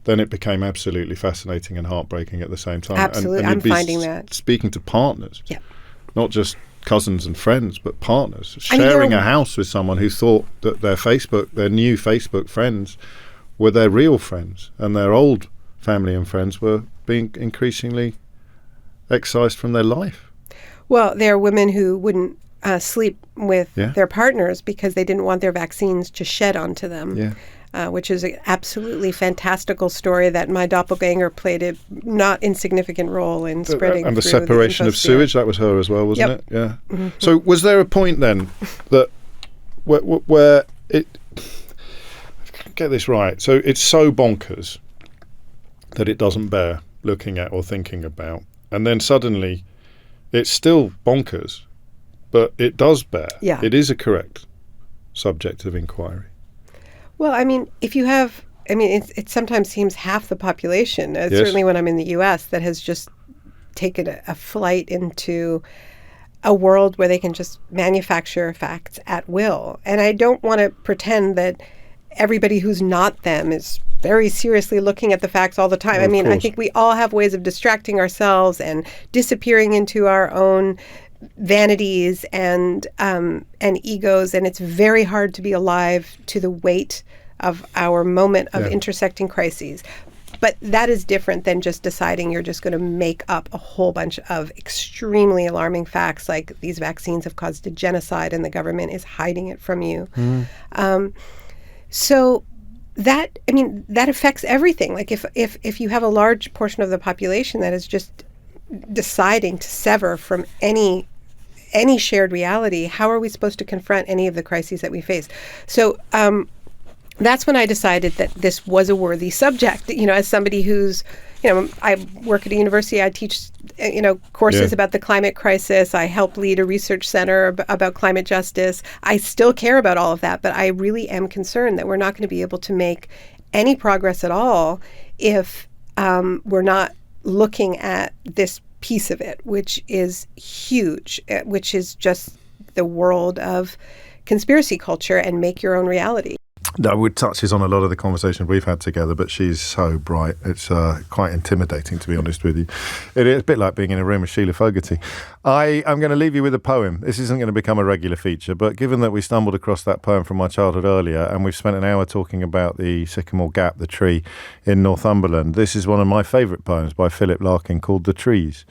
then it became absolutely fascinating and heartbreaking at the same time. Absolutely, and I'm finding that. Speaking to partners, not just cousins and friends, but partners, sharing a house with someone who thought that their new Facebook friends were their real friends, and their old family and friends were being increasingly excised from their life. Well, there are women who wouldn't sleep with their partners because they didn't want their vaccines to shed onto them. Which is an absolutely fantastical story that my doppelganger played a not insignificant role in spreading. And the separation of sewage, that was her as well, wasn't it? Yeah. Mm-hmm. So was there a point then that where it, get this right, so it's so bonkers that it doesn't bear looking at or thinking about, and then suddenly it's still bonkers, but it does bear. Yeah. It is a correct subject of inquiry. Well, I mean, it sometimes seems half the population, certainly when I'm in the U.S., that has just taken a flight into a world where they can just manufacture facts at will. And I don't want to pretend that everybody who's not them is very seriously looking at the facts all the time. I mean, I think we all have ways of distracting ourselves and disappearing into our own vanities and egos, and it's very hard to be alive to the weight of our moment of intersecting crises. But that is different than just deciding you're just going to make up a whole bunch of extremely alarming facts, like these vaccines have caused a genocide and the government is hiding it from you. So that affects everything. Like if you have a large portion of the population that is just deciding to sever from any shared reality, how are we supposed to confront any of the crises that we face? So that's when I decided that this was a worthy subject. As somebody who's, I work at a university, I teach, courses about the climate crisis. I help lead a research center about climate justice. I still care about all of that, but I really am concerned that we're not going to be able to make any progress at all if we're not looking at this piece of it, which is huge, which is just the world of conspiracy culture and make your own reality. That touches on a lot of the conversation we've had together, but she's so bright. It's quite intimidating, to be honest with you. It's a bit like being in a room with Sheila Fogarty. I am going to leave you with a poem. This isn't going to become a regular feature, but given that we stumbled across that poem from my childhood earlier, and we've spent an hour talking about the Sycamore Gap, the tree in Northumberland, this is one of my favourite poems by Philip Larkin called The Trees.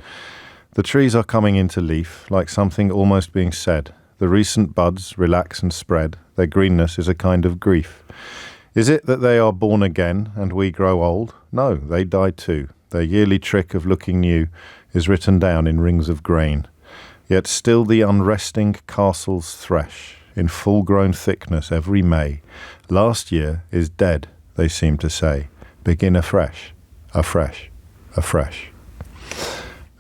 The trees are coming into leaf, like something almost being said. The recent buds relax and spread. Their greenness is a kind of grief. Is it that they are born again and we grow old? No, they die too. Their yearly trick of looking new is written down in rings of grain. Yet still the unresting castles thresh in full-grown thickness every May. Last year is dead, they seem to say. Begin afresh, afresh, afresh.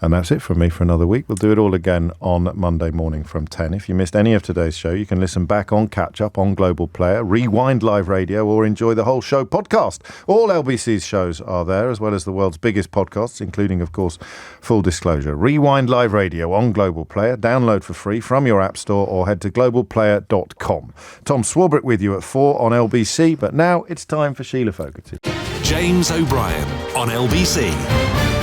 And that's it from me for another week. We'll do it all again on Monday morning from 10. If you missed any of today's show, you can listen back on Catch Up on Global Player, rewind live radio, or enjoy the whole show podcast. All LBC's shows are there, as well as the world's biggest podcasts, including, of course, Full Disclosure. Rewind live radio on Global Player. Download for free from your app store or head to globalplayer.com. Tom Swarbrick with you at 4 on LBC, but now it's time for Sheila Fogarty. James O'Brien on LBC.